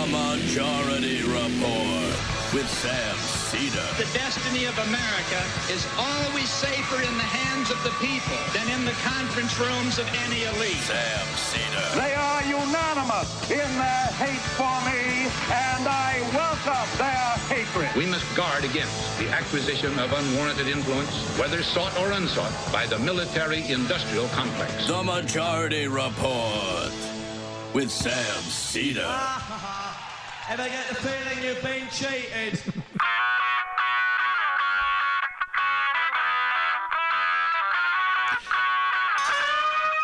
The Majority Report with Sam Cedar. The destiny of America is always safer in the hands of the people than in the conference rooms of any elite. Sam Cedar. They are unanimous in their hate for me, and I welcome their hatred. We must guard against the acquisition of unwarranted influence, whether sought or unsought, by the military-industrial complex. The Majority Report with Sam Cedar. Ever get the feeling you've been cheated?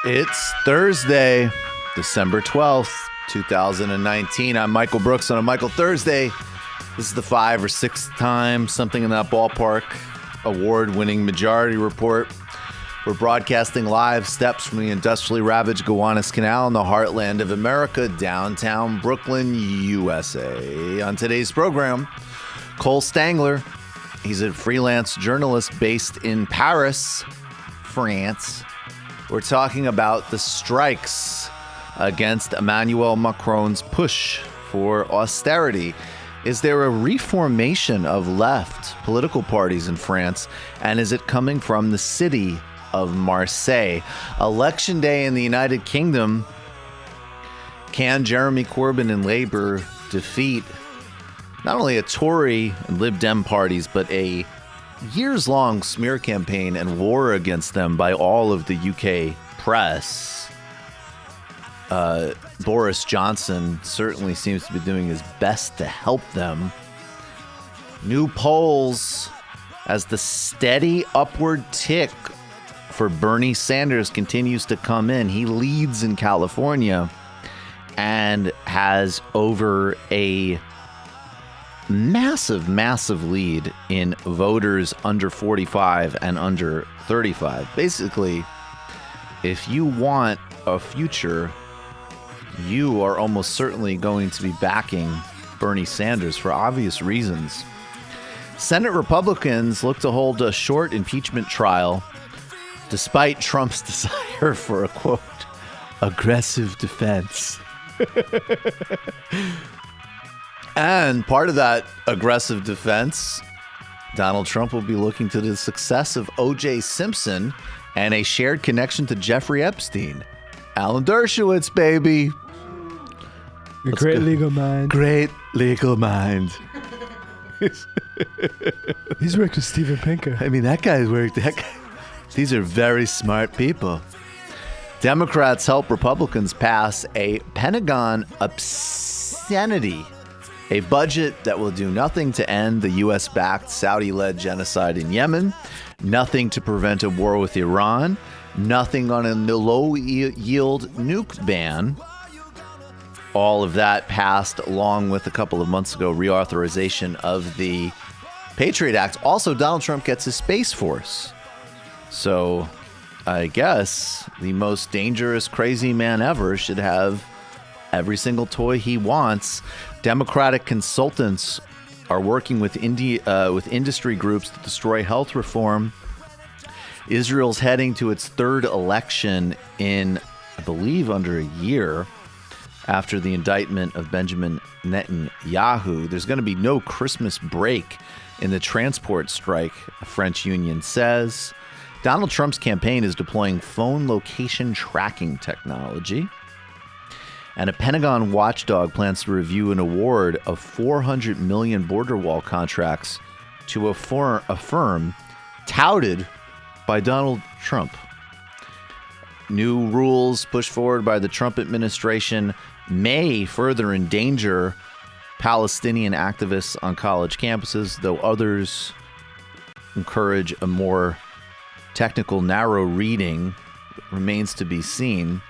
It's Thursday, December 12th, 2019. I'm Michael Brooks on a Michael Thursday. This is the 5th or 6th time, something in that ballpark, award-winning Majority Report. We're broadcasting live steps from the industrially ravaged Gowanus Canal in the heartland of America, downtown Brooklyn, USA. On today's program, Cole Stangler. He's a freelance journalist based in Paris, France. We're talking about the strikes against Emmanuel Macron's push for austerity. Is there a reformation of left political parties in France? And is it coming from the city of Marseille? Election day in the United Kingdom. Can Jeremy Corbyn and Labour defeat not only a Tory and Lib Dem parties, but a years-long smear campaign and war against them by all of the UK press? Boris Johnson certainly seems to be doing his best to help them. New polls as the steady upward tick for Bernie Sanders continues to come in. He leads in California and has over a massive lead in voters under 45 and under 35. Basically, if you want a future, you are almost certainly going to be backing Bernie Sanders for obvious reasons. Senate Republicans look to hold a short impeachment trial despite Trump's desire for a, quote, aggressive defense. And part of that aggressive defense, Donald Trump will be looking to the success of O.J. Simpson and a shared connection to Jeffrey Epstein. Alan Dershowitz, baby. A great legal mind. Great legal mind. He's worked with Steven Pinker. I mean, that guy's worked. These are very smart people. Democrats help Republicans pass a Pentagon obscenity, a budget that will do nothing to end the U.S.-backed Saudi-led genocide in Yemen, nothing to prevent a war with Iran, nothing on a low-yield nuke ban. All of that passed along with a couple of months ago reauthorization of the Patriot Act. Also, Donald Trump gets his Space Force. So I guess the most dangerous crazy man ever should have every single toy he wants. Democratic consultants are working with industry groups to destroy health reform. Israel's heading to its third election in, I believe, under a year after the indictment of Benjamin Netanyahu. There's going to be no Christmas break in the transport strike, a French union says. Donald Trump's campaign is deploying phone location tracking technology. And a Pentagon watchdog plans to review an award of 400 million border wall contracts to a firm touted by Donald Trump. New rules pushed forward by the Trump administration may further endanger Palestinian activists on college campuses, though others encourage a more technical, narrow reading. Remains to be seen.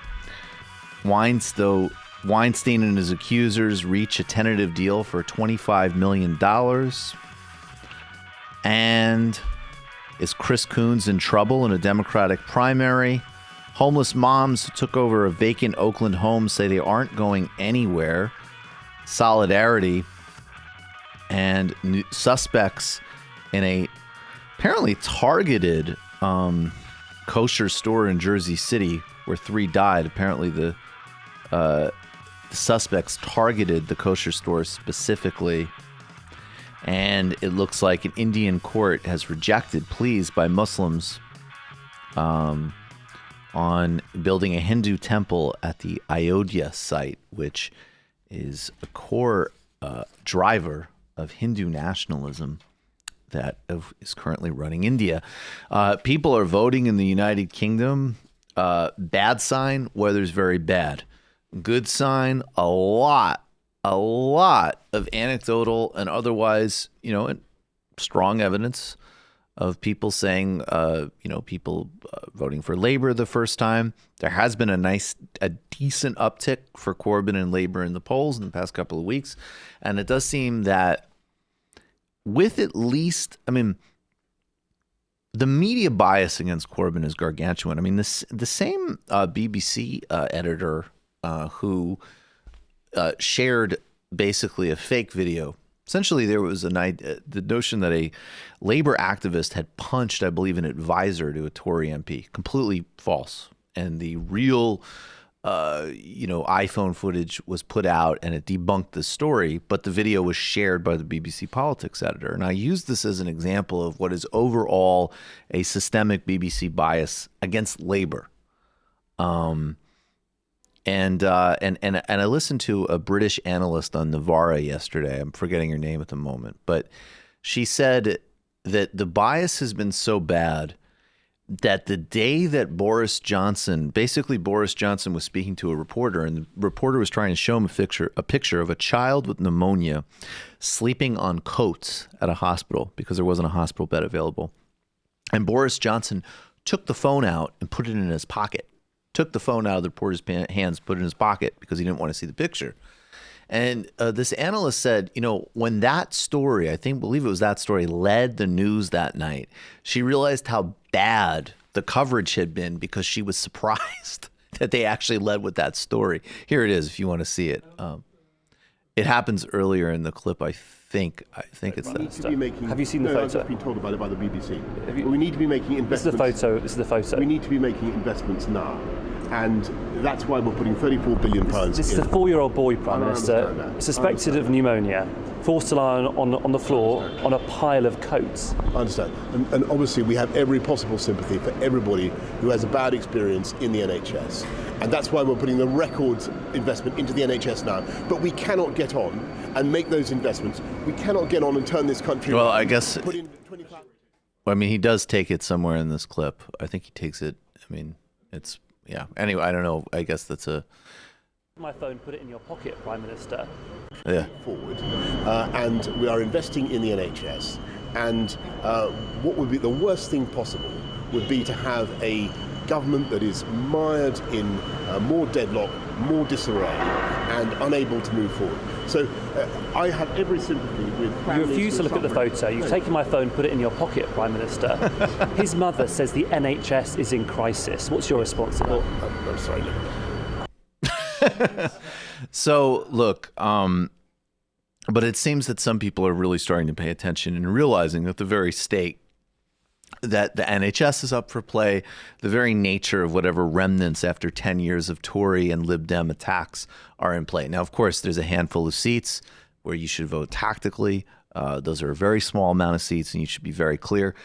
Weinstein and his accusers reach a tentative deal for $25 million. And is Chris Coons in trouble in a Democratic primary? Homeless moms who took over a vacant Oakland home say they aren't going anywhere. Solidarity. And suspects in a apparently targeted kosher store in Jersey City where 3 died. Apparently the the suspects targeted the kosher store specifically. And it looks like an Indian court has rejected pleas by Muslims on building a Hindu temple at the Ayodhya site, which is a core driver of Hindu nationalism that is currently running India. People are voting in the United Kingdom. Bad sign, weather's very bad. Good sign, a lot of anecdotal and otherwise, strong evidence of people saying, people voting for Labour the first time. There has been a decent uptick for Corbyn and Labour in the polls in the past couple of weeks. And it does seem that with at least, the media bias against Corbyn is gargantuan. the same BBC editor who shared basically a fake video. Essentially, there was the notion that a Labour activist had punched, I believe, an advisor to a Tory MP. Completely false. And the real, iPhone footage was put out, and it debunked the story. But the video was shared by the BBC politics editor. And I use this as an example of what is overall a systemic BBC bias against Labour. And I listened to a British analyst on Novara yesterday. I'm forgetting her name at the moment, but she said that the bias has been so bad that the day that Boris Johnson was speaking to a reporter, and the reporter was trying to show him a picture of a child with pneumonia sleeping on coats at a hospital because there wasn't a hospital bed available. And Boris Johnson took the phone out and put it in his pocket. Took the phone out of the reporter's hands, put it in his pocket because he didn't want to see the picture. And this analyst said, when that story, believe it was that story, led the news that night, she realized how bad the coverage had been because she was surprised that they actually led with that story. Here it is if you want to see it. It happens earlier in the clip, I think it's that. Have you seen the photo? I've just been told about it by the BBC. We need to be making investments. This is the photo. We need to be making investments now. And that's why we're putting £34 billion This is a 4-year-old boy, Prime Minister, suspected of pneumonia, forced to lie on the floor on a pile of coats. I understand. And obviously we have every possible sympathy for everybody who has a bad experience in the NHS. And that's why we're putting the record investment into the NHS now. But we cannot get on and make those investments. We cannot get on and turn this country around. Well, I guess, he does take it somewhere in this clip. I think he takes it, it's... Yeah. Anyway, I don't know. I guess that's a... My phone, put it in your pocket, Prime Minister. Yeah. Forward. And we are investing in the NHS. And what would be the worst thing possible would be to have a government that is mired in more deadlock, more disarray, and unable to move forward. So I have every sympathy with families. You refuse to look at the photo. You've taken my phone, put it in your pocket, Prime Minister. His mother says the NHS is in crisis. What's your response to that? I'm sorry, look. So, look, but it seems that some people are really starting to pay attention and realizing that the very state that the NHS is up for play, the very nature of whatever remnants after 10 years of Tory and Lib Dem attacks are in play. Now, of course, there's a handful of seats where you should vote tactically. Those are a very small amount of seats, and you should be very clear.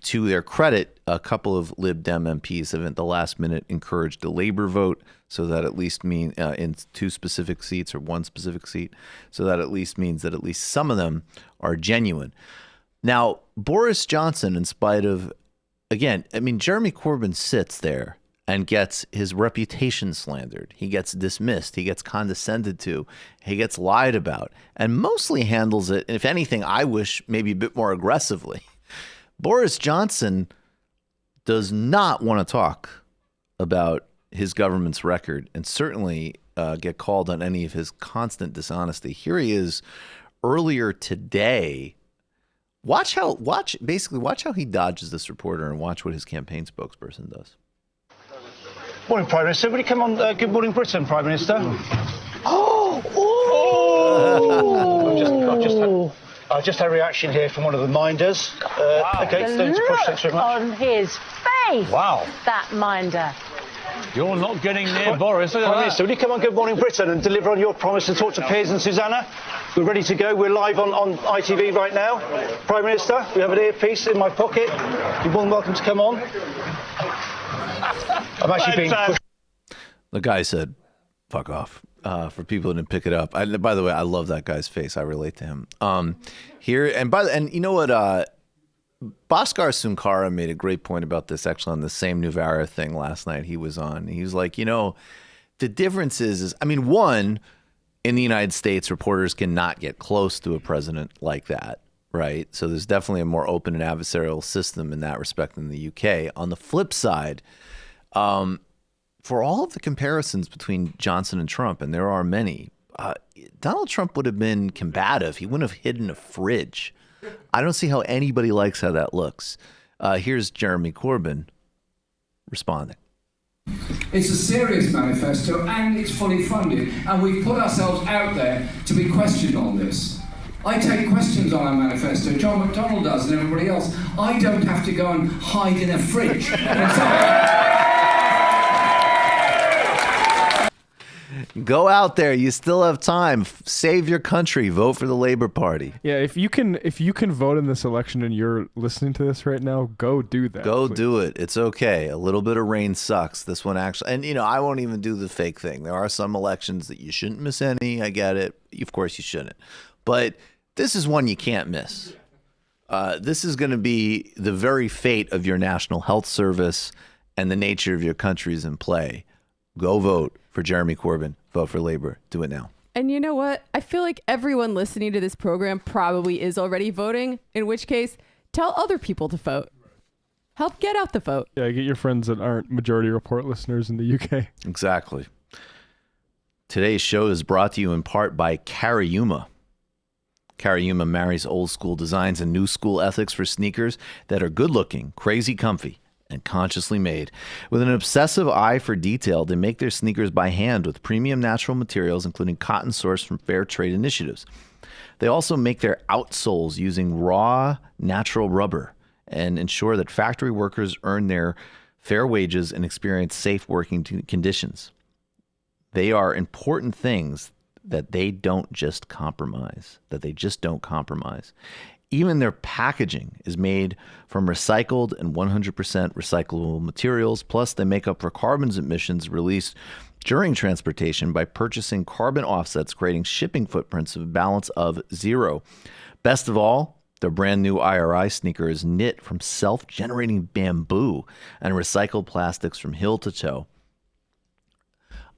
To their credit, a couple of Lib Dem MPs have at the last minute encouraged a Labour vote, so that at least in 2 specific seats or 1 specific seat, so that at least means that at least some of them are genuine. Now, Boris Johnson, in spite of, again, Jeremy Corbyn sits there and gets his reputation slandered. He gets dismissed. He gets condescended to. He gets lied about, and mostly handles it, if anything, I wish maybe a bit more aggressively. Boris Johnson does not want to talk about his government's record and certainly get called on any of his constant dishonesty. Here he is earlier today. Watch how he dodges this reporter and watch what his campaign spokesperson does. Morning, Prime Minister. Will you come on Good Morning Britain, Prime Minister? I've just had a reaction here from one of the minders. Wow. Okay, the don't push, thanks very much. On his face. Wow. That minder. You're not getting near Boris. Look at Prime that. Minister, will you come on Good Morning Britain and deliver on your promise to talk to Piers and Susanna? We're ready to go. We're live on ITV right now. Prime Minister, we have an earpiece in my pocket. You're more than welcome to come on. I'm actually being... The guy said, fuck off. For people who didn't pick it up. By the way, I love that guy's face. I relate to him. And you know what? Bhaskar Sunkara made a great point about this actually on the same Nuvara thing last night he was on. He was like, the difference is I mean, one, in the United States, reporters cannot get close to a president like that, right? So there's definitely a more open and adversarial system in that respect than the UK. On the flip side, for all of the comparisons between Johnson and Trump, and there are many, Donald Trump would have been combative. He wouldn't have hidden a fridge. I don't see how anybody likes how that looks. Here's Jeremy Corbyn responding. It's a serious manifesto and it's fully funded, and we've put ourselves out there to be questioned on this. I take questions on our manifesto. John McDonnell does and everybody else. I don't have to go and hide in a fridge. Go out there. You still have time. Save your country. Vote for the Labour Party. Yeah, if you can vote in this election and you're listening to this right now, go do that. Go do it. It's okay. A little bit of rain sucks. This one actually, and I won't even do the fake thing. There are some elections that you shouldn't miss any. I get it. Of course you shouldn't. But this is one you can't miss. This is going to be the very fate of your National Health Service, and the nature of your country is in play. Go vote for Jeremy Corbyn. Vote for Labour. Do it now. And you know what? I feel like everyone listening to this program probably is already voting, in which case, tell other people to vote. Help get out the vote. Yeah, get your friends that aren't Majority Report listeners in the UK. Exactly. Today's show is brought to you in part by Cariuma. Cariuma marries old school designs and new school ethics for sneakers that are good looking, crazy comfy, and consciously made. With an obsessive eye for detail, they make their sneakers by hand with premium natural materials, including cotton sourced from fair trade initiatives. They also make their outsoles using raw natural rubber and ensure that factory workers earn their fair wages and experience safe working conditions. They are important things that they just don't compromise. Even their packaging is made from recycled and 100% recyclable materials. Plus, they make up for carbon emissions released during transportation by purchasing carbon offsets, creating shipping footprints of a balance of 0. Best of all, their brand new IRI sneaker is knit from self-generating bamboo and recycled plastics from heel to toe.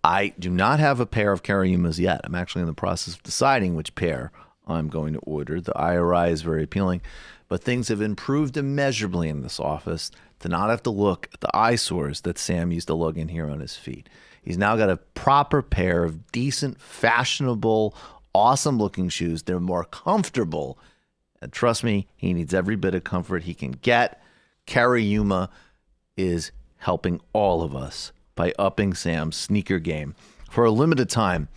I do not have a pair of Cariumas yet. I'm actually in the process of deciding which pair I'm going to order. The IRI is very appealing, but things have improved immeasurably in this office to not have to look at the eyesores that Sam used to lug in here on his feet. He's now got a proper pair of decent, fashionable, awesome-looking shoes. They're more comfortable. And trust me, he needs every bit of comfort he can get. Cariuma is helping all of us by upping Sam's sneaker game. For a limited time,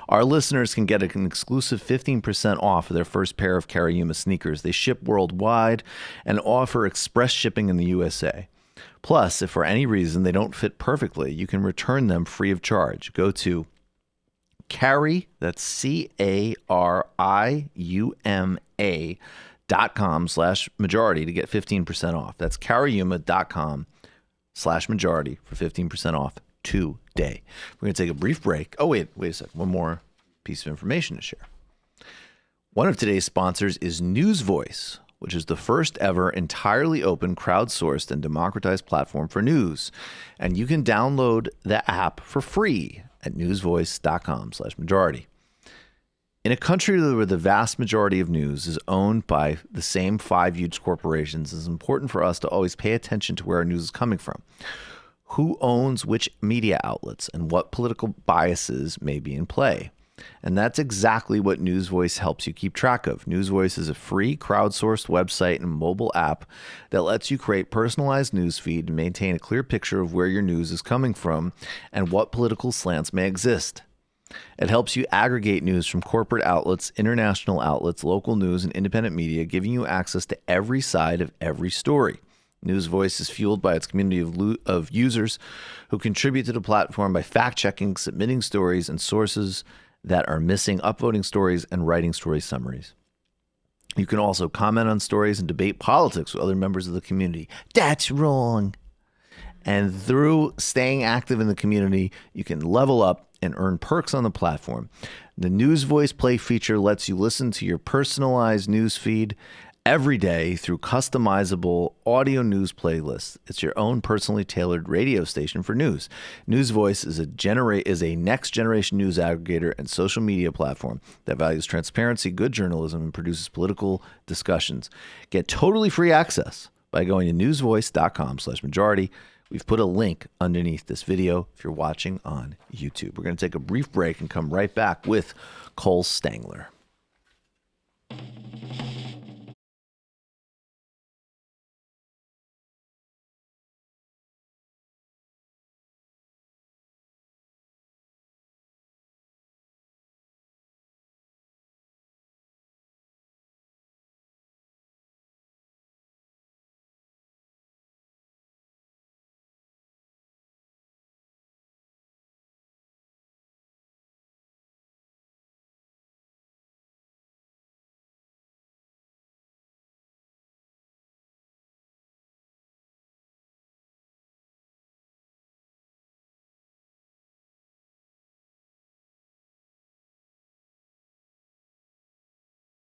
our listeners can get an exclusive 15% off of their first pair of Cariuma sneakers. They ship worldwide and offer express shipping in the USA. Plus, if for any reason they don't fit perfectly, you can return them free of charge. Go to Cari, that's Cariuma.com/majority to get 15% off. That's Cariuma.com/majority for 15% off today. We're going to take a brief break. Oh, wait a second. One more piece of information to share. One of today's sponsors is News Voice, which is the first ever entirely open, crowdsourced, and democratized platform for news. And you can download the app for free at newsvoice.com/majority. In a country where the vast majority of news is owned by the same 5 huge corporations, it's important for us to always pay attention to where our news is coming from. Who owns which media outlets and what political biases may be in play. And that's exactly what News Voice helps you keep track of. News Voice is a free crowdsourced website and mobile app that lets you create personalized news feed and maintain a clear picture of where your news is coming from and what political slants may exist. It helps you aggregate news from corporate outlets, international outlets, local news, and independent media, giving you access to every side of every story. News Voice is fueled by its community of users who contribute to the platform by fact-checking, submitting stories and sources that are missing, upvoting stories, and writing story summaries. You can also comment on stories and debate politics with other members of the community. That's wrong. And through staying active in the community, you can level up and earn perks on the platform. The News Voice Play feature lets you listen to your personalized news feed every day through customizable audio news playlists. It's your own personally tailored radio station for news. News Voice is a next generation news aggregator and social media platform that values transparency, good journalism, and produces political discussions. Get totally free access by going to newsvoice.com/majority. We've put a link underneath this video if you're watching on YouTube. We're going to take a brief break and come right back with Cole Stangler.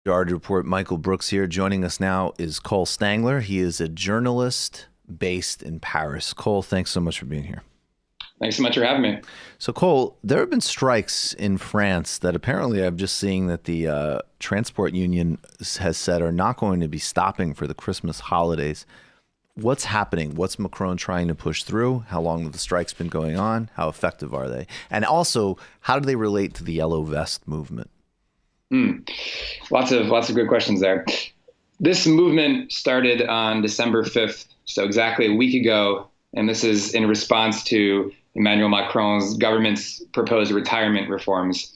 Majority Report, Michael Brooks here. Joining us now is Cole Stangler. He is a journalist based in Paris. Cole, thanks so much for being here. Thanks so much for having me. So, Cole, there have been strikes in France that apparently I'm just seeing that the transport union has said are not going to be stopping for the Christmas holidays. What's happening? What's Macron trying to push through? How long have the strikes been going on? How effective are they? And also, how do they relate to the Yellow Vest movement? Lots of good questions there. This movement started on December 5th, so exactly a week ago, and this is in response to Emmanuel Macron's government's proposed retirement reforms.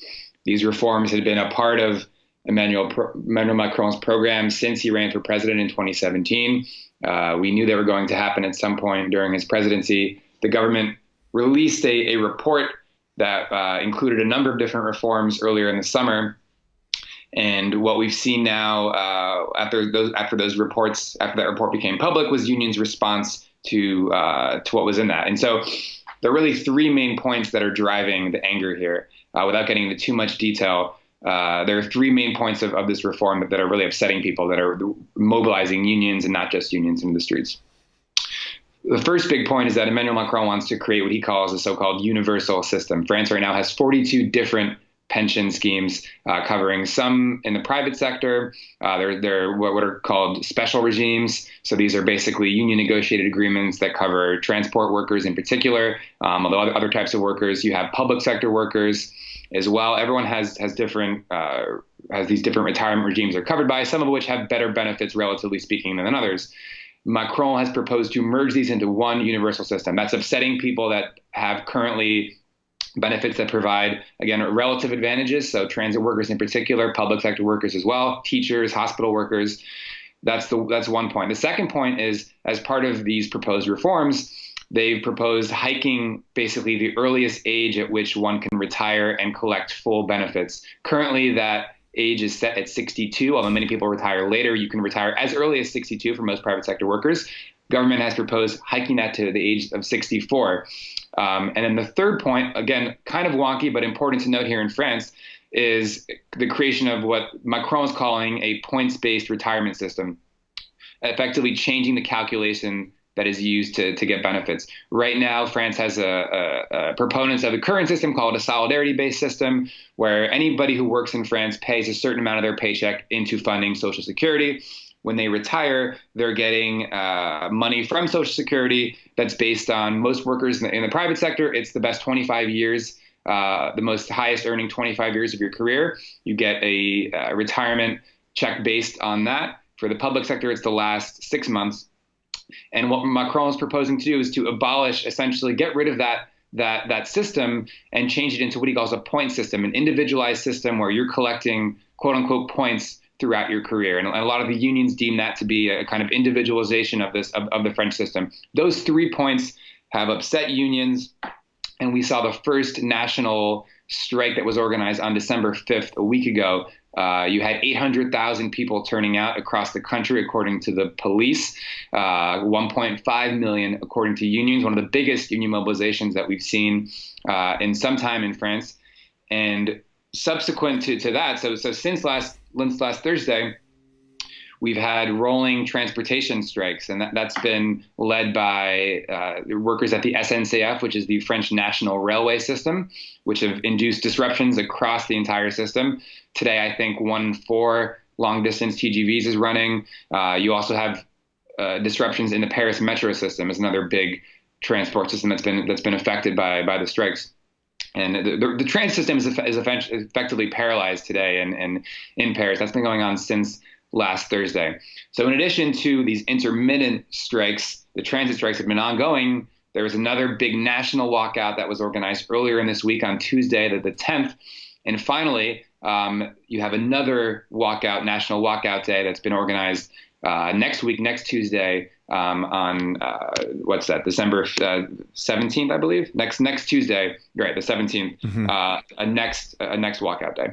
These reforms had been a part of Emmanuel Macron's program since he ran for president in 2017. We knew they were going to happen at some point during his presidency. The government released a report that included a number of different reforms earlier in the summer. And what we've seen now after that report became public was unions' response to what was in that. And so there are really three main points that are driving the anger here. Without getting into too much detail, there are three main points of this reform that are really upsetting people, that are mobilizing unions and not just unions in the streets. The first big point is that Emmanuel Macron wants to create what he calls a so-called universal system. France right now has 42 different pension schemes covering some in the private sector. They're what are called special regimes. So these are basically union negotiated agreements that cover transport workers in particular, although other types of workers. You have public sector workers as well. Everyone has these different retirement regimes they're covered by, some of which have better benefits, relatively speaking, than others. Macron has proposed to merge these into one universal system. That's upsetting people that have currently benefits that provide, again, relative advantages. So transit workers in particular, public sector workers as well, teachers, hospital workers. That's one point. The second point is, as part of these proposed reforms, they've proposed hiking basically the earliest age at which one can retire and collect full benefits. Currently, that age is set at 62, although many people retire later. You can retire as early as 62 for most private sector workers. Government has proposed hiking that to the age of 64. And then the third point, again, kind of wonky, but important to note here in France, is the creation of what Macron is calling a points-based retirement system, effectively changing the calculation that is used to get benefits. Right now, France has a proponents of the current system called a solidarity-based system, where anybody who works in France pays a certain amount of their paycheck into funding Social Security. When they retire, they're getting money from Social Security that's based on most workers in the private sector. It's the best 25 years, the most highest earning 25 years of your career. You get a retirement check based on that. For the public sector, it's the last 6 months. And what Macron is proposing to do is to abolish, essentially get rid of that system and change it into what he calls a point system, an individualized system where you're collecting, quote unquote, points throughout your career. And a lot of the unions deem that to be a kind of individualization of the French system. Those 3 points have upset unions. And we saw the first national strike that was organized on December 5th, a week ago. You had 800,000 people turning out across the country, according to the police, 1.5 million, according to unions, one of the biggest union mobilizations that we've seen in some time in France. And subsequent to that, so since last Thursday, we've had rolling transportation strikes, and that's been led by workers at the SNCF, which is the French national railway system, which have induced disruptions across the entire system. Today, I think 4 long-distance TGVs is running. You also have disruptions in the Paris metro system, is another big transport system that's been affected by the strikes. And the train system is effectively paralyzed today in Paris. That's been going on since last Thursday. So in addition to these intermittent strikes, the transit strikes have been ongoing. There was another big national walkout that was organized earlier in this week on Tuesday, the 10th. And finally, you have another national walkout day that's been organized next week, next Tuesday, on what's that, December 17th, I believe. Next Tuesday, right, the 17th, a next walkout day.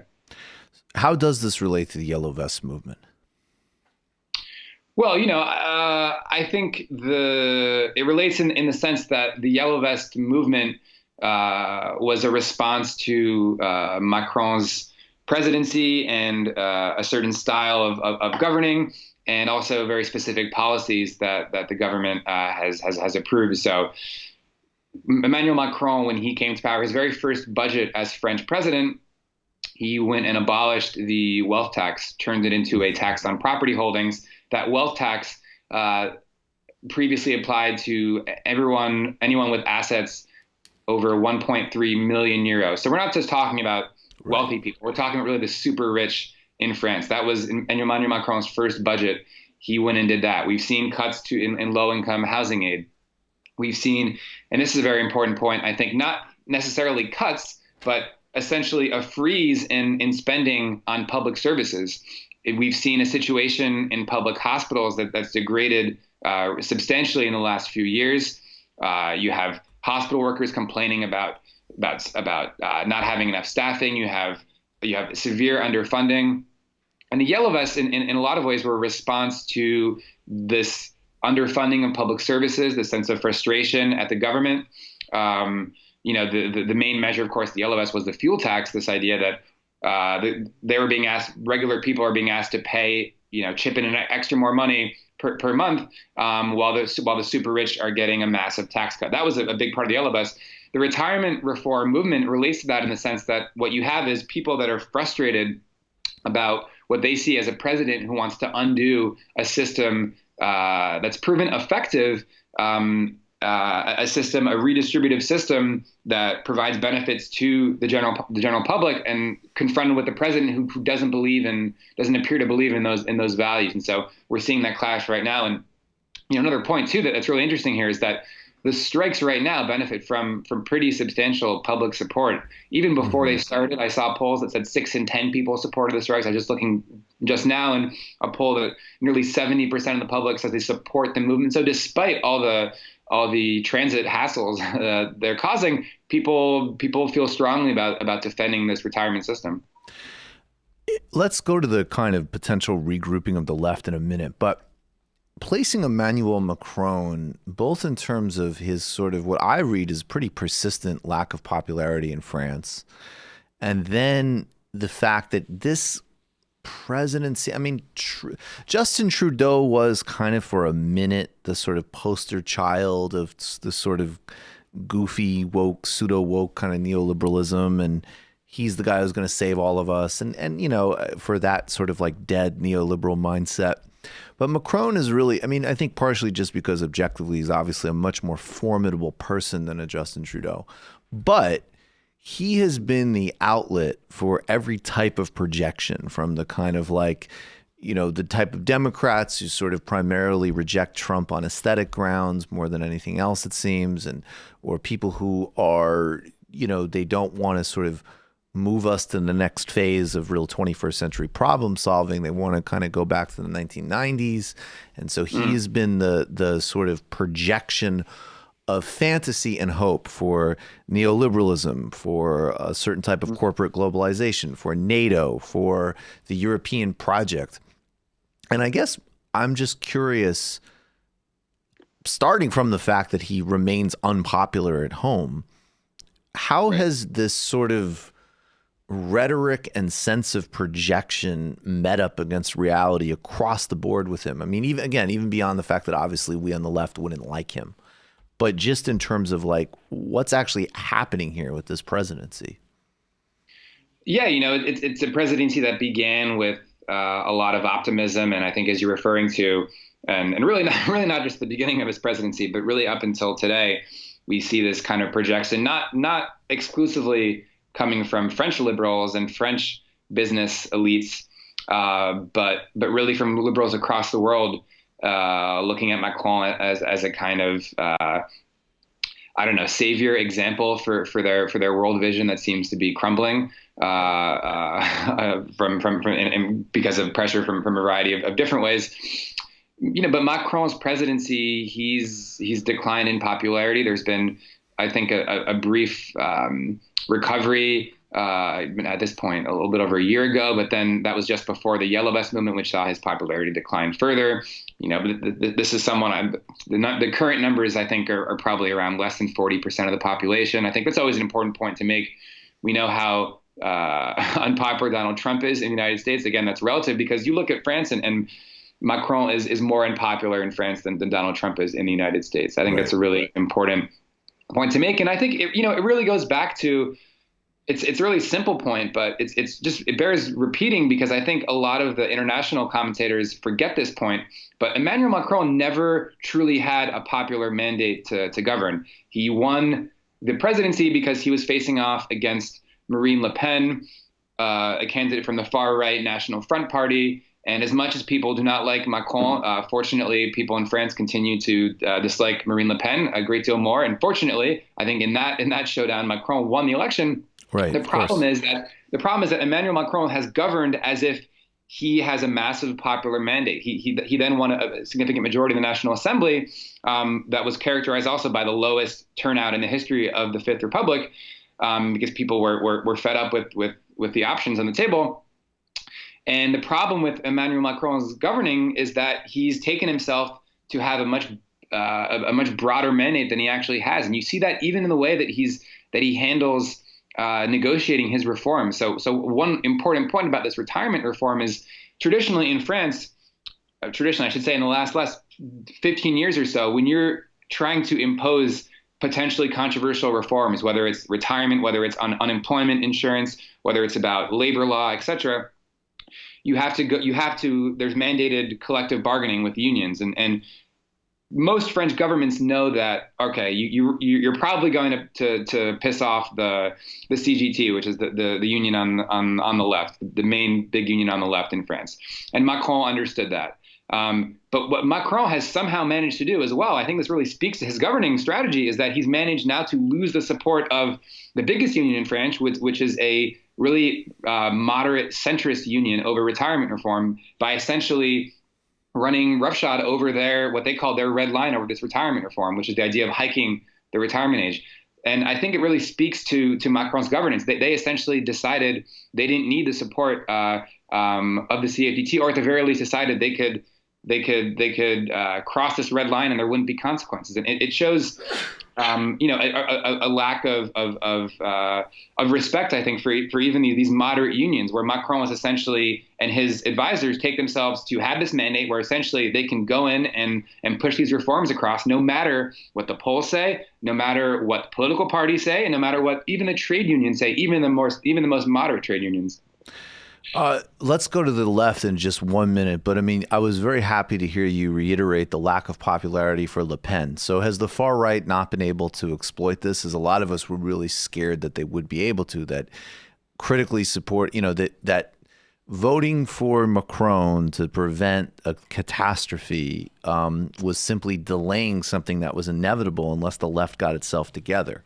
How does this relate to the Yellow Vest movement? Well, I think it relates in the sense that the Yellow Vest movement was a response to Macron's presidency and a certain style of governing, and also very specific policies that the government has approved. So Emmanuel Macron, when he came to power, his very first budget as French president, he went and abolished the wealth tax, turned it into a tax on property holdings. That wealth tax previously applied to anyone with assets over 1.3 million euros. So we're not just talking about wealthy people. We're talking about really the super rich in France. That was Emmanuel Macron's first budget. He went and did that. We've seen cuts in low-income housing aid. We've seen, and this is a very important point, I think, not necessarily cuts, but essentially a freeze in spending on public services. We've seen a situation in public hospitals that's degraded substantially in the last few years. You have hospital workers complaining about not having enough staffing. You have severe underfunding, and the Yellow Vests in a lot of ways were a response to this underfunding of public services, the sense of frustration at the government. The main measure, of course, the Yellow Vests was the fuel tax. This idea that they were being asked, regular people are being asked to pay, chip in an extra more money per month, while the super rich are getting a massive tax cut. That was a big part of the Yellow Vests. The retirement reform movement relates to that in the sense that what you have is people that are frustrated about what they see as a president who wants to undo a system that's proven effective, a redistributive system that provides benefits to the general public, and confronted with the president who doesn't appear to believe in those values. And so we're seeing that clash right now. And another point too that's really interesting here is that the strikes right now benefit from pretty substantial public support. Even before they started, I saw polls that said 6 in 10 people supported the strikes. I was just looking just now, and a poll that nearly 70% of the public says they support the movement. So despite all the transit hassles they're causing, people feel strongly about defending this retirement system. Let's go to the kind of potential regrouping of the left in a minute, but placing Emmanuel Macron, both in terms of his sort of what I read is pretty persistent lack of popularity in France, and then the fact that this presidency, Justin Trudeau was kind of for a minute the sort of poster child of the sort of goofy woke, pseudo woke kind of neoliberalism, and he's the guy who's going to save all of us, and for that sort of like dead neoliberal mindset. But Macron is really, I think partially just because objectively he's obviously a much more formidable person than a Justin Trudeau, but he has been the outlet for every type of projection, from the kind of like, the type of Democrats who sort of primarily reject Trump on aesthetic grounds more than anything else, it seems, or people who are, they don't want to sort of move us to the next phase of real 21st century problem solving. They want to kind of go back to the 1990s. And so he's been the sort of projection of fantasy and hope for neoliberalism, for a certain type of corporate globalization, for NATO, for the European project. And I guess I'm just curious, starting from the fact that he remains unpopular at home, how has this sort of rhetoric and sense of projection met up against reality across the board with him? I mean, even beyond the fact that obviously we on the left wouldn't like him, but just in terms of like what's actually happening here with this presidency. Yeah, it's a presidency that began with a lot of optimism, and I think as you're referring to, and really not just the beginning of his presidency, but really up until today, we see this kind of projection, not exclusively coming from French liberals and French business elites, but really from liberals across the world, looking at Macron as a kind of savior example for their world vision that seems to be crumbling from because of pressure from a variety of different ways. But Macron's presidency, he's declined in popularity. There's been, I think, a brief recovery at this point a little bit over a year ago, but then that was just before the Yellow Vest movement, which saw his popularity decline further. But this is someone, the current numbers, I think, are probably around less than 40% of the population. I think that's always an important point to make. We know how unpopular Donald Trump is in the United States. Again, that's relative because you look at France and Macron is more unpopular in France than Donald Trump is in the United States. I think that's a really important point to make. And I think it really goes back to, it's a really simple point, but it bears repeating because I think a lot of the international commentators forget this point. But Emmanuel Macron never truly had a popular mandate to govern. He won the presidency because he was facing off against Marine Le Pen, a candidate from the far right National Front Party. And as much as people do not like Macron, fortunately, people in France continue to dislike Marine Le Pen a great deal more. And fortunately, I think in that showdown, Macron won the election. Right. The problem is that Emmanuel Macron has governed as if he has a massive popular mandate. He then won a significant majority in the National Assembly that was characterized also by the lowest turnout in the history of the Fifth Republic because people were fed up with the options on the table. And the problem with Emmanuel Macron's governing is that he's taken himself to have a much broader mandate than he actually has, and you see that even in the way that he handles negotiating his reforms. So one important point about this retirement reform is traditionally in France, I should say in the last 15 years or so, when you're trying to impose potentially controversial reforms, whether it's retirement, whether it's on unemployment insurance, whether it's about labor law, etc. There's mandated collective bargaining with unions, and most French governments know that, okay, you're probably going to piss off the CGT, which is the union on the left, the main big union on the left in France. And Macron understood that. But what Macron has somehow managed to do as well, I think this really speaks to his governing strategy, is that he's managed now to lose the support of the biggest union in France, which is a really moderate centrist union over retirement reform, by essentially running roughshod over what they call their red line over this retirement reform, which is the idea of hiking the retirement age. And I think it really speaks to Macron's governance. They essentially decided they didn't need the support of the CFDT, or at the very least decided they could cross this red line and there wouldn't be consequences. And it shows a lack of respect, I think, for even these moderate unions, where Macron was essentially, and his advisors take themselves to have this mandate where essentially they can go in and push these reforms across, no matter what the polls say, no matter what political parties say, and no matter what even the trade unions say, even the most moderate trade unions. Let's go to the left in just 1 minute. But I mean, I was very happy to hear you reiterate the lack of popularity for Le Pen. So has the far right not been able to exploit this? As a lot of us were really scared that they would be able to, that critically support, that voting for Macron to prevent a catastrophe was simply delaying something that was inevitable unless the left got itself together.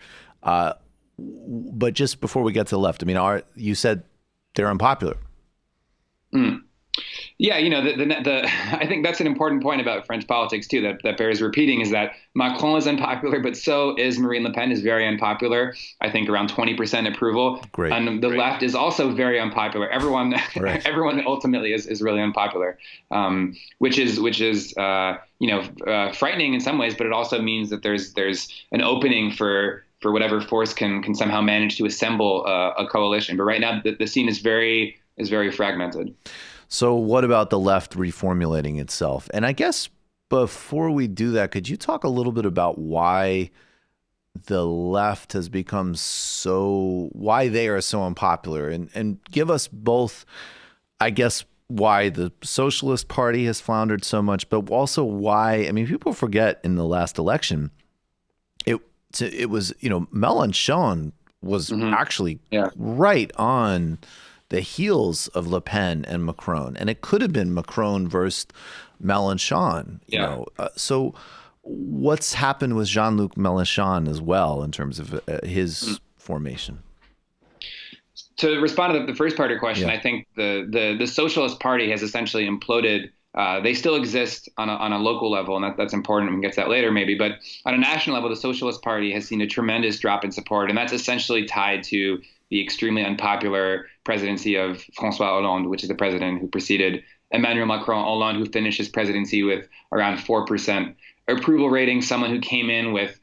But just before we get to the left, I mean, you said they're unpopular. Yeah, I think that's an important point about French politics too, that bears repeating, is that Macron is unpopular, but so is Marine Le Pen, is very unpopular. I think around 20% approval. Great. And the left is also very unpopular. Everyone ultimately is really unpopular, which is frightening in some ways, but it also means that there's an opening for whatever force can somehow manage to assemble a coalition. But right now the scene is very fragmented. So what about the left reformulating itself? And I guess before we do that, could you talk a little bit about why the left has become why they are so unpopular, and give us both, I guess, why the Socialist Party has floundered so much, but also why, I mean, people forget in the last election, it was, Mélenchon was actually right on the heels of Le Pen and Macron, and it could have been Macron versus Mélenchon. So what's happened with Jean-Luc Mélenchon as well in terms of his formation? To respond to the first part of your question, I think the Socialist Party has essentially imploded. They still exist on a local level, and that's important. We can get to that later maybe. But on a national level, the Socialist Party has seen a tremendous drop in support, and that's essentially tied to the extremely unpopular presidency of François Hollande, which is the president who preceded Emmanuel Macron. Hollande, who finished his presidency with around 4% approval rating, someone who came in with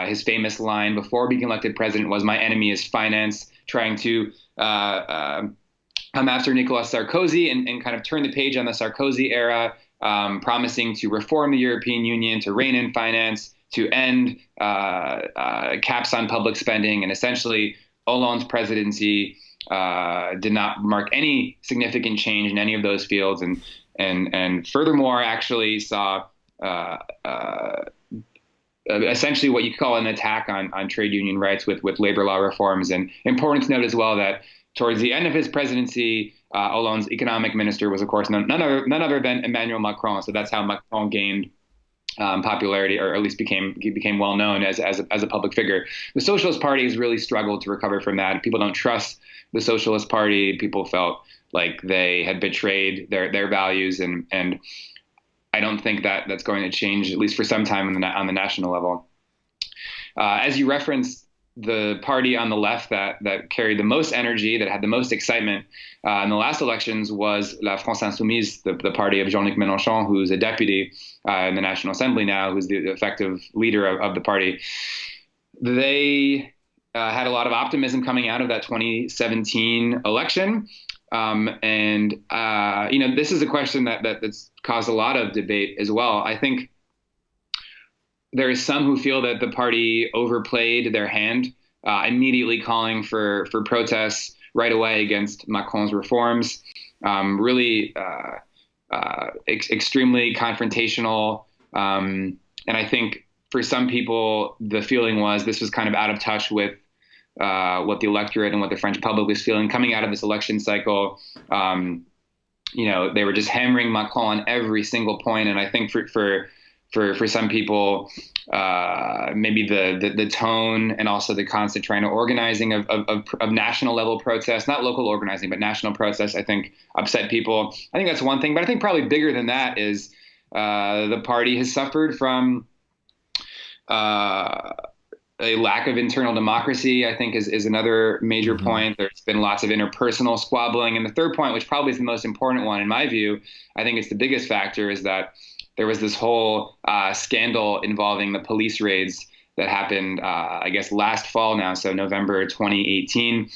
his famous line before being elected president was, "My enemy is finance," trying to come after Nicolas Sarkozy and kind of turn the page on the Sarkozy era, promising to reform the European Union, to rein in finance, to end caps on public spending. And essentially, Hollande's presidency did not mark any significant change in any of those fields, and furthermore actually saw essentially what you could call an attack on trade union rights with labor law reforms. And important to note as well that towards the end of his presidency, Hollande's economic minister was, of course, none other than Emmanuel Macron. So that's how Macron gained popularity, or at least became well known as a public figure. The Socialist Party has really struggled to recover from that. People don't trust the Socialist Party. People felt like they had betrayed their values, and I don't think that's going to change, at least for some time on the national level. As you referenced, the party on the left that carried the most energy, that had the most excitement in the last elections was La France Insoumise, the party of Jean-Luc Mélenchon, who's a deputy in the National Assembly now, who's the effective leader of the party. They had a lot of optimism coming out of that 2017 election. This is a question that's caused a lot of debate as well. I think there is some who feel that the party overplayed their hand, immediately calling for protests right away against Macron's reforms, extremely confrontational. And I think for some people, the feeling was this was kind of out of touch with what the electorate and what the French public was feeling coming out of this election cycle. They were just hammering Macron on every single point. And I think for some people, maybe the tone and also the constant trying to organizing of national level protests, not local organizing, but national protests, I think upset people. I think that's one thing, but I think probably bigger than that is the party has suffered from a lack of internal democracy, I think is another major point. There's been lots of interpersonal squabbling. And the third point, which probably is the most important one in my view, I think it's the biggest factor, is that there was this whole scandal involving the police raids that happened, I guess, last fall now, so November 2018,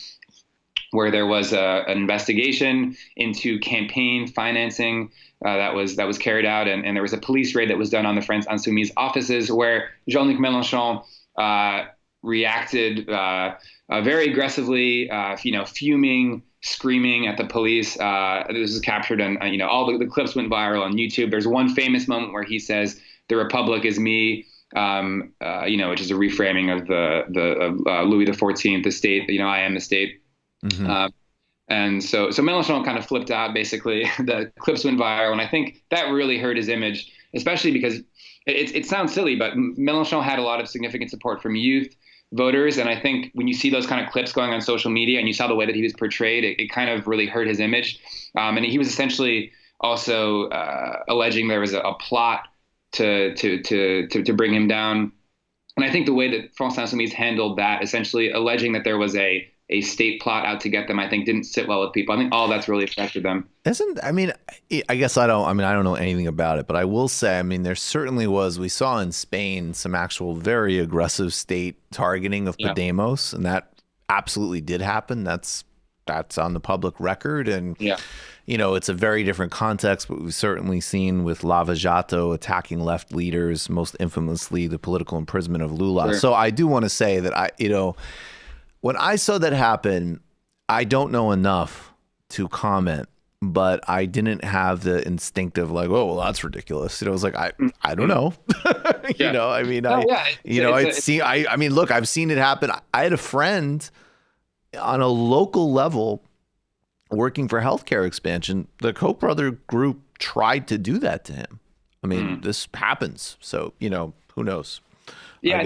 where there was an investigation into campaign financing that was carried out, and there was a police raid that was done on the France Insoumise offices, where Jean-Luc Mélenchon reacted very aggressively, fuming, screaming at the police. This is captured on, all the clips went viral on YouTube. There's one famous moment where he says, "The Republic is me," which is a reframing of the Louis XIV, the state, I am the state. And so Mélenchon kind of flipped out, basically. The clips went viral, and I think that really hurt his image, especially because it sounds silly, but Mélenchon had a lot of significant support from youth. voters. And I think when you see those kind of clips going on social media and you saw the way that he was portrayed, it kind of really hurt his image. And he was essentially also alleging there was a plot to bring him down. And I think the way that France Insoumise handled that, essentially alleging that there was a state plot out to get them, I think didn't sit well with people. I think all that's really affected them. I guess I don't know anything about it, but I will say, there certainly was, we saw in Spain some actual very aggressive state targeting of Podemos, and that absolutely did happen. That's on the public record. And, it's a very different context, but we've certainly seen with Lava Jato attacking left leaders, most infamously the political imprisonment of Lula. Sure. So I do want to say that when I saw that happen, I don't know enough to comment, but I didn't have the instinctive like, oh, well, that's ridiculous. I was like, I don't know. Look, I've seen it happen. I had a friend on a local level working for healthcare expansion. The Koch brother group tried to do that to him. This happens. So, who knows? Yeah,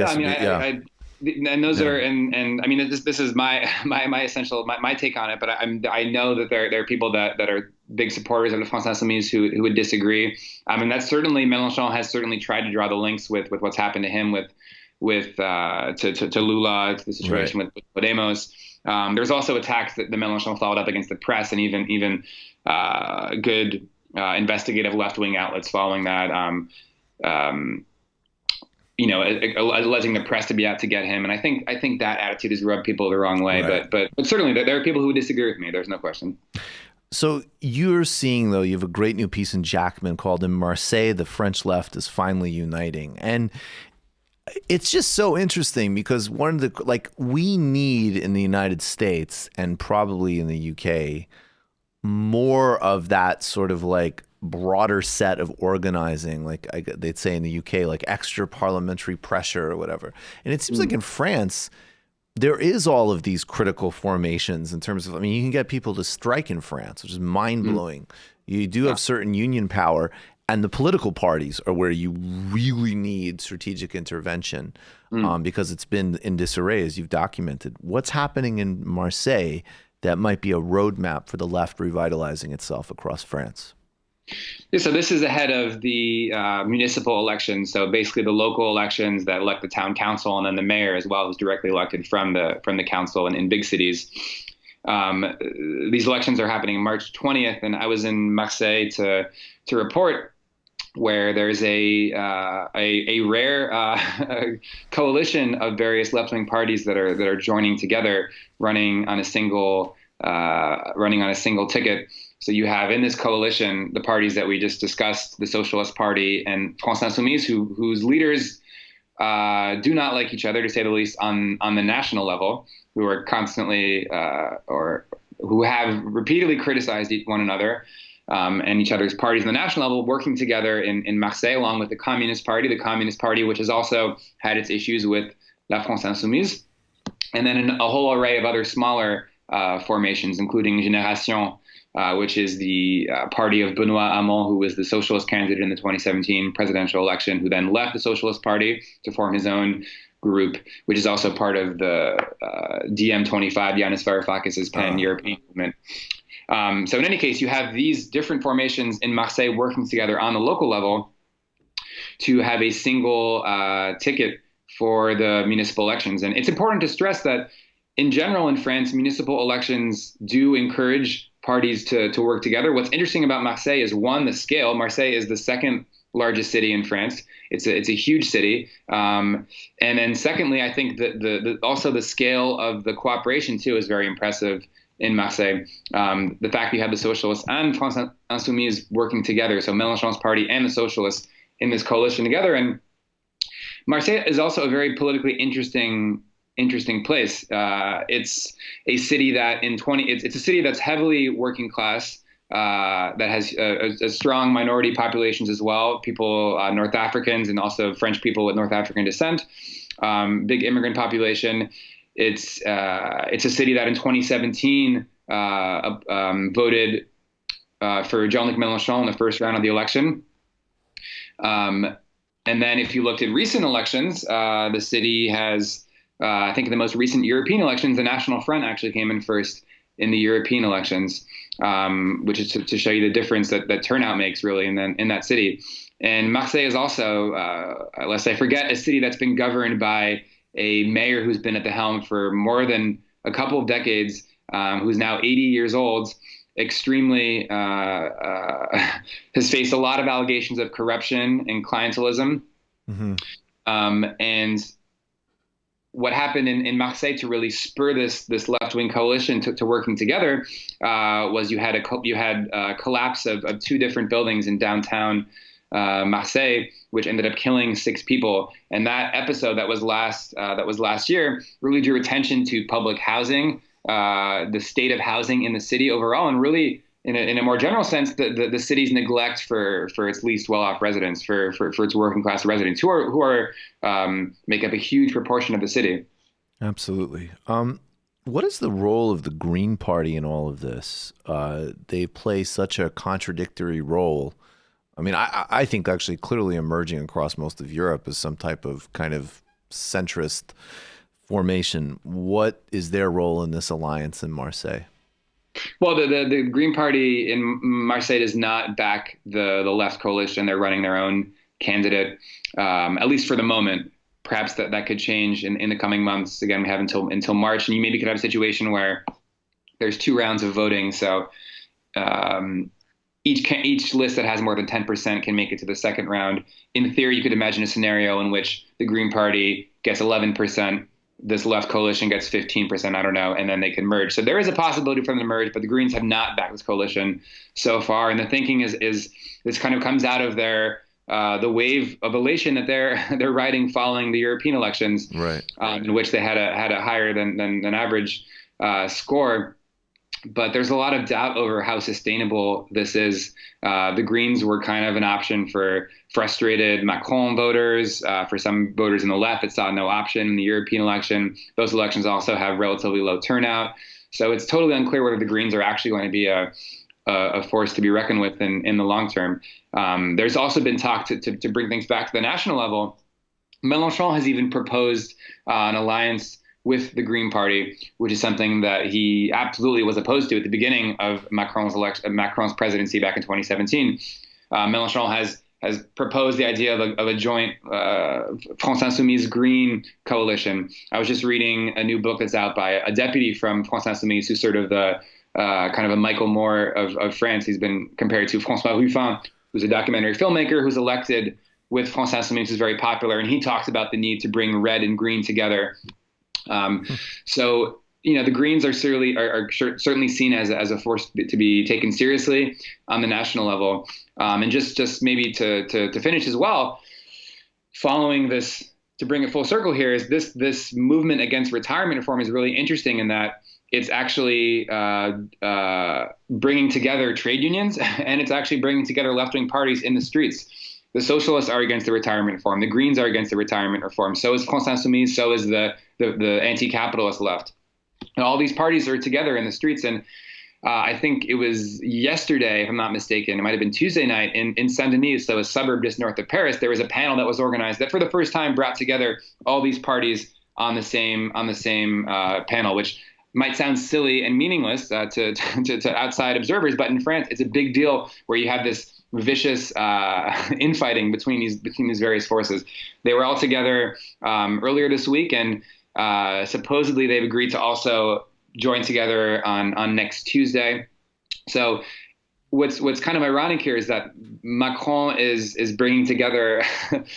and those are, this is my essential, my take on it, but I know that there are people that are big supporters of the France Insoumise who would disagree. That's certainly, Mélenchon has certainly tried to draw the links with what's happened to him to Lula, to the situation with Podemos. There's also attacks that the Mélenchon followed up against the press and even good investigative left-wing outlets following that. Alleging the press to be out to get him. And I think that attitude has rubbed people the wrong way. Right. But certainly there are people who would disagree with me. There's no question. So you're seeing, though, you have a great new piece in Jacobin called "In Marseille, the French left is finally uniting." And it's just so interesting because we need in the United States and probably in the UK more of that sort of broader set of organizing, they'd say in the UK, extra parliamentary pressure or whatever. And it seems like in France, there is all of these critical formations in terms of, you can get people to strike in France, which is mind-blowing. You do have certain union power, and the political parties are where you really need strategic intervention because it's been in disarray, as you've documented. What's happening in Marseille that might be a roadmap for the left revitalizing itself across France? Yeah, so this is ahead of the municipal elections. So basically the local elections that elect the town council and then the mayor as well, who's directly elected from the council in big cities. These elections are happening March 20th, and I was in Marseille to report where there's a rare coalition of various left-wing parties that are joining together, running on a single ticket. So you have in this coalition the parties that we just discussed, the Socialist Party and France Insoumise, whose leaders do not like each other, to say the least, on the national level, who are constantly or who have repeatedly criticized one another and each other's parties on the national level, working together in Marseille, along with the Communist Party, which has also had its issues with La France Insoumise, and then a whole array of other smaller formations, including Génération, which is the party of Benoît Hamon, who was the socialist candidate in the 2017 presidential election, who then left the Socialist Party to form his own group, which is also part of the DM25, Yanis Varoufakis' pan-European movement. So in any case, you have these different formations in Marseille working together on the local level to have a single ticket for the municipal elections. And it's important to stress that in general in France, municipal elections do encourage parties to work together. What's interesting about Marseille is, one, the scale. Marseille is the second largest city in France. It's a huge city. And then secondly, I think that also the scale of the cooperation too is very impressive in Marseille. The fact that you have the Socialists and France Insoumise working together, so Mélenchon's party and the Socialists in this coalition together. And Marseille is also a very politically interesting place. It's a city that it's a city that's heavily working class, that has a strong minority populations as well, people, North Africans and also French people with North African descent, big immigrant population. It's a city that in 2017 voted for Jean-Luc Mélenchon in the first round of the election. And then if you looked at recent elections, the city has I think in the most recent European elections, the National Front actually came in first in the European elections, which is to show you the difference that turnout makes really in that city. And Marseille is also, lest I forget, a city that's been governed by a mayor who's been at the helm for more than a couple of decades, who's now 80 years old, extremely has faced a lot of allegations of corruption and clientelism. And what happened in Marseille to really spur this left-wing coalition to working together was you had a collapse of two different buildings in downtown Marseille, which ended up killing 6 people. And that episode that was last year really drew attention to public housing, the state of housing in the city overall, and really in a more general sense, the city's neglect for its least well-off residents, for its working class residents who are make up a huge proportion of the city. Absolutely. What is the role of the Green Party in all of this? They play such a contradictory role. I mean, I think actually clearly emerging across most of Europe is some type of kind of centrist formation. What is their role in this alliance in Marseille? Well, the Green Party in Marseille does not back the left coalition. They're running their own candidate, at least for the moment. Perhaps that could change in the coming months. Again, we have until March, and you maybe could have a situation where there's 2 rounds of voting. So each list that has more than 10% can make it to the second round. In theory, you could imagine a scenario in which the Green Party gets 11%, this left coalition gets 15%, I don't know, and then they can merge. So there is a possibility for them to merge, but the Greens have not backed this coalition so far. And the thinking is this kind of comes out of their the wave of elation that they're riding following the European elections, right? In which they had a higher than average score. But there's a lot of doubt over how sustainable this is. The Greens were kind of an option for frustrated Macron voters. For some voters in the left that saw no option in the European election. Those elections also have relatively low turnout. So it's totally unclear whether the Greens are actually going to be a force to be reckoned with in the long term. There's also been talk to bring things back to the national level. Mélenchon has even proposed an alliance with the Green Party, which is something that he absolutely was opposed to at the beginning of Macron's presidency back in 2017. Mélenchon has proposed the idea of a joint France Insoumise Green coalition. I was just reading a new book that's out by a deputy from France Insoumise, who's sort of the kind of a Michael Moore of France. He's been compared to François Ruffin, who's a documentary filmmaker who's elected with France Insoumise, who's very popular, and he talks about the need to bring red and green together. So, the Greens are certainly seen as a force to be taken seriously on the national level. And just maybe to finish as well, following this, to bring it full circle here, is this movement against retirement reform is really interesting in that it's actually bringing together trade unions, and it's actually bringing together left-wing parties in the streets. The socialists are against the retirement reform. The Greens are against the retirement reform. So is France Insoumise. So is the anti-capitalist left. And all these parties are together in the streets. And I think it was yesterday, if I'm not mistaken, it might have been Tuesday night in Saint-Denis, so a suburb just north of Paris, there was a panel that was organized that for the first time brought together all these parties on the same panel, which might sound silly and meaningless to outside observers, but in France, it's a big deal where you have this vicious infighting between these various forces. They were all together earlier this week, and supposedly they've agreed to also join together on next Tuesday. So what's kind of ironic here is that Macron is bringing together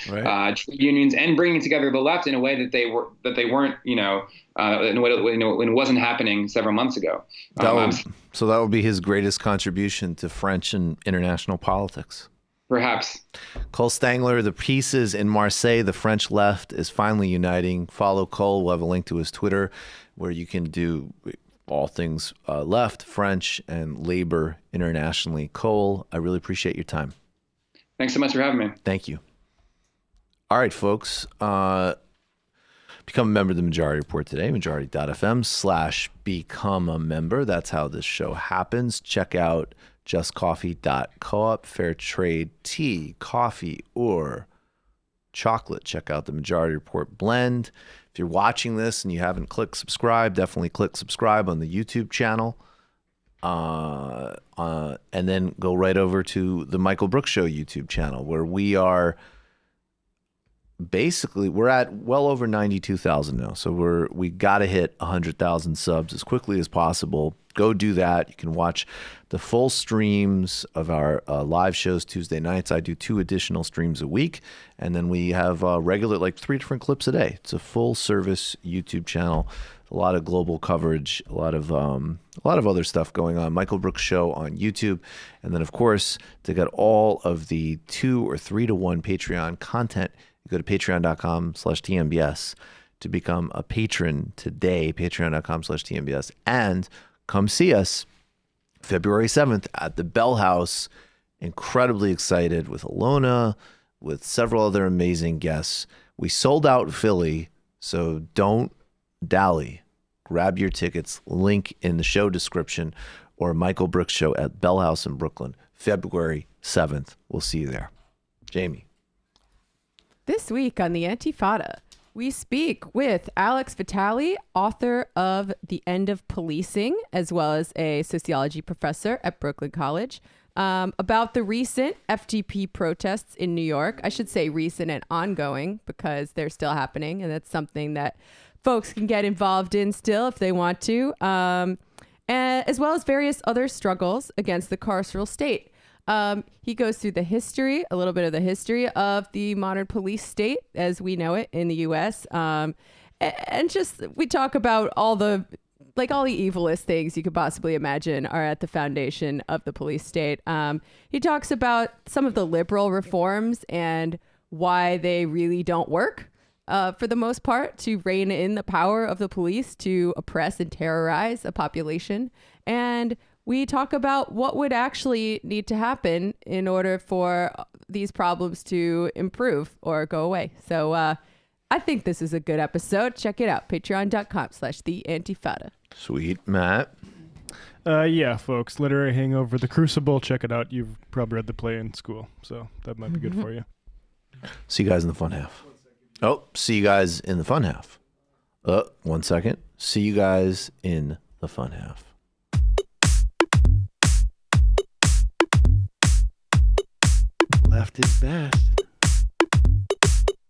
trade unions and bringing together the left in a way that they weren't, in a way that, when it wasn't happening several months ago. So that would be his greatest contribution to French and international politics. Perhaps. Cole Stangler, the pieces in Marseille, the French left is finally uniting. Follow Cole. We'll have a link to his Twitter where you can do all things left, French, and labor internationally. Cole, I really appreciate your time. Thanks so much for having me. Thank you. All right, folks. Become a member of the Majority Report today, majority.fm/become a member. That's how this show happens. Check out justcoffee.coop, fair trade tea, coffee, or chocolate. Check out the Majority Report blend. If you're watching this and you haven't clicked subscribe, definitely click subscribe on the YouTube channel. And then go right over to the Michael Brooks Show YouTube channel, where we are basically, we're at well over 92,000 now. So we got to hit 100,000 subs as quickly as possible. Go do that. You can watch the full streams of our live shows Tuesday nights. I do 2 additional streams a week, and then we have regular, like 3 different clips a day. It's a full service YouTube channel. A lot of global coverage, a lot of other stuff going on. Michael Brooks Show on YouTube, and then of course to get all of the 2 or 3 to 1 Patreon content, you go to patreon.com/TMBS to become a patron today. Patreon.com/TMBS, and come see us February 7th at the Bell House. Incredibly excited with Alona, with several other amazing guests. We sold out Philly, so don't dally. Grab your tickets. Link in the show description, or Michael Brooks Show at Bell House in Brooklyn, February 7th. We'll see you there. Jamie. This week on the Antifada, we speak with Alex Vitale, author of The End of Policing, as well as a sociology professor at Brooklyn College, about the recent FTP protests in New York. I should say recent and ongoing, because they're still happening, and that's something that folks can get involved in still if they want to, as well as various other struggles against the carceral state. He goes through a little bit of the history of the modern police state as we know it in the U.S. And just we talk about all the evilest things you could possibly imagine are at the foundation of the police state. He talks about some of the liberal reforms and why they really don't work. For the most part, to rein in the power of the police to oppress and terrorize a population. And we talk about what would actually need to happen in order for these problems to improve or go away. So I think this is a good episode. Check it out. Patreon.com/TheAntifada. Sweet. Matt? Yeah, folks. Literary Hangover, The Crucible. Check it out. You've probably read the play in school, so that might be good for you. See you guys in the fun half. Oh, see you guys in the fun half. 1 second. See you guys in the fun half. Left is best.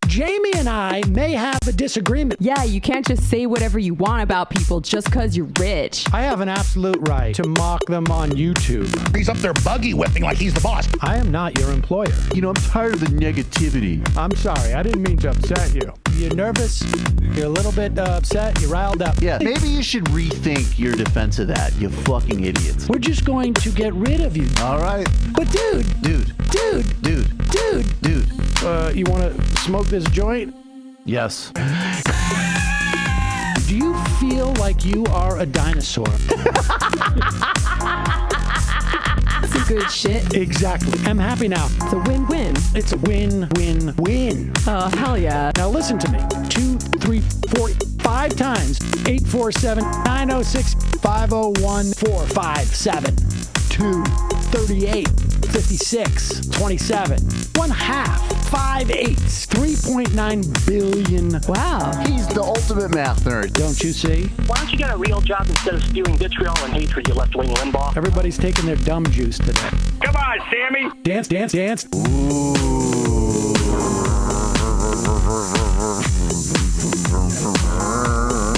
Jamie and I may have a disagreement. Yeah, you can't just say whatever you want about people just because you're rich. I have an absolute right to mock them on YouTube. He's up there buggy whipping like he's the boss. I am not your employer. You know, I'm tired of the negativity. I'm sorry, I didn't mean to upset you. You're nervous? You're a little bit upset? You're riled up? Yeah, maybe you should rethink your defense of that, you fucking idiots. We're just going to get rid of you. All right. But dude. You want to smoke this joint? Yes. Do you feel like you are a dinosaur? Some good shit. Exactly. I'm happy now. It's a win-win. It's a win-win-win. Oh, hell yeah. Now listen to me. 2, 3, 4, 5 times. 847-906-501-457. 2, 38, 56, 27. 1 half. 5 8s. 3.9 billion. Wow. He's the ultimate math nerd. Don't you see? Why don't you get a real job instead of spewing vitriol and hatred, you left-wing Limbaugh? Everybody's taking their dumb juice today. Come on, Sammy. Dance, dance, dance.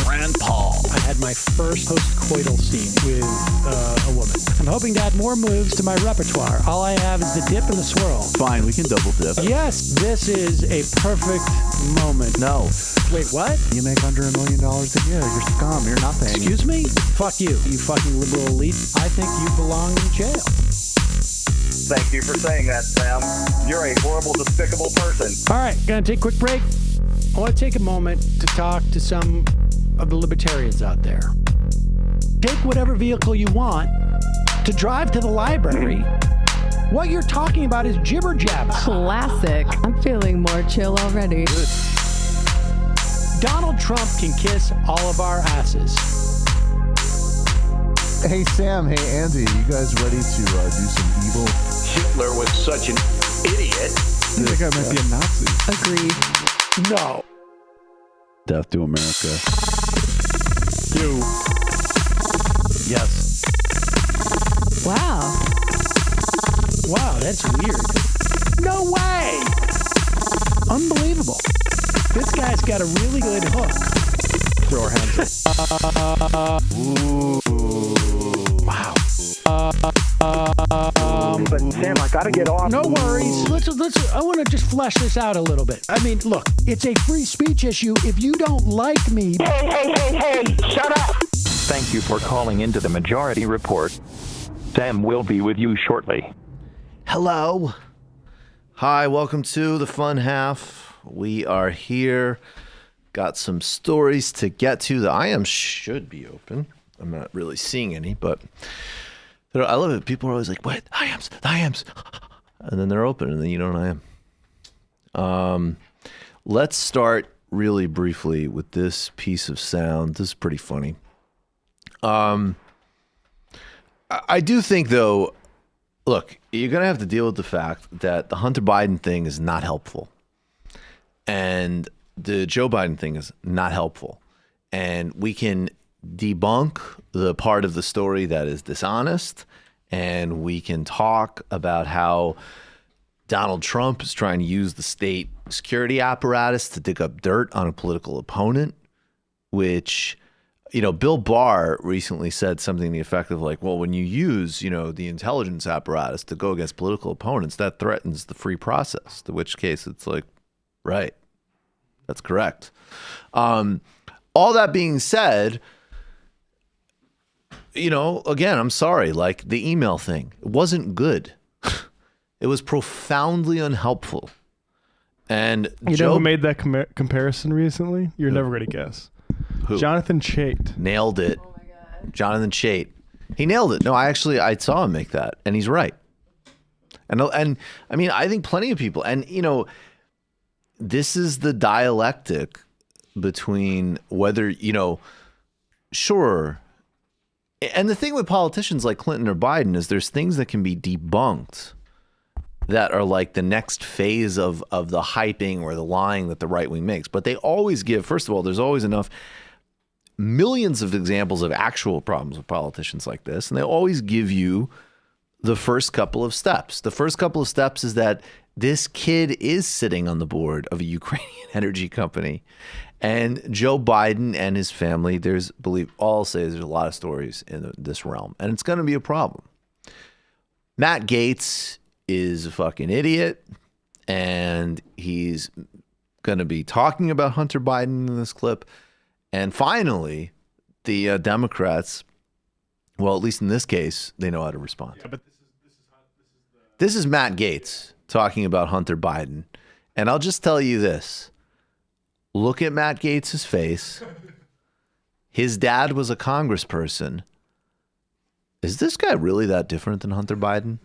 Rand Paul. I had my first post-coital scene with a woman. I'm hoping to add more moves to my repertoire. All I have is the dip and the swirl. Fine, we can double dip. Yes, this is a perfect moment. No. Wait, what? You make under $1 million a year. You're scum. You're nothing. Excuse me? Fuck you, you fucking liberal elite. I think you belong in jail. Thank you for saying that, Sam. You're a horrible, despicable person. All right, gonna take a quick break. I want to take a moment to talk to some of the libertarians out there. Take whatever vehicle you want to drive to the library. What you're talking about is jibber jabber. Classic. I'm feeling more chill already. Good. Donald Trump can kiss all of our asses. Hey, Sam. Hey, Andy. You guys ready to do some evil? Hitler was such an idiot. That guy might be a Nazi. Agreed. No. Death to America. You. Yes. Wow. Wow, that's weird. No way. Unbelievable. This guy's got a really good hook. Throw our hands up. Ooh. Wow. But Sam, I gotta get off. No worries. Let's. I want to just flesh this out a little bit. I mean, look, it's a free speech issue. If you don't like me, Hey, shut up! Thank you for calling into the Majority Report. Sam will be with you shortly. Hello. Hi, welcome to the fun half. We are here. Got some stories to get to. The IM should be open. I'm not really seeing any, but I love it. People are always like, "What? The IMs." And then they're open, and then you know what I am. Let's start really briefly with this piece of sound. This is pretty funny. I do think, though, look, you're going to have to deal with the fact that the Hunter Biden thing is not helpful. And the Joe Biden thing is not helpful. And we can debunk the part of the story that is dishonest. And we can talk about how Donald Trump is trying to use the state security apparatus to dig up dirt on a political opponent, which, you know, Bill Barr recently said something to the effect of like, well, when you use, you know, the intelligence apparatus to go against political opponents, that threatens the free process, in which case it's like, right, that's correct. All that being said, you know, again, I'm sorry, like the email thing, it wasn't good. It was profoundly unhelpful. And you know who made that comparison recently? You're never going to guess. Who? Jonathan Chait. Nailed it. Oh my God. Jonathan Chait. He nailed it. No, I saw him make that, and he's right. And I mean, I think plenty of people, and you know, this is the dialectic between whether, you know, sure. And the thing with politicians like Clinton or Biden is there's things that can be debunked that are like the next phase of the hyping or the lying that the right wing makes. But they always give, first of all, there's always enough millions of examples of actual problems with politicians like this. And they always give you the first couple of steps. The first couple of steps is that this kid is sitting on the board of a Ukrainian energy company. And Joe Biden and his family, there's a lot of stories in this realm. And it's going to be a problem. Matt Gaetz is a fucking idiot, and he's going to be talking about Hunter Biden in this clip. And finally, the Democrats, well, at least in this case, they know how to respond. Yeah, but this is Matt Gaetz talking about Hunter Biden. And I'll just tell you this. Look at Matt Gaetz's face. His dad was a congressperson. Is this guy really that different than Hunter Biden?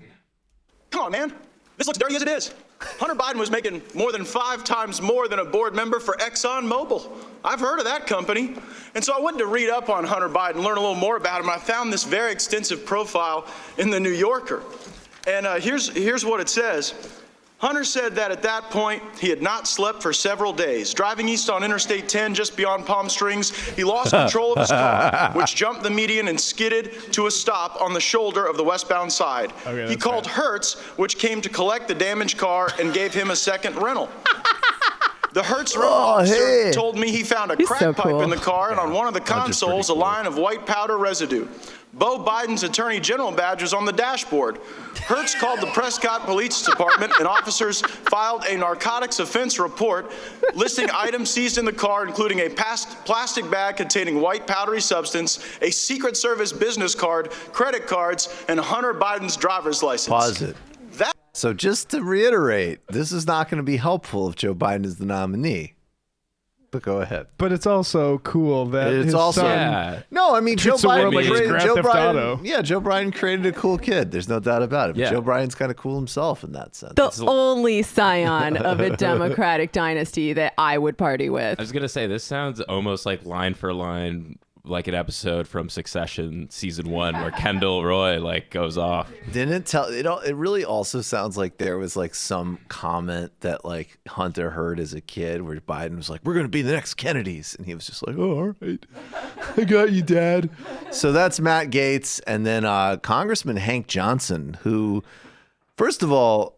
Come on, man. This looks dirty as it is. Hunter Biden was making more than 5 times more than a board member for ExxonMobil. I've heard of that company. And so I went to read up on Hunter Biden, learn a little more about him. I found this very extensive profile in the New Yorker. And here's what it says. Hunter said that at that point, he had not slept for several days. Driving east on Interstate 10, just beyond Palm Springs, he lost control of his car, which jumped the median and skidded to a stop on the shoulder of the westbound side. Okay, he called Hertz, which came to collect the damaged car and gave him a second rental. The Hertz rental officer told me he found a crack pipe in the car, and on one of the consoles, a line of white powder residue. Beau Biden's Attorney General badge was on the dashboard. Hertz called the Prescott Police Department, and officers filed a narcotics offense report listing items seized in the car, including a plastic bag containing white powdery substance, a Secret Service business card, credit cards, and Hunter Biden's driver's license. Pause it. So just to reiterate, this is not going to be helpful if Joe Biden is the nominee. But go ahead. But it's also cool that it's his also son no. I mean, Joe Biden created Joe Biden created a cool kid. There's no doubt about it. But Joe Biden's kind of cool himself in that sense. The only scion of a Democratic dynasty that I would party with. I was gonna say this sounds almost like line for line like an episode from Succession season 1 where Kendall Roy like goes off. Didn't it tell it? It really also sounds like there was like some comment that like Hunter heard as a kid where Biden was like, "We're going to be the next Kennedys," and he was just like, "Oh, all right, I got you, Dad." So that's Matt Gaetz, and then Congressman Hank Johnson, who, first of all,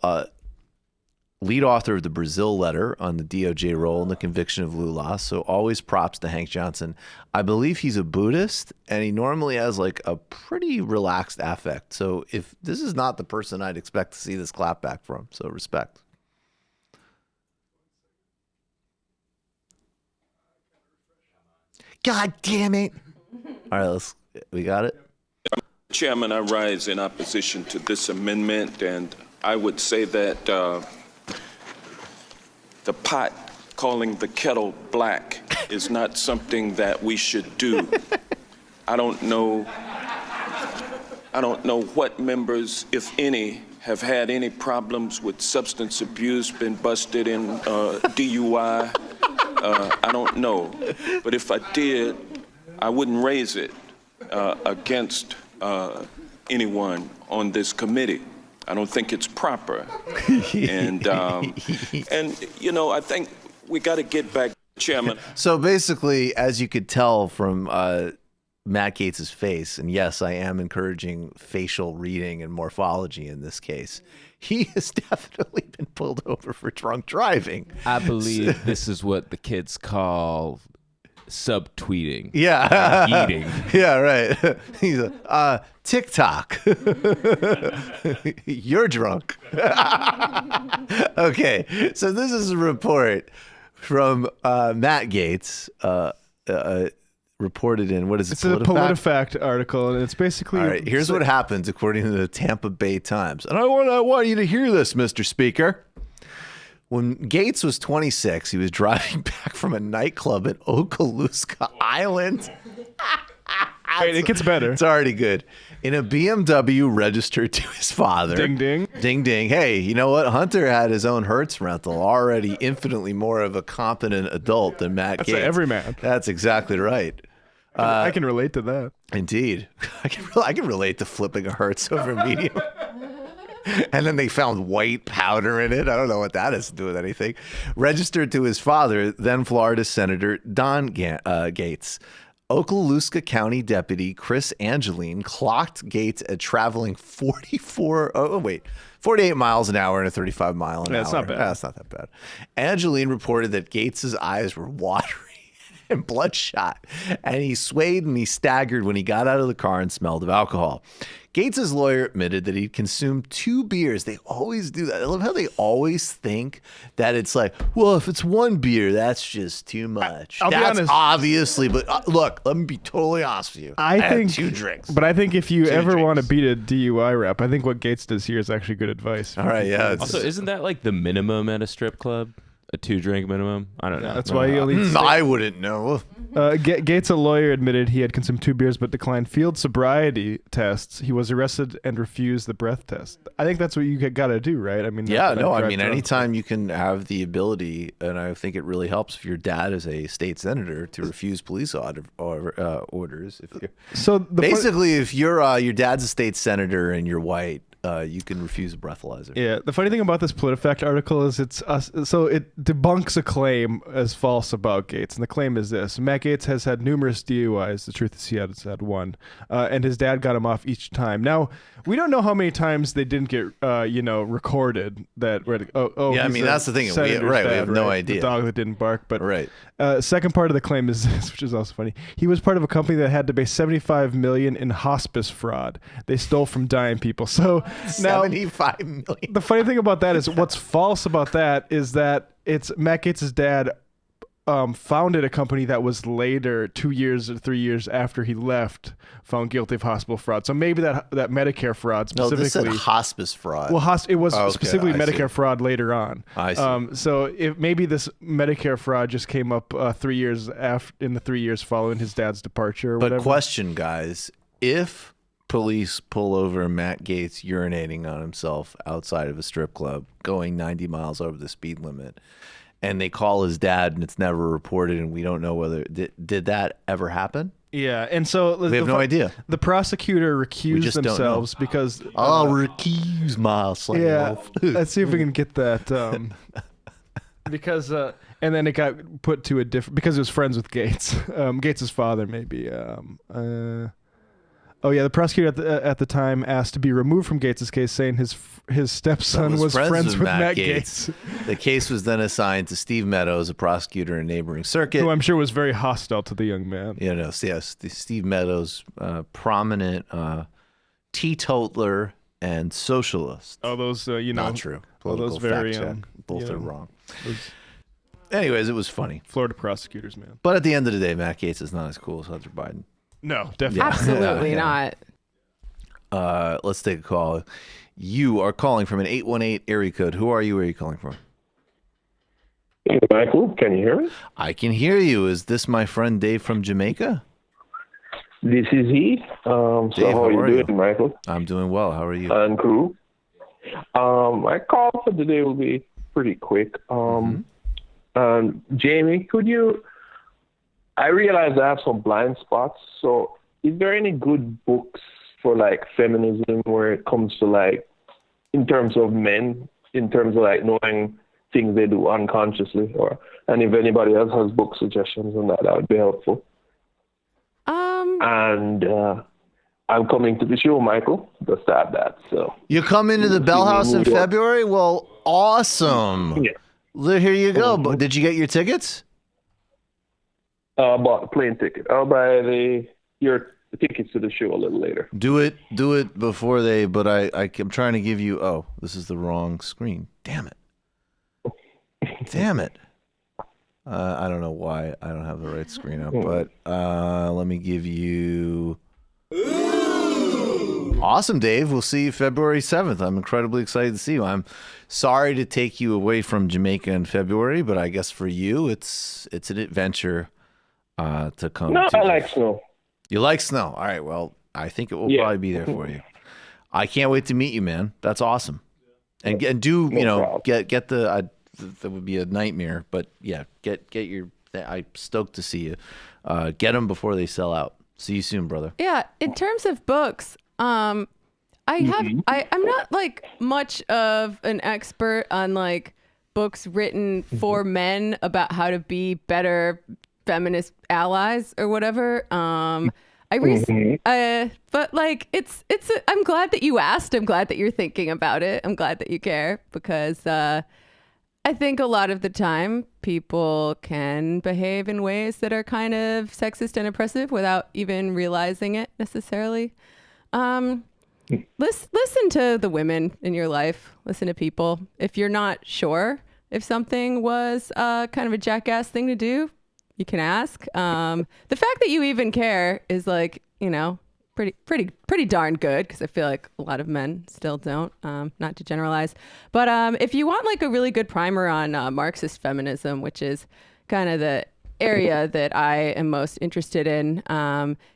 lead author of the Brazil letter on the DOJ role in the conviction of Lula. So always props to Hank Johnson. I believe he's a Buddhist, and he normally has like a pretty relaxed affect. So if this is not the person I'd expect to see this clapback from, so respect. God damn it. All right, we got it. Chairman, I rise in opposition to this amendment, and I would say that the pot calling the kettle black is not something that we should do. I don't know what members, if any, have had any problems with substance abuse, been busted in DUI. I don't know. But if I did, I wouldn't raise it against anyone on this committee. I don't think it's proper. And you know, I think we got to get back, Chairman. So basically, as you could tell from Matt Gaetz's face, and yes, I am encouraging facial reading and morphology in this case, he has definitely been pulled over for drunk driving. I believe this is what the kids call subtweeting. Yeah. Eating. Yeah, right. He's TikTok. You're drunk. Okay, so this is a report from Matt Gaetz, reported in, what is it? It's a PolitiFact article, and it's basically... All right, here's what happens according to the Tampa Bay Times. And I want you to hear this, Mr. Speaker. When Gaetz was 26, he was driving back from a nightclub in Okaloosa Island. Wait, it gets better. It's already good. In a BMW registered to his father. Ding, ding. Ding, ding. Hey, you know what? Hunter had his own Hertz rental, already infinitely more of a competent adult than Matt Gaetz. That's every man. That's exactly right. I can relate to that. Indeed. I can relate to flipping a Hertz over a medium. And then they found white powder in it. I don't know what that has to do with anything. Registered to his father, then Florida Senator Don Gaetz. Okaloosa County Deputy Chris Angeline clocked Gaetz at traveling 48 miles an hour in a 35 mile an hour. That's not bad. That's not that bad. Angeline reported that Gaetz's eyes were watery and bloodshot, and he swayed and he staggered when he got out of the car and smelled of alcohol. Gaetz's lawyer admitted that he'd consumed 2 beers. They always do that. I love how they always think that it's like, well, if it's 1 beer, that's just too much. I'll be that's honest. Obviously, but look, let me be totally honest with you. I think 2 drinks. But I think if you ever want to beat a DUI rep, I think what Gaetz does here is actually good advice. All right, yeah. Also, isn't that like the minimum at a strip club? A 2-drink minimum? I don't know. That's why he only... I wouldn't know. Gaetz, a lawyer, admitted he had consumed 2 beers but declined field sobriety tests. He was arrested and refused the breath test. I think that's what you got to do, right? I mean, yeah, no, I mean, anytime you can have the ability, and I think it really helps if your dad is a state senator to refuse police orders. Basically, if your dad's a state senator and you're white, you can refuse a breathalyzer. Yeah, the funny thing about this PolitiFact article is it debunks a claim as false about Gaetz, and the claim is this: Matt Gaetz has had numerous DUIs. The truth is he has had 1, and his dad got him off each time. Now we don't know how many times they didn't get recorded. That yeah, I mean that's the thing. We have no idea. The dog that didn't bark, but right. Second part of the claim is this, which is also funny. He was part of a company that had to pay $75 million in hospice fraud. They stole from dying people. So now, $75 million. The funny thing about that is what's false about that is that it's Matt Gaetz' dad founded a company that was later, 2 years or 3 years after he left, found guilty of hospital fraud. So maybe that Medicare fraud specifically. No, this said hospice fraud. Well, it was specifically Medicare fraud later on. I see. So if maybe this Medicare fraud just came up 3 years in the 3 years following his dad's departure or whatever. But question, guys, if police pull over Matt Gaetz urinating on himself outside of a strip club, going 90 miles over the speed limit, and they call his dad and it's never reported and we don't know whether did that ever happen? Yeah, and so We have no idea. The prosecutor recused just don't know. themselves because I'll recuse myself. yeah. Let's see if we can get that. Because and then it got put to a different because it was friends with Gates. Gates's father, maybe. Oh yeah, the prosecutor at the time asked to be removed from Gates's case, saying his stepson was friends with Matt Gates. The case was then assigned to Steve Meadows, a prosecutor in a neighboring circuit. Who I'm sure was very hostile to the young man. Yes, Steve Meadows, prominent teetotaler and socialist. Oh, those not true. Political those very fact check. Both are wrong. Those Anyways, it was funny. Florida prosecutors, man. But at the end of the day, Matt Gaetz is not as cool as Hunter Biden. No, definitely. Absolutely not. Let's take a call. You are calling from an 818 area code. Who are you? Where are you calling from? Hey, Michael, can you hear me? I can hear you. Is this my friend Dave from Jamaica? This is he. So Dave, how are you doing, Michael? I'm doing well. How are you? And crew. My call for today will be pretty quick. Jamie, could you... I realize I have some blind spots, so is there any good books for like feminism where it comes to like, in terms of men, in terms of like knowing things they do unconsciously, and if anybody else has book suggestions on that, that would be helpful. And I'm coming to the show, Michael, just to add that. So you come into the Bell House in February? Well, awesome. Yeah. Here you go. But did you get your tickets? Bought the plane ticket. I'll buy your tickets to the show a little later. Do it before they. But I'm trying to give you. Oh, this is the wrong screen. Damn it. Damn it. I don't know why I don't have the right screen up, but let me give you. Awesome, Dave. We'll see you February 7th. I'm incredibly excited to see you. I'm sorry to take you away from Jamaica in February, but I guess for you, it's an adventure. To come. No, I like snow. You like snow? All right. Well, I think it will probably be there for you. I can't wait to meet you, man. That's awesome. And get the. That would be a nightmare, but yeah, get your. I'm stoked to see you. Get them before they sell out. See you soon, brother. Yeah. In terms of books, I'm not like much of an expert on like books written for men about how to be better feminist allies or whatever. But like I'm glad that you asked. I'm glad that you're thinking about it. I'm glad that you care because I think a lot of the time people can behave in ways that are kind of sexist and oppressive without even realizing it necessarily. Listen to the women in your life. Listen to people. If you're not sure if something was kind of a jackass thing to do, you can ask. The fact that you even care is like, pretty darn good because I feel like a lot of men still don't, not to generalize. But if you want like a really good primer on Marxist feminism, which is kind of the area that I am most interested in,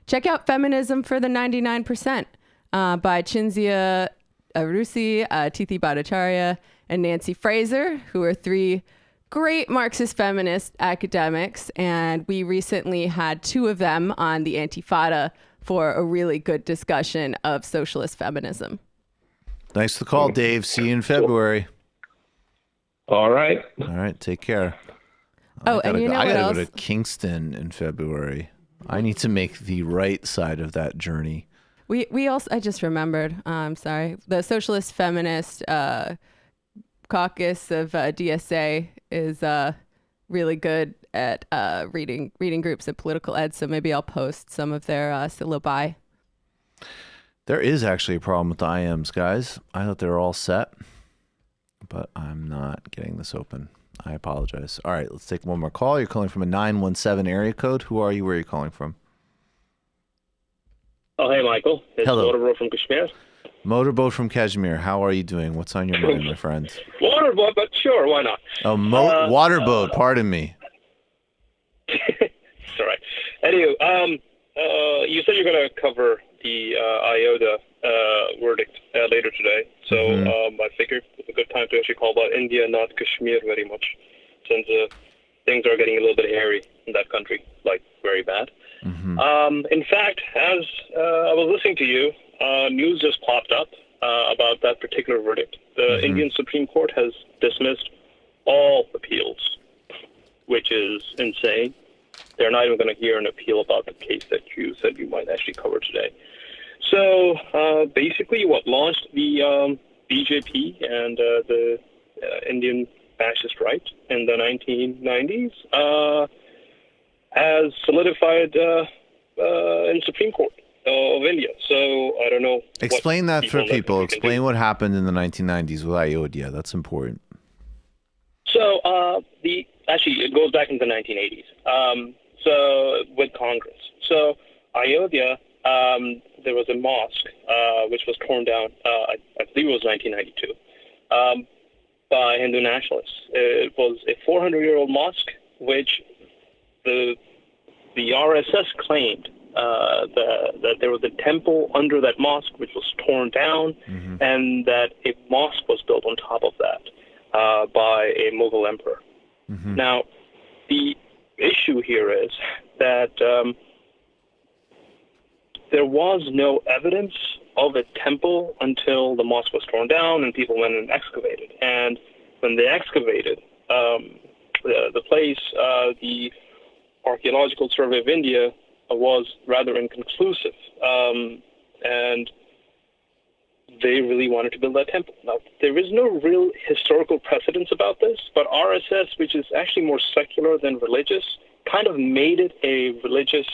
check out Feminism for the 99% by Cinzia Arrusi, Tithi Bhattacharya, and Nancy Fraser, who are three great Marxist feminist academics, and we recently had two of them on the Antifada for a really good discussion of socialist feminism. Thanks for the call, Dave. See you in February. All right. Take care. And you know what else? I gotta go to Kingston in February. I need to make the right side of that journey. We also, I just remembered, I'm sorry, the Socialist Feminist Caucus of DSA is really good at reading groups and political ed, so maybe I'll post some of their syllabi. There is actually a problem with the IMs, guys. I thought they were all set, but I'm not getting this open. I apologize. All right, let's take one more call. You're calling from a 917 area code. Who are you? Where are you calling from? Oh, hey, Michael. It's Hello. Motorboat from Kashmir. Motorboat from Kashmir. How are you doing? What's on your mind, my friend? Waterboat, but sure, why not? Oh, waterboat. Pardon me. It's all right. Anyway, you said you're going to cover the IOTA verdict later today, so I figured it's a good time to actually call about India, not Kashmir very much, since things are getting a little bit hairy in that country, like very bad. In fact, as I was listening to you, news just popped up about that particular verdict. The Indian Supreme Court has dismissed all appeals, which is insane. They're not even going to hear an appeal about the case that you said you might actually cover today. So basically what launched the BJP and the Indian fascist right in the 1990s has solidified in Supreme Court of India. So I don't know. Explain that for people. Explain what happened in the 1990s with Ayodhya. That's important. So actually it goes back into the 1980s. So with Congress. So Ayodhya, there was a mosque which was torn down. I believe it was 1992 by Hindu nationalists. It was a 400-year-old mosque which the RSS claimed that there was a temple under that mosque which was torn down, and that a mosque was built on top of that by a Mughal emperor. Now, the issue here is that there was no evidence of a temple until the mosque was torn down and people went and excavated. And when they excavated the place, the Archaeological Survey of India was rather inconclusive, and they really wanted to build that temple. Now, there is no real historical precedence about this, but RSS, which is actually more secular than religious, kind of made it a religious,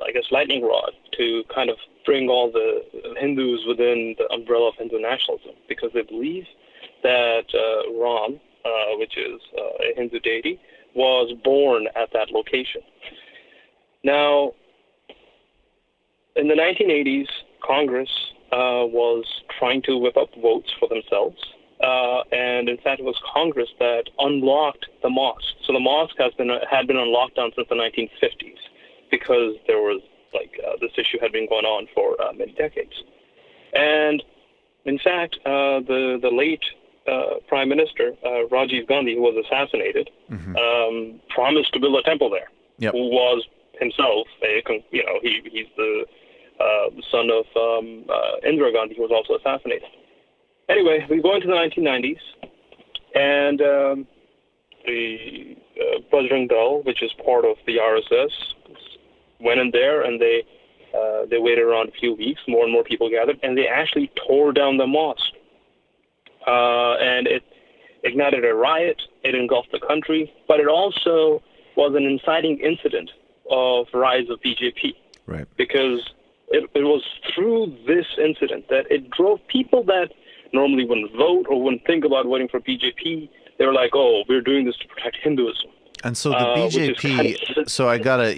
I guess, lightning rod to kind of bring all the Hindus within the umbrella of Hindu nationalism, because they believe that Ram, which is a Hindu deity, was born at that location. Now, in the 1980s, Congress was trying to whip up votes for themselves, and in fact, it was Congress that unlocked the mosque. So the mosque had been on lockdown since the 1950s because there was this issue had been going on for many decades. And in fact, the late Prime Minister Rajiv Gandhi, who was assassinated, promised to build a temple there. Who was himself he's the son of Indira Gandhi, who was also assassinated. Anyway, we go into the 1990s, and the Bajrang Dal, which is part of the RSS, went in there, and they waited around a few weeks. More and more people gathered, and they actually tore down the mosque. And it ignited a riot. It engulfed the country, but it also was an inciting incident of rise of BJP. Right. Because it was through this incident that it drove people that normally wouldn't vote or wouldn't think about voting for BJP. They were like, oh, we're doing this to protect Hinduism. And so the BJP, so I gotta,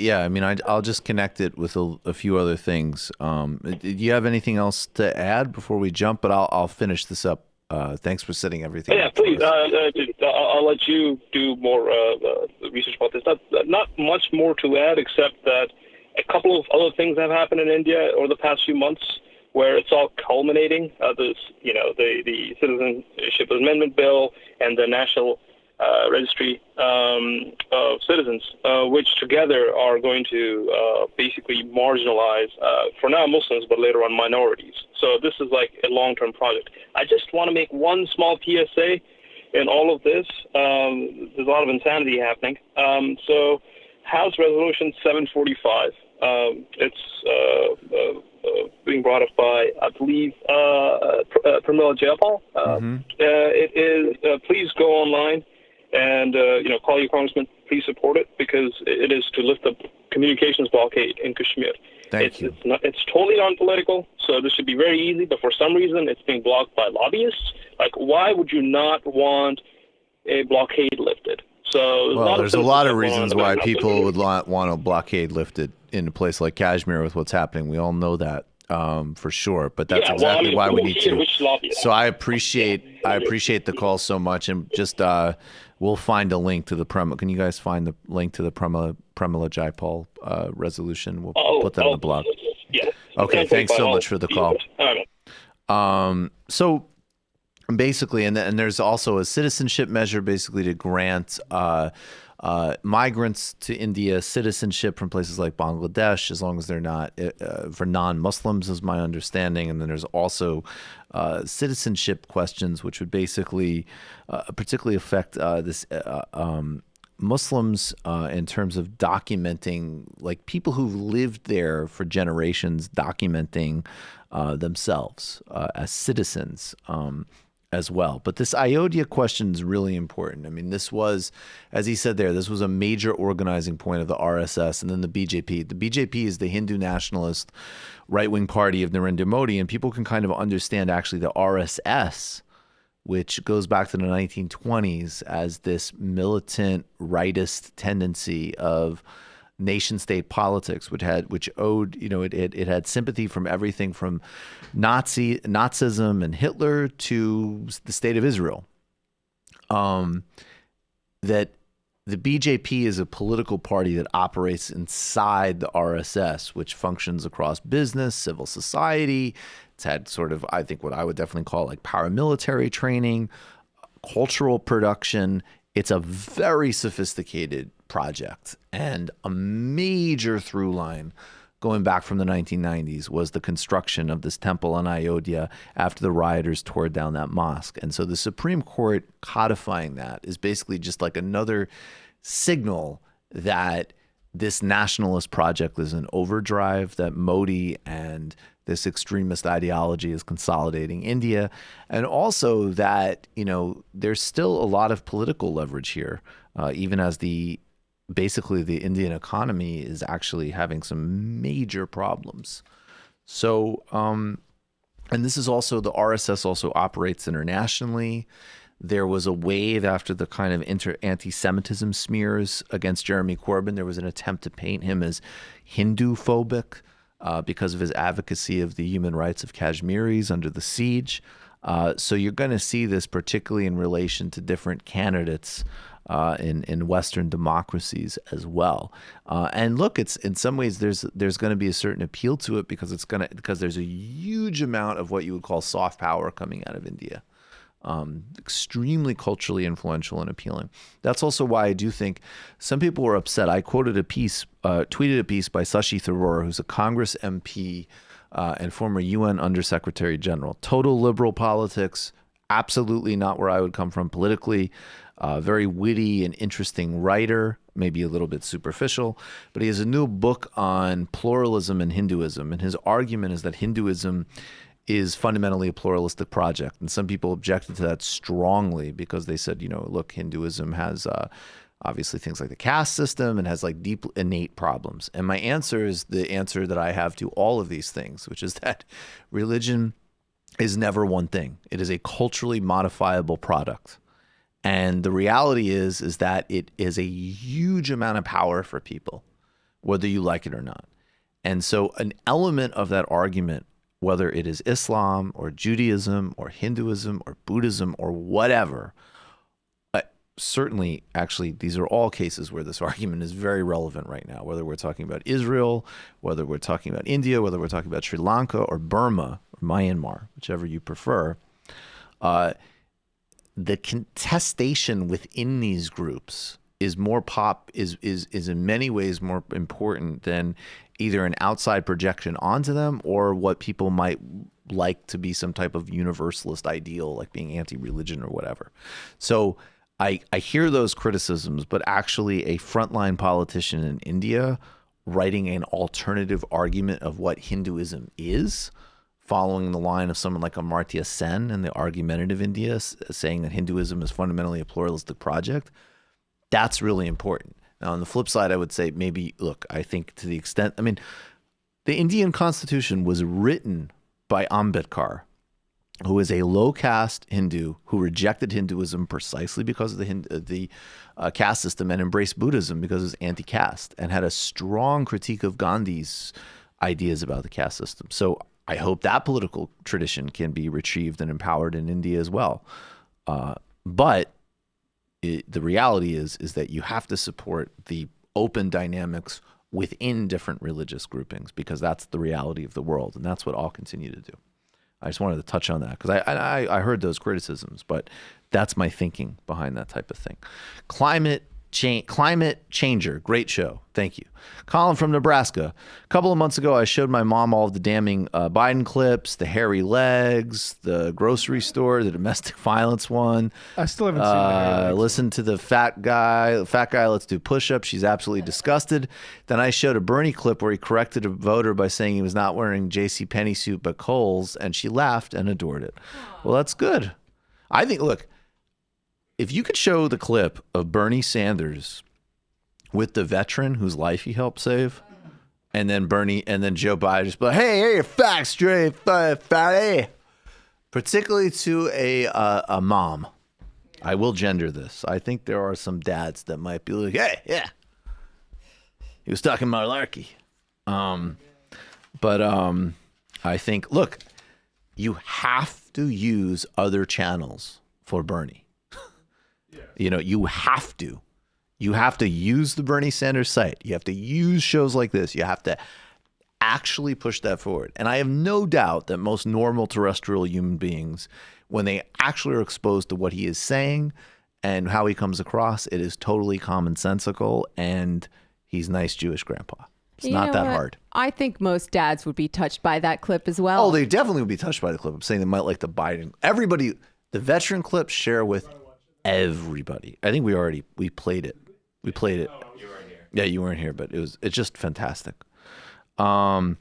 I'll just connect it with a few other things. Do you have anything else to add before we jump? But I'll finish this up. Thanks for setting everything up. Please. I'll let you do more research about this. Not much more to add, except that a couple of other things have happened in India over the past few months, where it's all culminating. The Citizenship Amendment Bill and the National Registry of Citizens, which together are going to basically marginalize, for now, Muslims, but later on minorities. So this is like a long-term project. I just want to make one small PSA in all of this. There's a lot of insanity happening. So House Resolution 745, it's being brought up by, I believe, Pramila Jayapal. It is, please go online and call your congressman. Please support it, because it is to lift the communications blockade in Kashmir. It's totally non-political, so this should be very easy. But for some reason, it's being blocked by lobbyists. Like, why would you not want a blockade lifted? So there's a lot of reasons why people would want a blockade lifted in a place like Kashmir with what's happening. We all know that for sure. But that's exactly why we need to. So I appreciate the call so much, and just we'll find a link to the Can you guys find the link to the Pramila Jayapal resolution? We'll put that on the blog. Yeah. Okay. Thanks so much for the call. So basically, and there's also a citizenship measure basically to grant migrants to India, citizenship from places like Bangladesh, as long as they're not for non-Muslims, is my understanding. And then there's also citizenship questions, which would basically particularly affect Muslims in terms of documenting, like people who've lived there for generations, documenting themselves as citizens as well. But this Ayodhya question is really important. I mean, this was, as he said there, this was a major organizing point of the RSS and then the BJP. The BJP is the Hindu nationalist right-wing party of Narendra Modi, and people can kind of understand actually the RSS, which goes back to the 1920s as this militant rightist tendency of nation-state politics, which owed, it had sympathy from everything from Nazism and Hitler to the state of Israel. That the BJP is a political party that operates inside the RSS, which functions across business, civil society. It's had sort of, I think, what I would definitely call like paramilitary training, cultural production. It's a very sophisticated project, and a major through line going back from the 1990s was the construction of this temple in Ayodhya after the rioters tore down that mosque. And so the Supreme Court codifying that is basically just like another signal that this nationalist project is in overdrive, that Modi and this extremist ideology is consolidating India, and also that, there's still a lot of political leverage here, even as basically the Indian economy is actually having some major problems. So, and this is also, the RSS also operates internationally. There was a wave after the kind of anti-Semitism smears against Jeremy Corbyn. There was an attempt to paint him as Hindu-phobic because of his advocacy of the human rights of Kashmiris under the siege. So you're going to see this particularly in relation to different candidates in Western democracies as well. And look, it's in some ways there's going to be a certain appeal to it because there's a huge amount of what you would call soft power coming out of India. Extremely culturally influential and appealing. That's also why I do think some people were upset. I quoted a piece, tweeted a piece by Shashi Tharoor, who's a Congress MP and former UN Undersecretary General. Total liberal politics, absolutely not where I would come from politically. Very witty and interesting writer, maybe a little bit superficial, but he has a new book on pluralism and Hinduism. And his argument is that Hinduism is fundamentally a pluralistic project. And some people objected to that strongly because they said, look, Hinduism has obviously things like the caste system and has like deep innate problems. And my answer is the answer that I have to all of these things, which is that religion is never one thing. It is a culturally modifiable product. And the reality is that it is a huge amount of power for people, whether you like it or not. And so an element of that argument, whether it is Islam or Judaism or Hinduism or Buddhism or whatever, certainly, actually, these are all cases where this argument is very relevant right now, whether we're talking about Israel, whether we're talking about India, whether we're talking about Sri Lanka or Burma or Myanmar, whichever you prefer. The contestation within these groups is in many ways more important than either an outside projection onto them or what people might like to be some type of universalist ideal, like being anti-religion or whatever. So I hear those criticisms, but actually a frontline politician in India writing an alternative argument of what Hinduism is, following the line of someone like Amartya Sen in the Argumentative India, saying that Hinduism is fundamentally a pluralistic project, that's really important. Now, on the flip side, I would say maybe, look, I think to the extent, the Indian Constitution was written by Ambedkar, who is a low-caste Hindu who rejected Hinduism precisely because of the caste system and embraced Buddhism because it was anti-caste and had a strong critique of Gandhi's ideas about the caste system. So I hope that political tradition can be retrieved and empowered in India as well. But the reality is that you have to support the open dynamics within different religious groupings because that's the reality of the world, and that's what I'll continue to do. I just wanted to touch on that because I heard those criticisms, but that's my thinking behind that type of thing. Climate Climate Changer. Great show. Thank you. Colin from Nebraska. A couple of months ago, I showed my mom all of the damning Biden clips, the hairy legs, the grocery store, the domestic violence one. I still haven't seen that. Listen to the fat guy. Let's do push-ups. She's absolutely disgusted. Then I showed a Bernie clip where he corrected a voter by saying he was not wearing JCPenney suit but Kohl's, and she laughed and adored it. Well, that's good. I think, look, if you could show the clip of Bernie Sanders with the veteran whose life he helped save, and then Joe Biden just be like, hey, facts straight, fatty. Particularly to a mom. I will gender this. I think there are some dads that might be like, hey, yeah, he was talking malarkey. But I think, look, you have to use other channels for Bernie. You know, you have to. You have to use the Bernie Sanders site. You have to use shows like this. You have to actually push that forward. And I have no doubt that most normal terrestrial human beings, when they actually are exposed to what he is saying and how he comes across, it is totally commonsensical, and he's nice Jewish grandpa. It's not that hard. I think most dads would be touched by that clip as well. Oh, they definitely would be touched by the clip. I'm saying they might like the Biden. Everybody, the veteran clip, share with everybody. I think we played it. We played it. Oh, you weren't here. Yeah, you weren't here, but it's just fantastic. Connecticut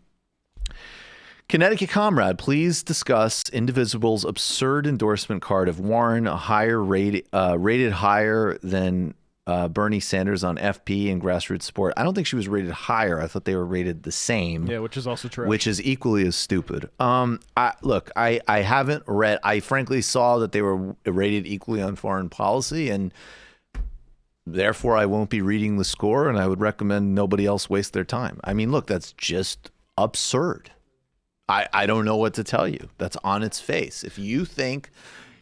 Comrade, please discuss Indivisible's absurd endorsement card of Warren, a higher rated higher than Bernie Sanders on FP and grassroots support. I don't think she was rated higher. I thought they were rated the same. Yeah, which is also true. Which is equally as stupid. I haven't read. I frankly saw that they were rated equally on foreign policy, and therefore I won't be reading the score, and I would recommend nobody else waste their time. I mean, look, that's just absurd. I don't know what to tell you. That's on its face. If you think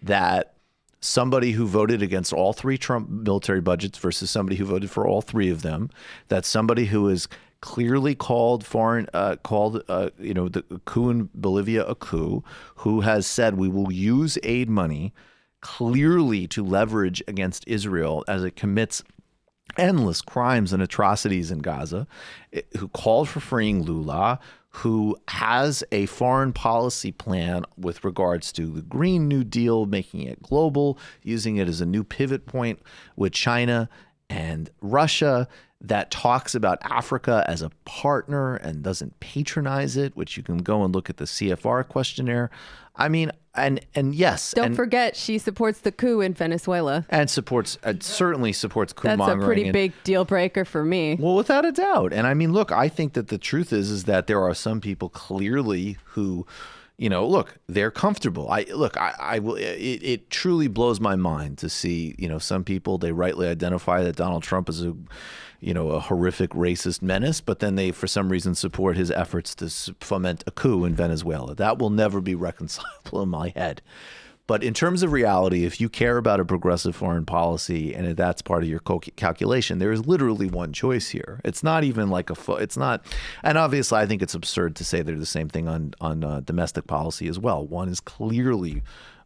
that somebody who voted against all three Trump military budgets versus somebody who voted for all three of them, that somebody who is clearly called the coup in Bolivia a coup, who has said we will use aid money clearly to leverage against Israel as it commits endless crimes and atrocities in Gaza, who called for freeing Lula, who has a foreign policy plan with regards to the Green New Deal, making it global, using it as a new pivot point with China and Russia, that talks about Africa as a partner and doesn't patronize it, which you can go and look at the CFR questionnaire. I mean, and yes. Don't forget, she supports the coup in Venezuela. And certainly supports coup mongering. That's a pretty big deal breaker for me. Well, without a doubt. And I mean, look, I think that the truth is that there are some people clearly who, look, they're comfortable. It truly blows my mind to see, some people, they rightly identify that Donald Trump is a horrific racist menace, but then they, for some reason, support his efforts to foment a coup in Venezuela. That will never be reconcilable in my head. But in terms of reality, if you care about a progressive foreign policy and if that's part of your calculation, there is literally one choice here. It's not even like it's not. And obviously, I think it's absurd to say they're the same thing on domestic policy as well. One is clearly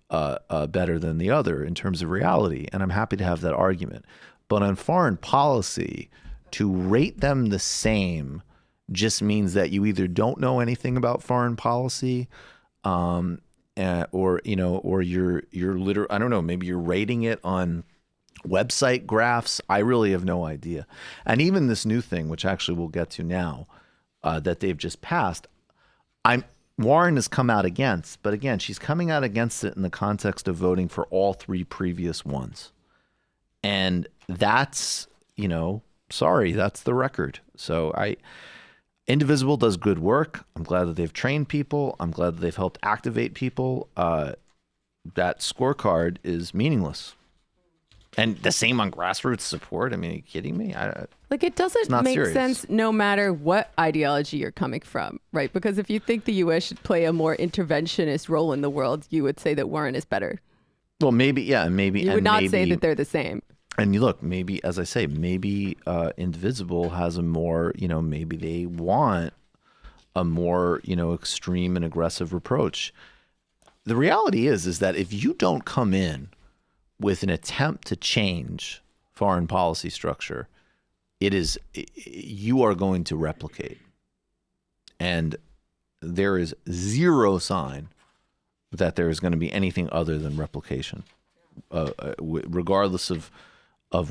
better than the other in terms of reality. And I'm happy to have that argument. But on foreign policy, to rate them the same just means that you either don't know anything about foreign policy, or you're literally, I don't know, maybe you're rating it on website graphs. I really have no idea. And even this new thing, which actually we'll get to now, that they've just passed, Warren has come out against, but again, she's coming out against it in the context of voting for all three previous ones. And that's, sorry, that's the record. So Indivisible does good work. I'm glad that they've trained people. I'm glad that they've helped activate people. That scorecard is meaningless. And the same on grassroots support. I mean, are you kidding me? It doesn't make sense no matter what ideology you're coming from, right? Because if you think the U.S. should play a more interventionist role in the world, you would say that Warren is better. Well, maybe, yeah, maybe. You would not say that they're the same. And you look, maybe, as I say, maybe Indivisible has a more, maybe they want a more, extreme and aggressive approach. The reality is that if you don't come in with an attempt to change foreign policy structure, you are going to replicate. And there is zero sign that there is going to be anything other than replication, regardless of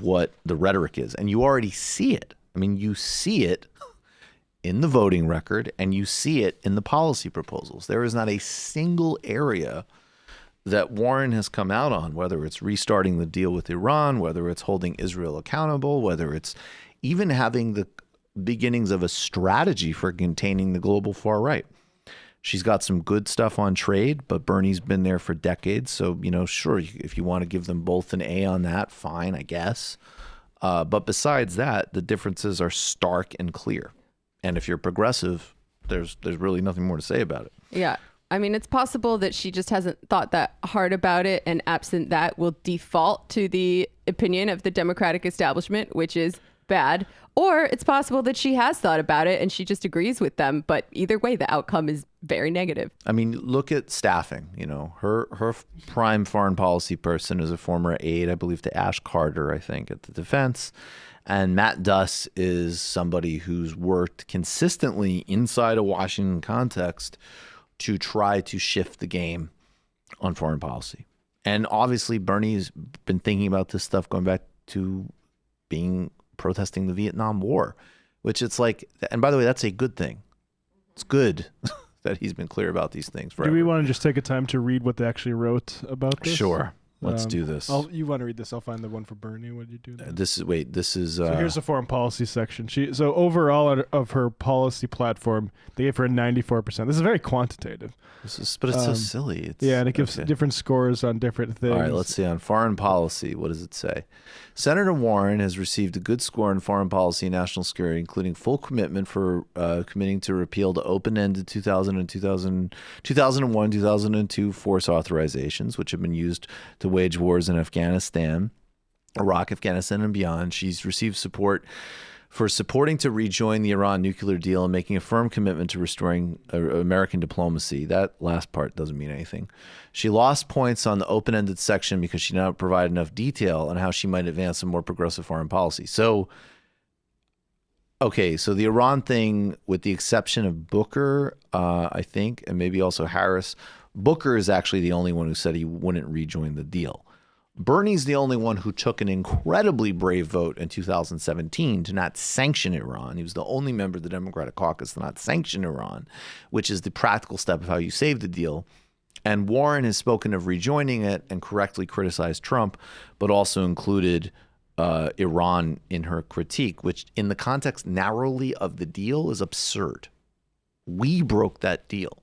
what the rhetoric is. And you already see it. I mean, you see it in the voting record, and you see it in the policy proposals. There is not a single area that Warren has come out on, whether it's restarting the deal with Iran, whether it's holding Israel accountable, whether it's even having the beginnings of a strategy for containing the global far right. She's got some good stuff on trade, but Bernie's been there for decades. So, sure, if you want to give them both an A on that, fine, I guess. But besides that, the differences are stark and clear. And if you're progressive, there's really nothing more to say about it. Yeah. I mean, it's possible that she just hasn't thought that hard about it, and absent that will default to the opinion of the Democratic establishment, which is bad. Or it's possible that she has thought about it and she just agrees with them. But either way, the outcome is very negative. I mean, look at staffing. Her prime foreign policy person is a former aide, I believe, to Ash Carter, I think, at the defense. And Matt Duss is somebody who's worked consistently inside a Washington context to try to shift the game on foreign policy. And obviously, Bernie's been thinking about this stuff going back to protesting the Vietnam War, which it's like, and by the way, that's a good thing. It's good that he's been clear about these things forever. Do we want to just take a time to read what they actually wrote about this? Sure. Let's do this. You want to read this? I'll find the one for Bernie. What did you do? This is. So here's the foreign policy section. So overall of her policy platform, they gave her a 94%. This is very quantitative. But it's so silly. And it gives different scores on different things. All right, let's see. On foreign policy, what does it say? Senator Warren has received a good score in foreign policy and national security, including full commitment for committing to repeal the open-ended 2001, 2002 force authorizations, which have been used to wage wars in Afghanistan, Iraq, Afghanistan, and beyond. She's received support for supporting to rejoin the Iran nuclear deal and making a firm commitment to restoring American diplomacy. That last part doesn't mean anything. She lost points on the open-ended section because she did not provide enough detail on how she might advance a more progressive foreign policy. So, okay, so the Iran thing, with the exception of Booker, I think, and maybe also Harris, Booker is actually the only one who said he wouldn't rejoin the deal. Bernie's the only one who took an incredibly brave vote in 2017 to not sanction Iran. He was the only member of the Democratic caucus to not sanction Iran, which is the practical step of how you save the deal. And Warren has spoken of rejoining it and correctly criticized Trump, but also included Iran in her critique, which in the context narrowly of the deal is absurd. We broke that deal.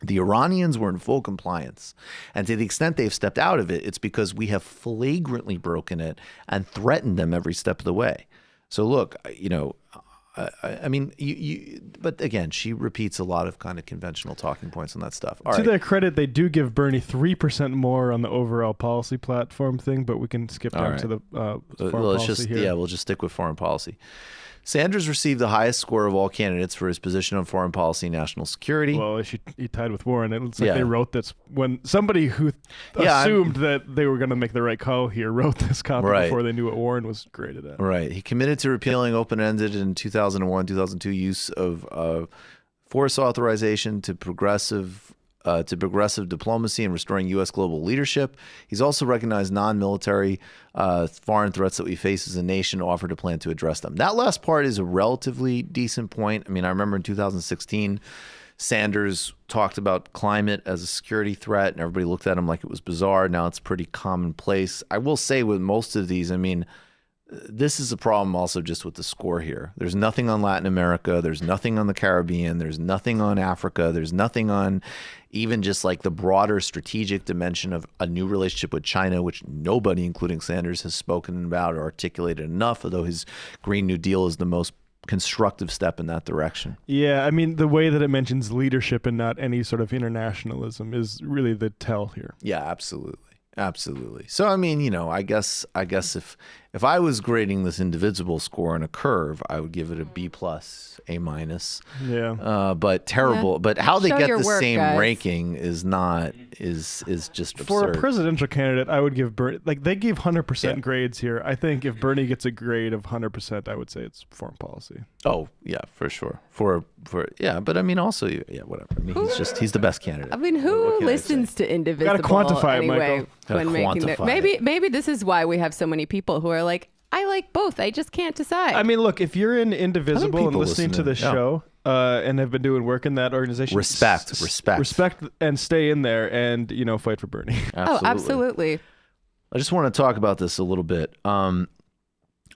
The Iranians were in full compliance. And to the extent they've stepped out of it, it's because we have flagrantly broken it and threatened them every step of the way. So look, I mean, but again, she repeats a lot of kind of conventional talking points on that stuff. To their credit, they do give Bernie 3% more on the overall policy platform thing, but we can skip down to the foreign policy here. Yeah, we'll just stick with foreign policy. Sanders received the highest score of all candidates for his position on foreign policy and national security. Well, he tied with Warren. It looks like they wrote this when somebody who assumed that they were going to make the right call here wrote this copy before they knew what Warren was graded at. Right. He committed to repealing open-ended in 2001, 2002 use of force authorization to progressive diplomacy and restoring U.S. global leadership. He's also recognized non-military foreign threats that we face as a nation, offered a plan to address them. That last part is a relatively decent point. I mean, I remember in 2016, Sanders talked about climate as a security threat, and everybody looked at him like it was bizarre. Now it's pretty commonplace. I will say with most of these, I mean, this is a problem also just with the score here. There's nothing on Latin America. There's nothing on the Caribbean. There's nothing on Africa. There's nothing on even just like the broader strategic dimension of a new relationship with China, which nobody, including Sanders, has spoken about or articulated enough, although his Green New Deal is the most constructive step in that direction. Yeah, I mean, the way that it mentions leadership and not any sort of internationalism is really the tell here. Yeah, absolutely. Absolutely. So, I mean, I guess if If I was grading this indivisible score on a curve, I would give it a B+, A-. Yeah. But terrible. Yeah. But how they Show get your the work, same guys. ranking is just For absurd. a presidential candidate, I would give Bernie, like they gave 100% grades here. I think if Bernie gets a grade of 100%, I would say it's foreign policy. Oh yeah, for sure. For yeah, but I mean also whatever. I mean he's the best candidate. I mean, who listens to Indivisible quantify it, anyway Michael. when making quantify it? Maybe this is why we have so many people who are like, I like both. I just can't decide. I mean, look, if you're in Indivisible and people listening to listen to this it? Yeah. show and have been doing work in that organization, Respect, and stay in there and fight for Bernie. Oh, absolutely. I just want to talk about this a little bit.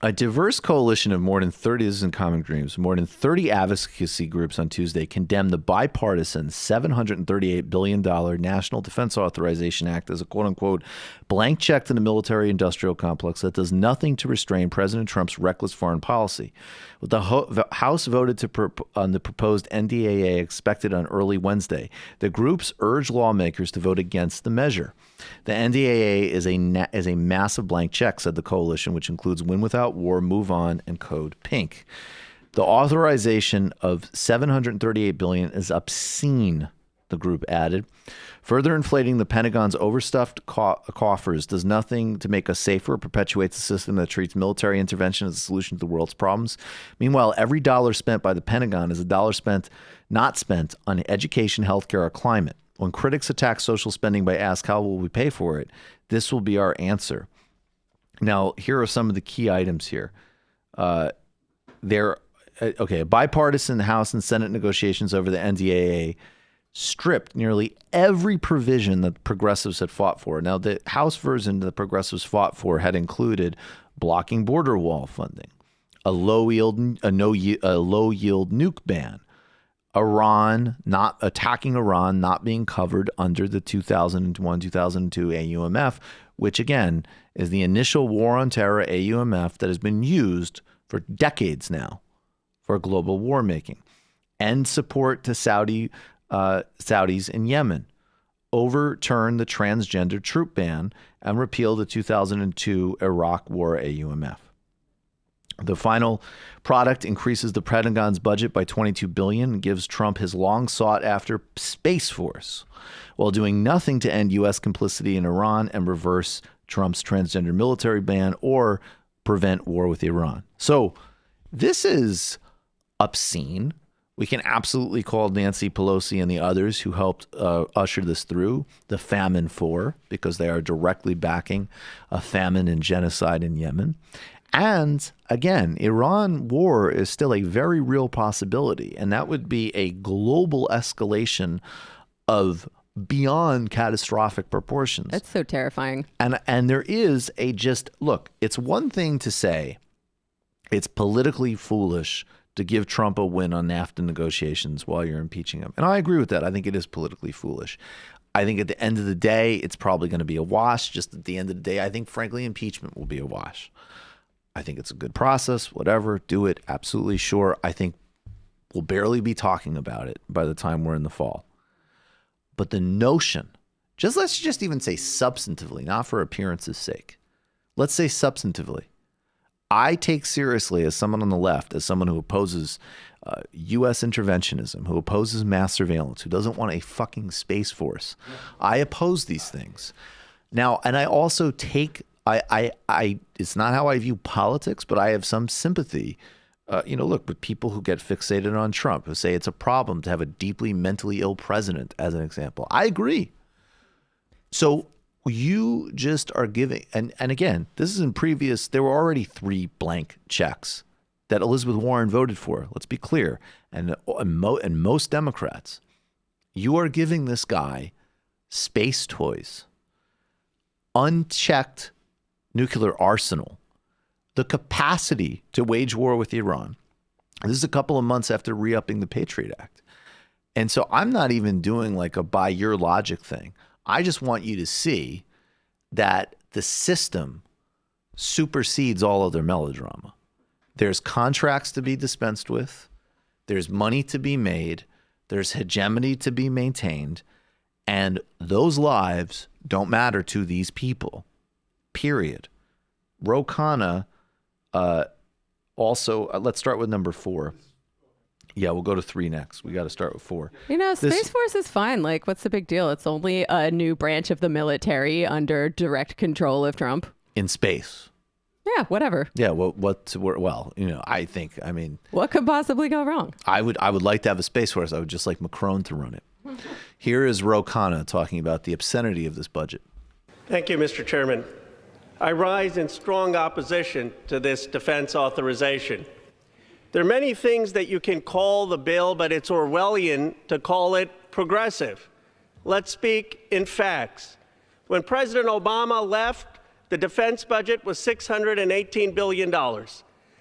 A diverse coalition of more than 30, this is in Common Dreams, more than 30 advocacy groups on Tuesday condemned the bipartisan $738 billion National Defense Authorization Act as a quote-unquote blank check to the military-industrial complex that does nothing to restrain President Trump's reckless foreign policy. With the House voted on the proposed NDAA expected on early Wednesday, the groups urged lawmakers to vote against the measure. The NDAA is a massive blank check, said the coalition, which includes Win Without War, Move On, and Code Pink. The authorization of $738 billion is obscene, the group added. Further inflating the Pentagon's overstuffed coffers does nothing to make us safer or perpetuates a system that treats military intervention as a solution to the world's problems. Meanwhile, every dollar spent by the Pentagon is a dollar not spent on education, healthcare, or climate. When critics attack social spending by asking how will we pay for it, this will be our answer. Now, here are some of the key items here. A bipartisan House and Senate negotiations over the NDAA stripped nearly every provision that progressives had fought for. Now, the House version the progressives fought for had included blocking border wall funding, a low-yield nuke ban, attacking Iran not being covered under the 2001-2002 AUMF, which again is the initial war on terror AUMF that has been used for decades now for global war making, end support to Saudis in Yemen, overturn the transgender troop ban, and repeal the 2002 Iraq War AUMF. The final product increases the Pentagon's budget by $22 billion and gives Trump his long sought-after Space Force, while doing nothing to end U.S. complicity in Iran and reverse Trump's transgender military ban or prevent war with Iran. So this is obscene. We can absolutely call Nancy Pelosi and the others who helped usher this through the famine for, because they are directly backing a famine and genocide in Yemen. And again, Iran war is still a very real possibility, and that would be a global escalation of beyond catastrophic proportions. That's so terrifying. And there is look, it's one thing to say it's politically foolish to give Trump a win on NAFTA negotiations while you're impeaching him. And I agree with that. I think it is politically foolish. I think at the end of the day, it's probably going to be a wash. Just at the end of the day, I think, frankly, impeachment will be a wash. I think it's a good process, whatever, do it, absolutely sure. I think we'll barely be talking about it by the time we're in the fall. But the notion, let's just even say substantively, not for appearance's sake. Let's say substantively. I take seriously as someone on the left, as someone who opposes U.S. interventionism, who opposes mass surveillance, who doesn't want a fucking Space Force. I oppose these things. Now, and I also take it's not how I view politics, but I have some sympathy, with people who get fixated on Trump, who say it's a problem to have a deeply mentally ill president, as an example. I agree. So you just are giving, and again, this is in previous, there were already 3 blank checks that Elizabeth Warren voted for. Let's be clear. And most Democrats, you are giving this guy space toys, unchecked nuclear arsenal, the capacity to wage war with Iran. This is a couple of months after re-upping the Patriot Act. And so I'm not even doing like a by your logic thing. I just want you to see that the system supersedes all other melodrama. There's contracts to be dispensed with. There's money to be made. There's hegemony to be maintained. And those lives don't matter to these people. Period. Ro Khanna Also, let's start with number 4. Yeah, we'll go to 3 next. We got to start with 4. Space Force is fine. Like, what's the big deal? It's only a new branch of the military under direct control of Trump. In space. Yeah, whatever. Yeah, I mean... What could possibly go wrong? I would like to have a Space Force. I would just like Macron to run it. Here is Ro Khanna talking about the obscenity of this budget. Thank you, Mr. Chairman. I rise in strong opposition to this defense authorization. There are many things that you can call the bill, but it's Orwellian to call it progressive. Let's speak in facts. When President Obama left, the defense budget was $618 billion.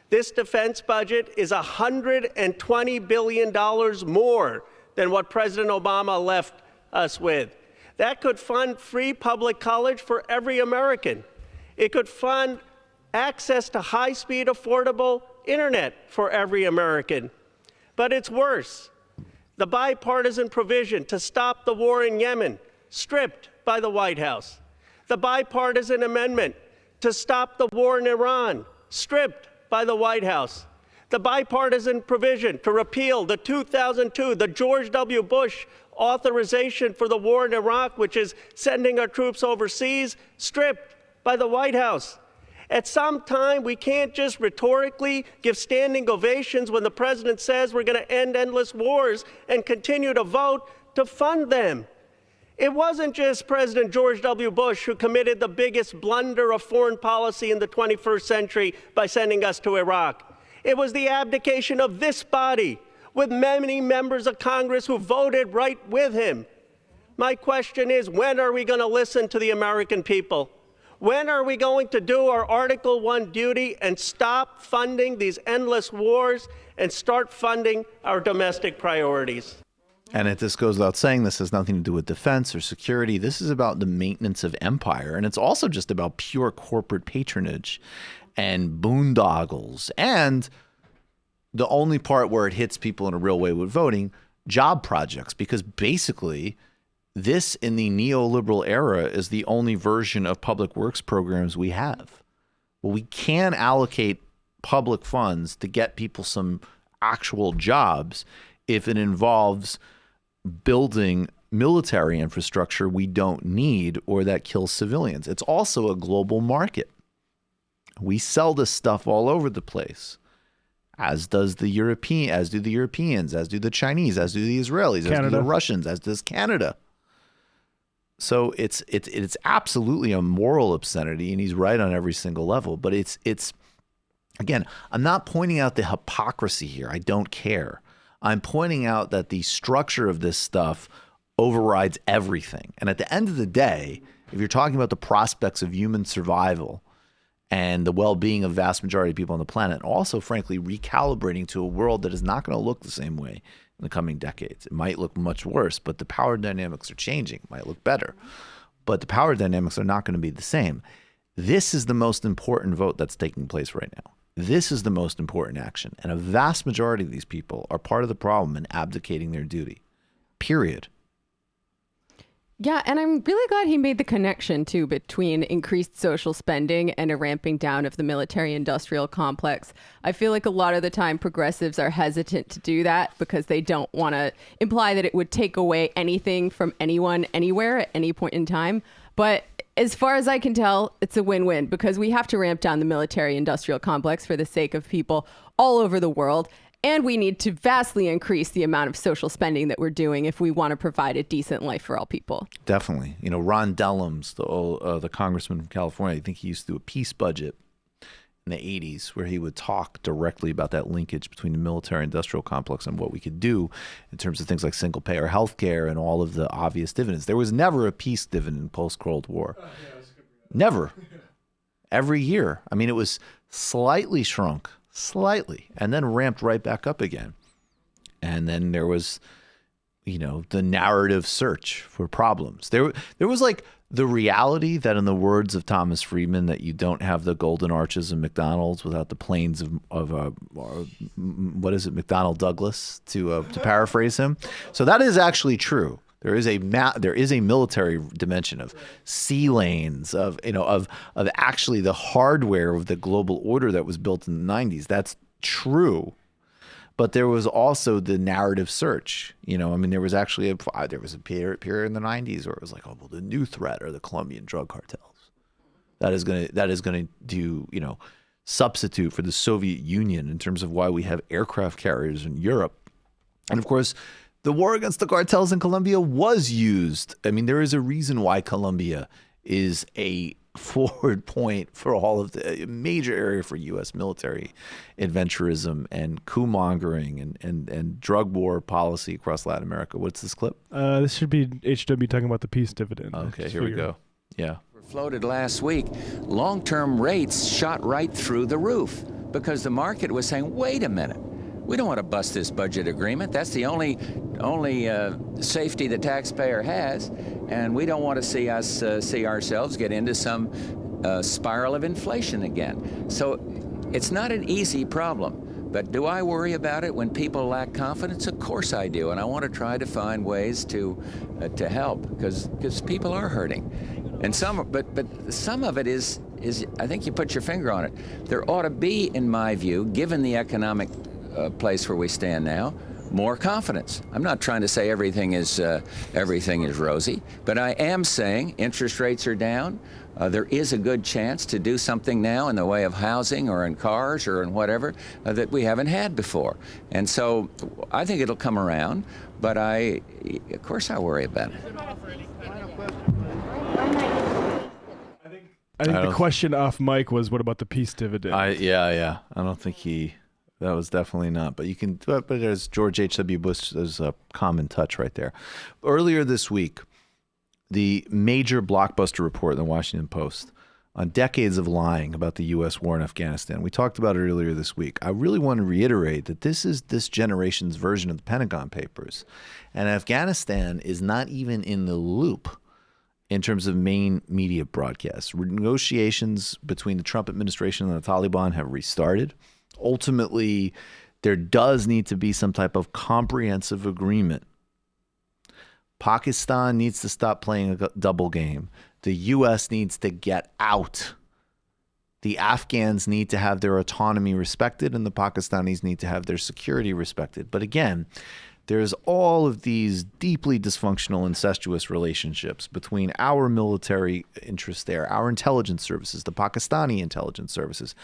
This defense budget is $120 billion more than what President Obama left us with. That could fund free public college for every American. It could fund access to high-speed, affordable internet for every American. But it's worse. The bipartisan provision to stop the war in Yemen, stripped by the White House. The bipartisan amendment to stop the war in Iran, stripped by the White House. The bipartisan provision to repeal the 2002, the George W. Bush authorization for the war in Iraq, which is sending our troops overseas, stripped by the White House. At some time, we can't just rhetorically give standing ovations when the president says we're going to end endless wars and continue to vote to fund them. It wasn't just President George W. Bush who committed the biggest blunder of foreign policy in the 21st century by sending us to Iraq. It was the abdication of this body, with many members of Congress who voted right with him. My question is, when are we going to listen to the American people? When are we going to do our Article 1 duty and stop funding these endless wars and start funding our domestic priorities? And this goes without saying, this has nothing to do with defense or security. This is about the maintenance of empire. And it's also just about pure corporate patronage and boondoggles. And the only part where it hits people in a real way with voting, job projects. Because basically, this in the neoliberal era is the only version of public works programs we have. Well, we can allocate public funds to get people some actual jobs if it involves building military infrastructure we don't need or that kills civilians. It's also a global market. We sell this stuff all over the place, as do the Europeans, as do the Chinese, as do the Israelis, as do the Russians, as does Canada. So it's absolutely a moral obscenity, and he's right on every single level. But it's again, I'm not pointing out the hypocrisy here. I don't care. I'm pointing out that the structure of this stuff overrides everything. And at the end of the day, if you're talking about the prospects of human survival and the well-being of vast majority of people on the planet, also, frankly, recalibrating to a world that is not going to look the same way in the coming decades. It might look much worse, but the power dynamics are changing. It might look better, but the power dynamics are not going to be the same. This is the most important vote that's taking place right now. This is the most important action. And a vast majority of these people are part of the problem in abdicating their duty. Period. Yeah, and I'm really glad he made the connection, too, between increased social spending and a ramping down of the military-industrial complex. I feel like a lot of the time progressives are hesitant to do that because they don't want to imply that it would take away anything from anyone, anywhere, at any point in time. But as far as I can tell, it's a win-win because we have to ramp down the military-industrial complex for the sake of people all over the world. And we need to vastly increase the amount of social spending that we're doing if we want to provide a decent life for all people. Definitely. You know, Ron Dellums, the congressman from California, I think he used to do a peace budget in the 80s where he would talk directly about that linkage between the military-industrial complex and what we could do in terms of things like single-payer health care and all of the obvious dividends. There was never a peace dividend post-Cold War. Never. Every year. I mean, it was slightly shrunk. Slightly, and then ramped right back up again. And then there was, you know, the narrative search for problems. There was like the reality that, in the words of Thomas Friedman, that you don't have the golden arches of McDonald's without the planes of what is it, McDonnell Douglas, to paraphrase him. So that is actually true. There is a military dimension of sea lanes, of actually the hardware of the global order that was built in the 90s. That's true. But there was also the narrative search. There was actually a period in the 90s where it was like, oh, well, the new threat are the Colombian drug cartels. That is going to substitute for the Soviet Union in terms of why we have aircraft carriers in Europe. And of course, the war against the cartels in Colombia was used. There is a reason why Colombia is a forward point for all of the major area for U.S. military adventurism and coup mongering and drug war policy across Latin America. What's this clip? This should be HW talking about the peace dividend. Okay, here we go. Yeah. Floated last week, long-term rates shot right through the roof because the market was saying, wait a minute, we don't want to bust this budget agreement. That's the only safety the taxpayer has, and we don't want to see ourselves get into some spiral of inflation again. So it's not an easy problem. But do I worry about it when people lack confidence? Of course I do, and I want to try to find ways to help because people are hurting. And some of it is I think you put your finger on it. There ought to be, in my view, given the economic place where we stand now, more confidence. I'm not trying to say everything is rosy, but I am saying interest rates are down. There is a good chance to do something now in the way of housing or in cars or in whatever that we haven't had before. And so I think it'll come around, but of course I worry about it. I think the question off mic was, what about the peace dividend? Yeah. I don't think that was definitely not. But there's George H.W. Bush, there's a common touch right there. Earlier this week, the major blockbuster report in the Washington Post on decades of lying about the U.S. war in Afghanistan. We talked about it earlier this week. I really want to reiterate that this is this generation's version of the Pentagon Papers. And Afghanistan is not even in the loop in terms of main media broadcasts. Negotiations between the Trump administration and the Taliban have restarted. Ultimately, there does need to be some type of comprehensive agreement. Pakistan needs to stop playing a double game. The U.S. needs to get out. The Afghans need to have their autonomy respected, and the Pakistanis need to have their security respected. But again, there's all of these deeply dysfunctional, incestuous relationships between our military interests there, our intelligence services, the Pakistani intelligence services,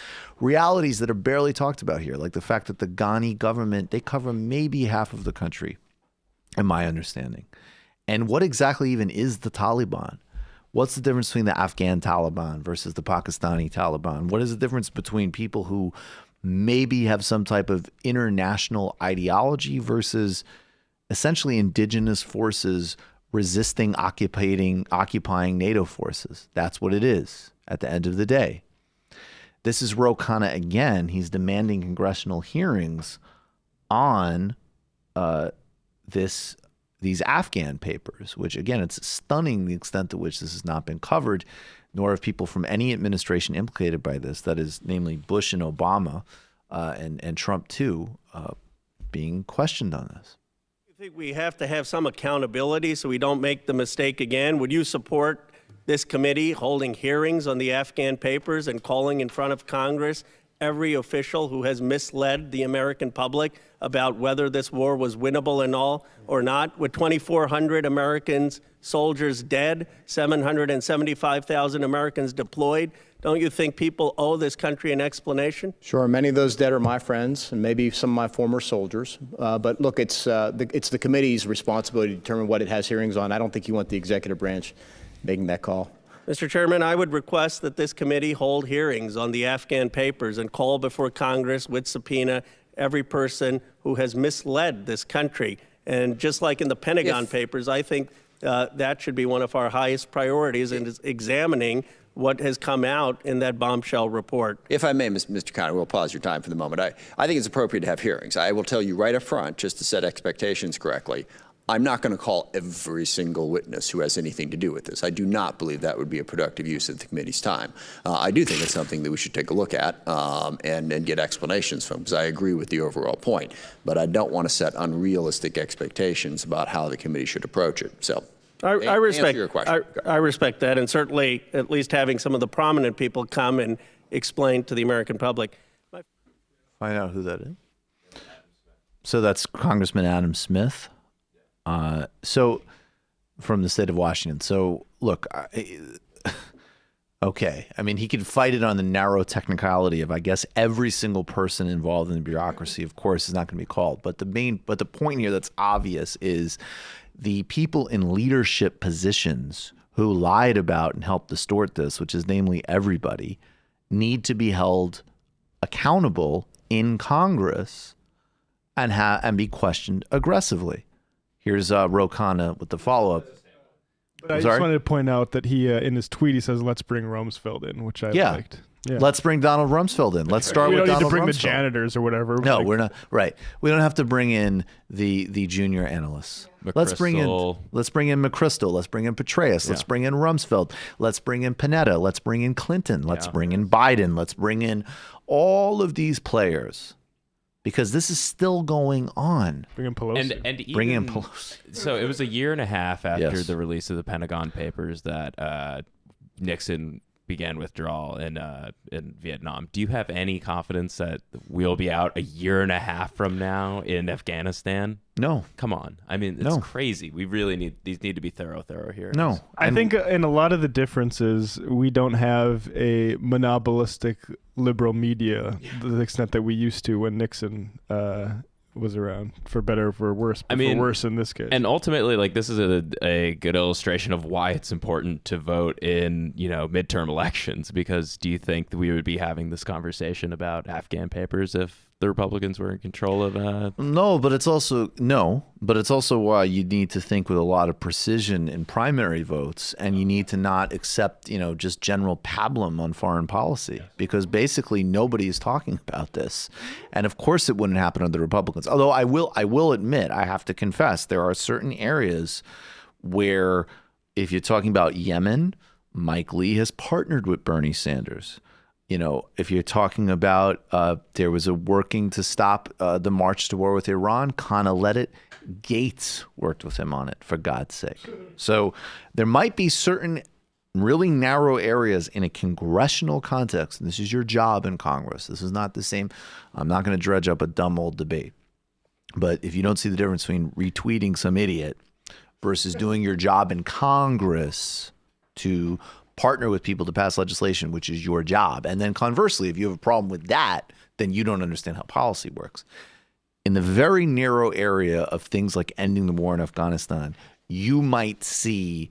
realities that are barely talked about here, like the fact that the Ghani government, they cover maybe half of the country, in my understanding. And what exactly even is the Taliban? What's the difference between the Afghan Taliban versus the Pakistani Taliban? What is the difference between people who maybe have some type of international ideology versus essentially indigenous forces resisting occupying NATO forces? That's what it is at the end of the day. This is Ro Khanna again. He's demanding congressional hearings on these Afghan papers, which again, it's stunning the extent to which this has not been covered, nor have people from any administration implicated by this, that is namely Bush and Obama and Trump too, being questioned on this. You think we have to have some accountability so we don't make the mistake again? Would you support this committee holding hearings on the Afghan papers and calling in front of Congress every official who has misled the American public about whether this war was winnable and all or not? With 2,400 Americans, soldiers dead, 775,000 Americans deployed, don't you think people owe this country an explanation? Sure. Many of those dead are my friends and maybe some of my former soldiers. But look, it's the committee's responsibility to determine what it has hearings on. I don't think you want the executive branch making that call. Mr. Chairman, I would request that this committee hold hearings on the Afghan papers and call before Congress with subpoena every person who has misled this country. And just like in the Pentagon papers, I think that should be one of our highest priorities in examining what has come out in that bombshell report. If I may, Mr. Conner, we'll pause your time for the moment. I think it's appropriate to have hearings. I will tell you right up front, just to set expectations correctly, I'm not going to call every single witness who has anything to do with this. I do not believe that would be a productive use of the committee's time. I do think it's something that we should take a look at and get explanations from, because I agree with the overall point. But I don't want to set unrealistic expectations about how the committee should approach it. So I respect your question. I respect that, and certainly at least having some of the prominent people come and explain to the American public. Find out who that is. So that's Congressman Adam Smith. So from the state of Washington. So look, okay. I mean, he could fight it on the narrow technicality of, I guess, every single person involved in the bureaucracy, of course, is not going to be called. But the point here that's obvious is the people in leadership positions who lied about and helped distort this, which is namely everybody, need to be held accountable in Congress and be questioned aggressively. Here's Ro Khanna with the follow-up. But I just wanted to point out that he, in his tweet, he says, "Let's bring Rumsfeld in," which I liked. Yeah. Let's bring Donald Rumsfeld in. Let's start with Donald Rumsfeld. We don't need to bring the janitors or whatever. No, we're not. Right. We don't have to bring in the junior analysts. Let's bring in McChrystal. Let's bring in Petraeus. Let's bring in Rumsfeld. Let's bring in Panetta. Let's bring in Clinton. Let's bring in Biden. Let's bring in all of these players. Because this is still going on. Bring in Pelosi. And even, bring in Pelosi. So it was a year and a half after the release of the Pentagon Papers that Nixon began withdrawal in Vietnam. Do you have any confidence that we'll be out a year and a half from now in Afghanistan? No. Come on. I mean, it's crazy. We really need to be thorough here. No. I think in a lot of the differences, we don't have a monopolistic liberal media to the extent that we used to when Nixon was around, for better or for worse. But for worse in this case. And ultimately, like, this is a good illustration of why it's important to vote in, midterm elections. Because do you think that we would be having this conversation about Afghan papers if the Republicans were in control of? No, but it's also why you need to think with a lot of precision in primary votes, and you need to not accept, just general pablum on foreign policy, because basically nobody is talking about this. And of course it wouldn't happen under the Republicans. Although I will admit, I have to confess, there are certain areas where, if you're talking about Yemen, Mike Lee has partnered with Bernie Sanders. If you're talking about there was a working to stop the march to war with Iran, Khanna Gates worked with him on it, for God's sake. So there might be certain really narrow areas in a congressional context, and this is your job in Congress. This is not the same. I'm not going to dredge up a dumb old debate. But if you don't see the difference between retweeting some idiot versus doing your job in Congress to partner with people to pass legislation, which is your job. And then conversely, if you have a problem with that, then you don't understand how policy works. In the very narrow area of things like ending the war in Afghanistan, you might see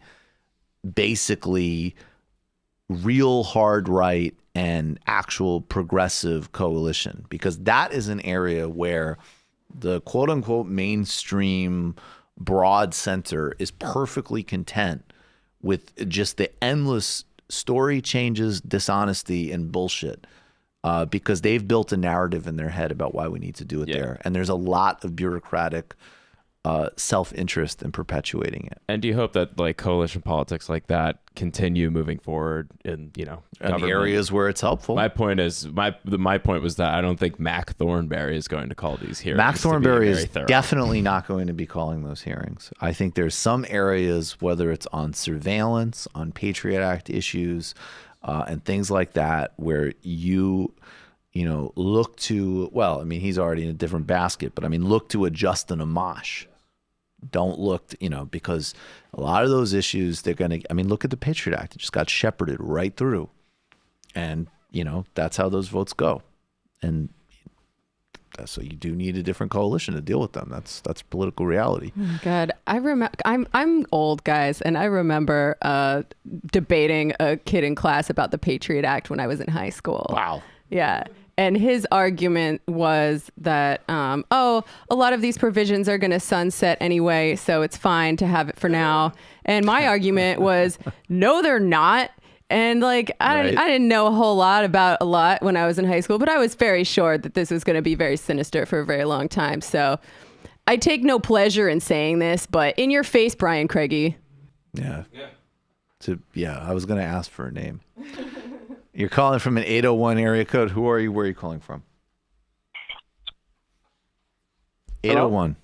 basically real hard right and actual progressive coalition, because that is an area where the quote unquote mainstream broad center is perfectly content with just the endless story changes, dishonesty, and bullshit, because they've built a narrative in their head about why we need to do it there. And there's a lot of bureaucratic self-interest in perpetuating it. And do you hope that coalition politics like that continue moving forward in in the areas where it's helpful? My point is my point was that I don't think Mac Thornberry is going to call these hearings. Mac Thornberry is definitely not going to be calling those hearings. I think there's some areas, whether it's on surveillance, on Patriot Act issues, and things like that, where you look to, he's already in a different basket, but look to a Justin Amash. Don't look, because a lot of those issues, they're going to, look at the Patriot Act. It just got shepherded right through. And, that's how those votes go. And so you do need a different coalition to deal with them. That's political reality. Oh my God. I remember, I'm old, guys, and I remember debating a kid in class about the Patriot Act when I was in high school. Wow. Yeah. And his argument was that, a lot of these provisions are going to sunset anyway, so it's fine to have it for now. And my argument was, no, they're not. And I didn't know a whole lot about a lot when I was in high school, but I was very sure that this was going to be very sinister for a very long time. So I take no pleasure in saying this, but in your face, Brian Craigie. Yeah. I was going to ask for a name. You're calling from an 801 area code. Who are you? Where are you calling from? 801.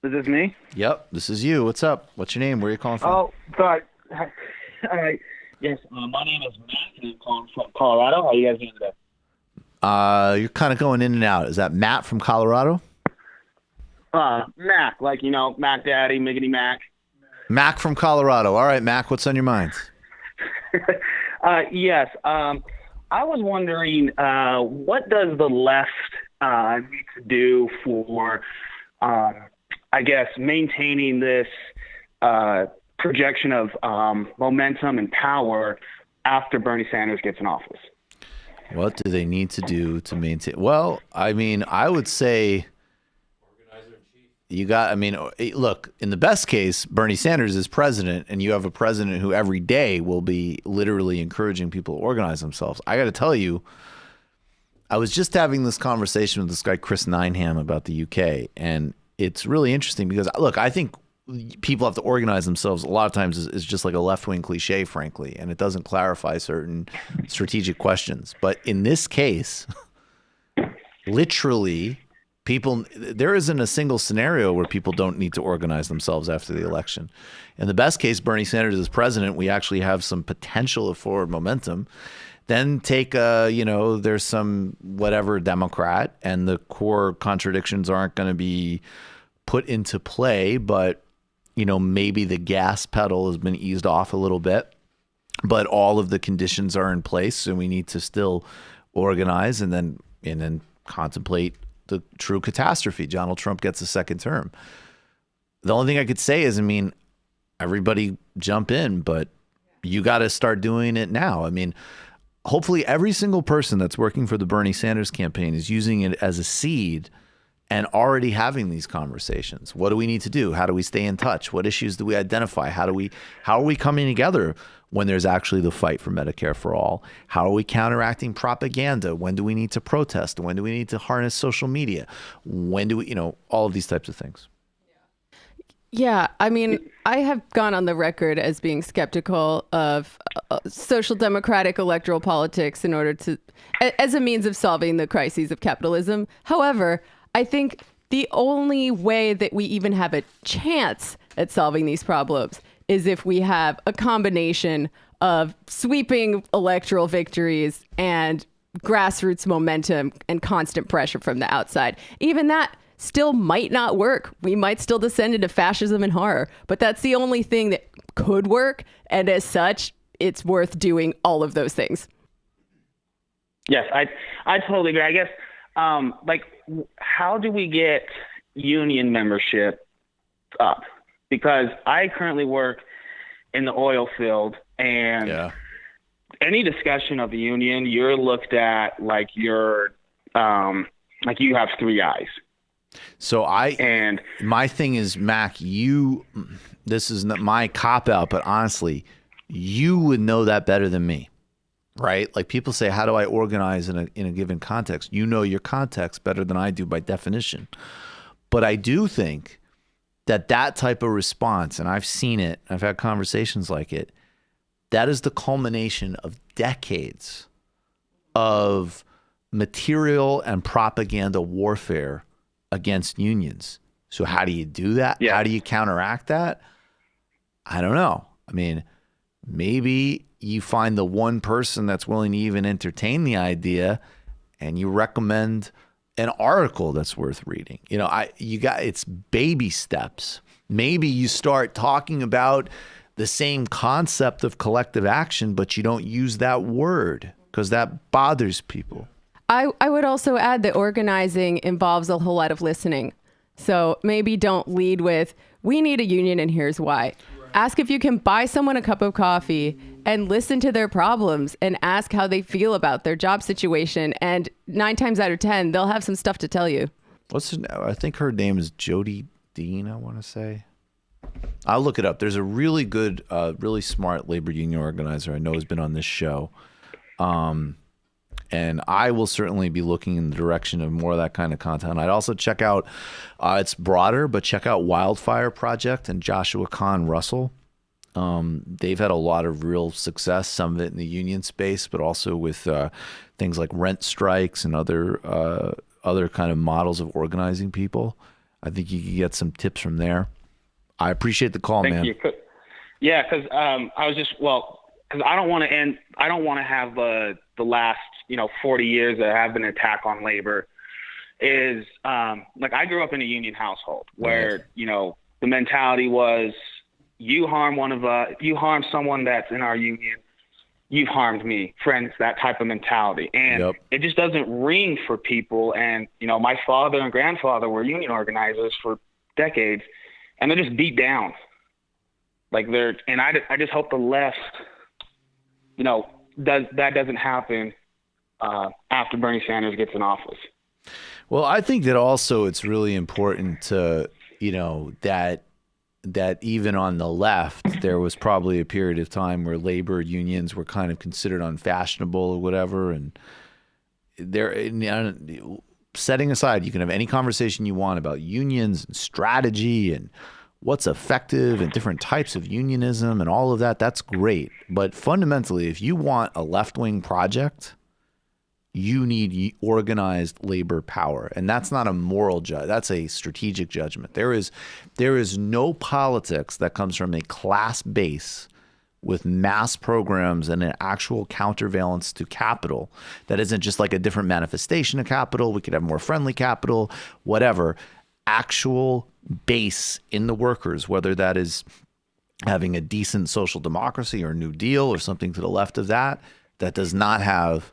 Is this me? Yep, this is you. What's up? What's your name? Where are you calling from? Oh, sorry. All right. Yes, my name is Mac, and I'm calling from Colorado. How are you guys doing today? You're kind of going in and out. Is that Matt from Colorado? Mac, like, Mac Daddy, Miggity Mac. Mac from Colorado. All right, Mac, what's on your mind? Yes. I was wondering, what does the left need to do for, I guess, maintaining this projection of momentum and power after Bernie Sanders gets in office? What do they need to do to maintain? Well, I mean, I would say look, in the best case, Bernie Sanders is president, and you have a president who every day will be literally encouraging people to organize themselves. I got to tell you, I was just having this conversation with this guy, Chris Nineham, about the UK, and it's really interesting because, look, I think people have to organize themselves a lot of times is just like a left-wing cliche, frankly, and it doesn't clarify certain strategic questions. But in this case, literally, there isn't a single scenario where people don't need to organize themselves after the election. In the best case, Bernie Sanders is president. We actually have some potential of forward momentum. Then take there's some whatever Democrat, and the core contradictions aren't going to be put into play, but maybe the gas pedal has been eased off a little bit, but all of the conditions are in place, so we need to still organize and then contemplate the true catastrophe. Donald Trump gets a second term. The only thing I could say is, everybody jump in, but you got to start doing it now. Hopefully every single person that's working for the Bernie Sanders campaign is using it as a seed and already having these conversations. What do we need to do? How do we stay in touch? What issues do we identify? How are we coming together when there's actually the fight for Medicare for all? How are we counteracting propaganda? When do we need to protest? When do we need to harness social media? When do we, all of these types of things. Yeah, I have gone on the record as being skeptical of social democratic electoral politics in order to, as a means of solving the crises of capitalism. However, I think the only way that we even have a chance at solving these problems is if we have a combination of sweeping electoral victories and grassroots momentum and constant pressure from the outside. Even that still might not work. We might still descend into fascism and horror, but that's the only thing that could work. And as such, it's worth doing all of those things. Yes, I totally agree. I guess, how do we get union membership up? Because I currently work in the oil field, and any discussion of the union, you're looked at like you're like you have three eyes. So my thing is, Mac, this is not my cop out, but honestly, you would know that better than me, right? Like people say, how do I organize in a given context? You know your context better than I do by definition. But I do think that type of response, and I've seen it, I've had conversations like it, that is the culmination of decades of material and propaganda warfare against unions. So how do you do that? Yeah. How do you counteract that? I don't know. Maybe you find the one person that's willing to even entertain the idea, and you recommend an article that's worth reading. It's baby steps. Maybe you start talking about the same concept of collective action, but you don't use that word because that bothers people. I would also add that organizing involves a whole lot of listening. So maybe don't lead with, we need a union and here's why. Ask if you can buy someone a cup of coffee and listen to their problems and ask how they feel about their job situation. And 9 times out of 10, they'll have some stuff to tell you. I think her name is Jody Dean, I want to say. I'll look it up. There's a really good, really smart labor union organizer I know has been on this show. And I will certainly be looking in the direction of more of that kind of content. I'd also check out, it's broader, but check out Wildfire Project and Joshua Kahn Russell. They've had a lot of real success, some of it in the union space, but also with things like rent strikes and other kind of models of organizing people. I think you can get some tips from there. I appreciate the call, man. Thank you. Yeah, because I was just, because I don't want to have the last 40 years that have been an attack on labor. Is like I grew up in a union household where the mentality was you harm you harm someone that's in our union, you've harmed me, friends, that type of mentality, and it just doesn't ring for people. And my father and grandfather were union organizers for decades, and they're just beat down. Like I just hope the left, that doesn't happen after Bernie Sanders gets in office. Well, I think that also it's really important to, that even on the left, there was probably a period of time where labor unions were kind of considered unfashionable or whatever. And setting aside, you can have any conversation you want about unions and strategy and what's effective and different types of unionism and all of that. That's great. But fundamentally, if you want a left-wing project, you need organized labor power. And that's not a moral judgment. That's a strategic judgment. There is no politics that comes from a class base with mass programs and an actual countervalence to capital that isn't just like a different manifestation of capital. We could have more friendly capital, whatever. Actual base in the workers, whether that is having a decent social democracy or New Deal or something to the left of that does not have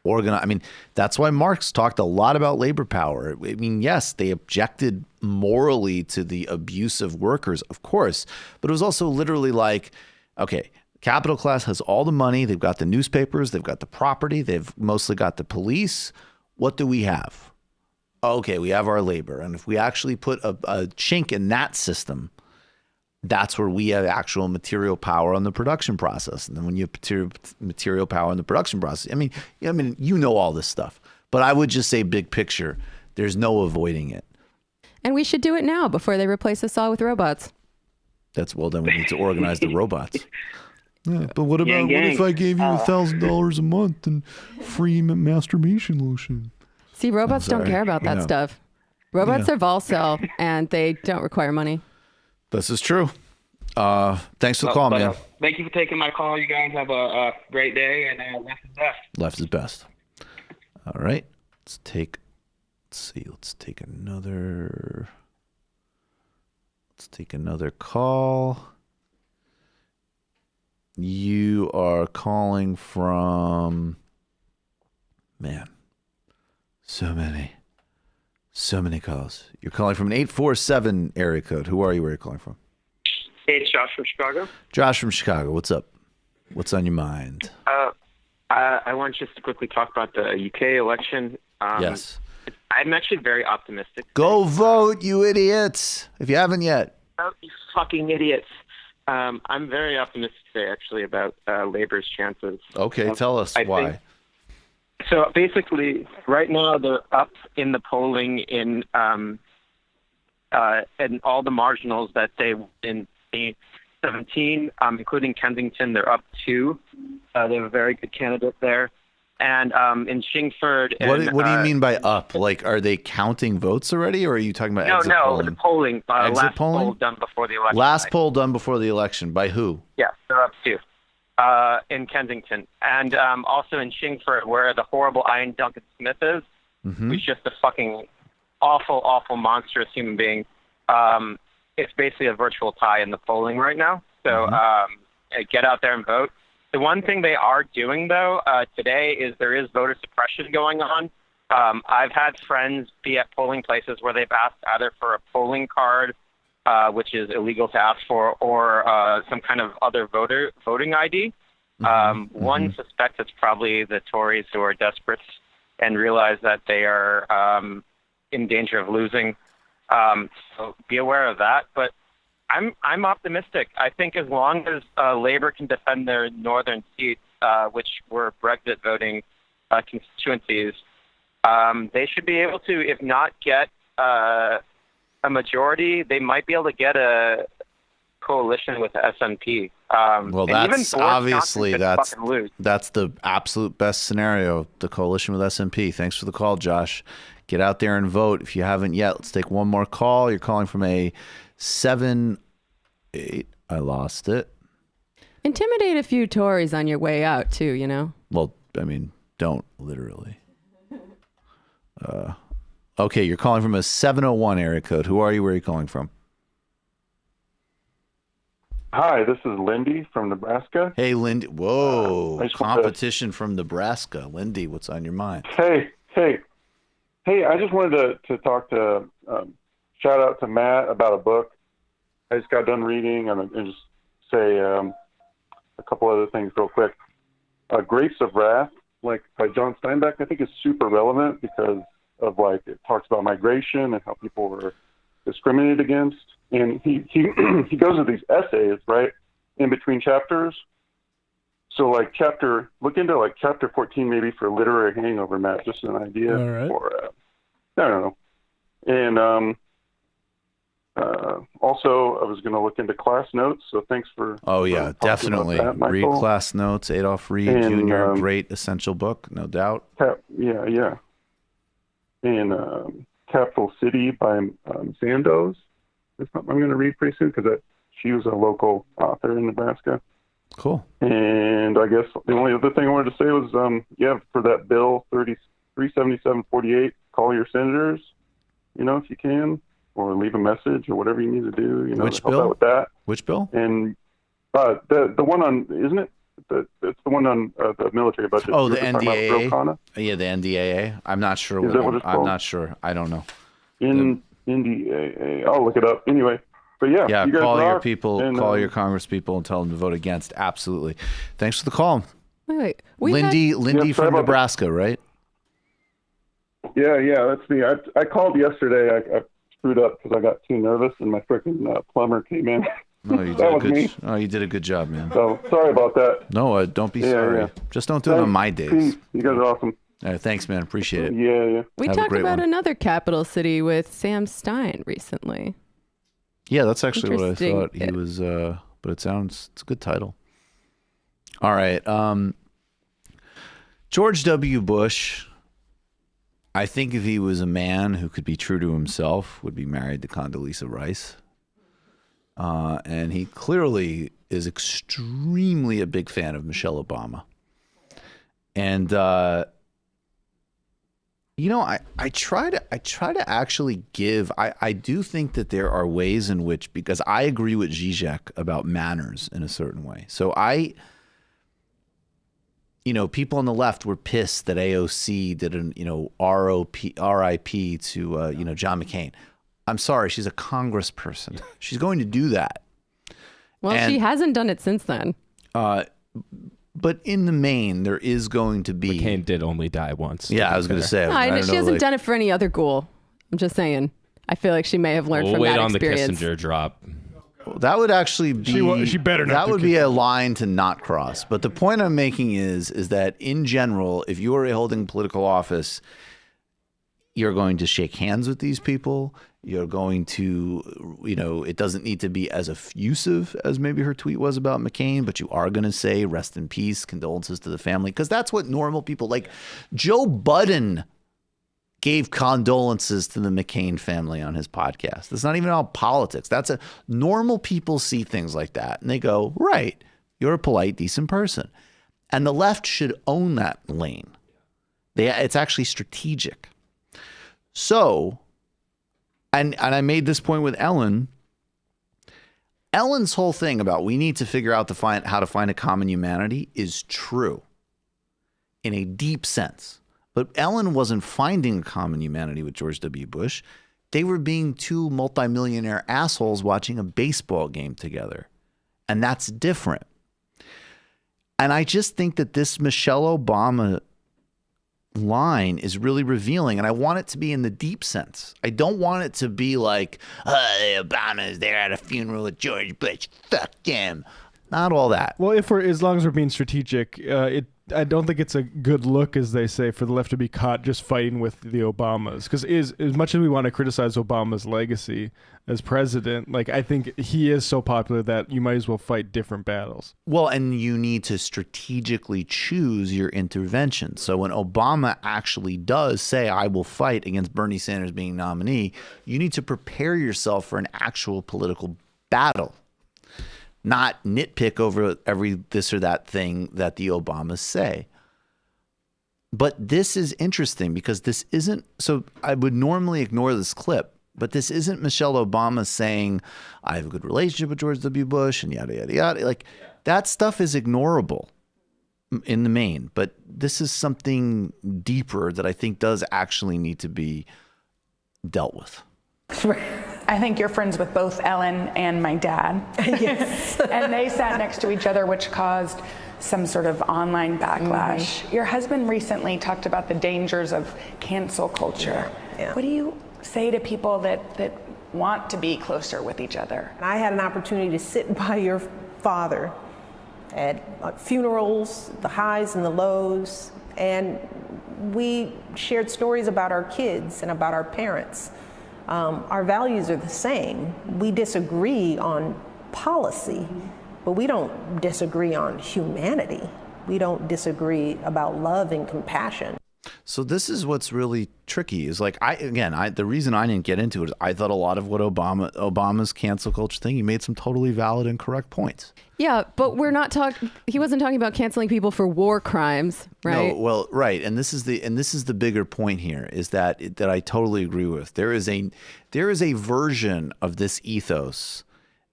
organized. I mean, that's why Marx talked a lot about labor power. I mean, yes, they objected morally to the abuse of workers, of course, but it was also literally like, okay, capital class has all the money. They've got the newspapers. They've got the property. They've mostly got the police. What do we have? Okay, we have our labor. And if we actually put a chink in that system, that's where we have actual material power on the production process. And then when you have material power in the production process, I mean, all this stuff. But I would just say big picture, there's no avoiding it. And we should do it now before they replace us all with robots. Then we need to organize the robots. Yeah, but what if I gave you $1,000 a month and free masturbation lotion? See, robots don't care about that stuff. Robots are vol-cell, and they don't require money. This is true. Thanks for the call, man. Thank you for taking my call. You guys have a great day, and left is best. Left is best. All right. Let's take another call. You are calling from, man, so many calls. You're calling from an 847 area code. Who are you? Where are you calling from? Hey, it's Josh from Chicago. Josh from Chicago. What's up? What's on your mind? I want just to quickly talk about the UK election. Yes. I'm actually very optimistic. Go vote, you idiots, if you haven't yet. Oh, you fucking idiots. I'm very optimistic today, actually, about Labor's chances. Okay, tell us why. So basically, right now they're up in the polling in all the marginals that they in 2017, including Kensington. They're up 2. They have a very good candidate there. And in Chingford. What do you mean by up? Like, are they counting votes already, or are you talking about exit polling? The polling. Exit polling? Poll done before the election. Last poll done before the election. By who? Yeah, they're up 2 in Kensington. And also in Chingford, where the horrible Ian Duncan Smith is, who's just a fucking awful, awful, monstrous human being. It's basically a virtual tie in the polling right now. So get out there and vote. The one thing they are doing, though, today is there is voter suppression going on. I've had friends be at polling places where they've asked either for a polling card, which is illegal to ask for, or some kind of other voting ID. One suspects it's probably the Tories who are desperate and realize that they are in danger of losing. So be aware of that. But I'm optimistic. I think as long as Labour can defend their northern seats, which were Brexit voting constituencies, they should be able to, if not get a majority, they might be able to get a coalition with the SNP. Well, and even that's Boris obviously Johnson could fucking lose. that's the absolute best scenario. The coalition with SNP. Thanks for the call, Josh. Get out there and vote if you haven't yet. Let's take one more call. You're calling from a 7-8. I lost it. Intimidate a few Tories on your way out, too, you know? Well, I mean, don't literally. Okay, you're calling from a 701 area code. Who are you? Where are you calling from? Hi, this is Lindy from Nebraska. Hey, Lindy. Whoa, competition from Nebraska. Lindy, what's on your mind? Hey, I just wanted to talk to, shout out to Matt about a book I just got done reading and just say a couple other things real quick. Grapes of Wrath, like by John Steinbeck, I think is super relevant because of like, it talks about migration and how people were discriminated against. And he goes to these essays, right, in between chapters. So like look into like chapter 14 maybe for literary hangover, Matt, just an idea. All right. Or, I don't know. And also I was going to look into class notes. So thanks for. Oh yeah, for definitely. that, Read Class Notes, Adolph Reed And, Jr., great essential book, no doubt. Yeah. And Capital City by Sandoz. That's something I'm going to read pretty soon because she was a local author in Nebraska. Cool. And I guess the only other thing I wanted to say was, for that bill 37748, call your senators, if you can, or leave a message or whatever you need to do, Which to help bill? out with that. Which bill? And the one on, isn't it? It's the one on the military budget. Oh, You the were talking about NDAA. Rokana? Yeah, the NDAA. I'm not sure. Is that what it's I'm called? not sure. I don't know. NDAA. I'll look it up. Anyway, but yeah, Yeah, you guys call your rock, people, and, call your Congress people, and tell them to vote against. Absolutely. Thanks for the call. Wait. Lindy Yeah, sorry from about Nebraska, right? Yeah, that's me. I called yesterday. I screwed up because I got too nervous and my freaking plumber came in. Oh, you That was did me. you did a good job, man. So sorry about that. No, don't be Yeah, sorry. yeah. Just don't do it on my days. Peace. You guys are awesome. All right, thanks, man. Appreciate it. Yeah. We Have a talked great about one. another capital city with Sam Stein recently. Yeah, that's actually what I Interesting. thought he was. But it's a good title. All right, George W. Bush. I think if he was a man who could be true to himself, would be married to Condoleezza Rice. And he clearly is extremely a big fan of Michelle Obama. And I try to actually give. I do think that there are ways in which, because I agree with Zizek about manners in a certain way. So people on the left were pissed that AOC did an RIP to John McCain. I'm sorry, she's a congressperson. She's going to do that. Well, she hasn't done it since then. But in the main, there is going to be. McCain did only die once. Yeah, I was going to say. She hasn't done it for any other ghoul. I'm just saying. I feel like she may have learned We'll from wait that on experience. the Kissinger drop. That would actually be. She better not. That would be a line to not cross. But the point I'm making is that in general, if you are holding political office, you're going to shake hands with these people. You're going to, it doesn't need to be as effusive as maybe her tweet was about McCain, but you are going to say rest in peace, condolences to the family, because that's what normal people like. Joe Budden gave condolences to the McCain family on his podcast. It's not even about politics. Normal people see things like that and they go, right, you're a polite, decent person. And the left should own that lane. It's actually strategic. So, and I made this point with Ellen. Ellen's whole thing about we need to figure out how to find a common humanity is true in a deep sense. But Ellen wasn't finding a common humanity with George W. Bush. They were being two multimillionaire assholes watching a baseball game together. And that's different. And I just think that this Michelle Obama line is really revealing, and I want it to be in the deep sense. I don't want it to be like, Obama's there at a funeral of George Bush. Fuck them. Not all that. Well, as long as we're being strategic, I don't think it's a good look, as they say, for the left to be caught just fighting with the Obamas. Because as much as we want to criticize Obama's legacy as president, like, I think he is so popular that you might as well fight different battles. Well, and you need to strategically choose your intervention. So when Obama actually does say, I will fight against Bernie Sanders being nominee, you need to prepare yourself for an actual political battle. Not nitpick over every this or that thing that the Obamas say. But this is interesting because this isn't, so I would normally ignore this clip, but this isn't Michelle Obama saying, I have a good relationship with George W. Bush and yada, yada, yada. Like, that stuff is ignorable in the main, but this is something deeper that I think does actually need to be dealt with. I think you're friends with both Ellen and my dad. Yes. And they sat next to each other, which caused some sort of online backlash. Mm-hmm. Your husband recently talked about the dangers of cancel culture. Yeah. What do you say to people that want to be closer with each other? I had an opportunity to sit by your father at funerals, the highs and the lows, and we shared stories about our kids and about our parents. Our values are the same. We disagree on policy, but we don't disagree on humanity. We don't disagree about love and compassion. So this is what's really tricky is like, the reason I didn't get into it is I thought a lot of what Obama's cancel culture thing, he made some totally valid and correct points. Yeah, but he wasn't talking about canceling people for war crimes, right? No, well, right. And this is the bigger point here is that I totally agree with. There is a version of this ethos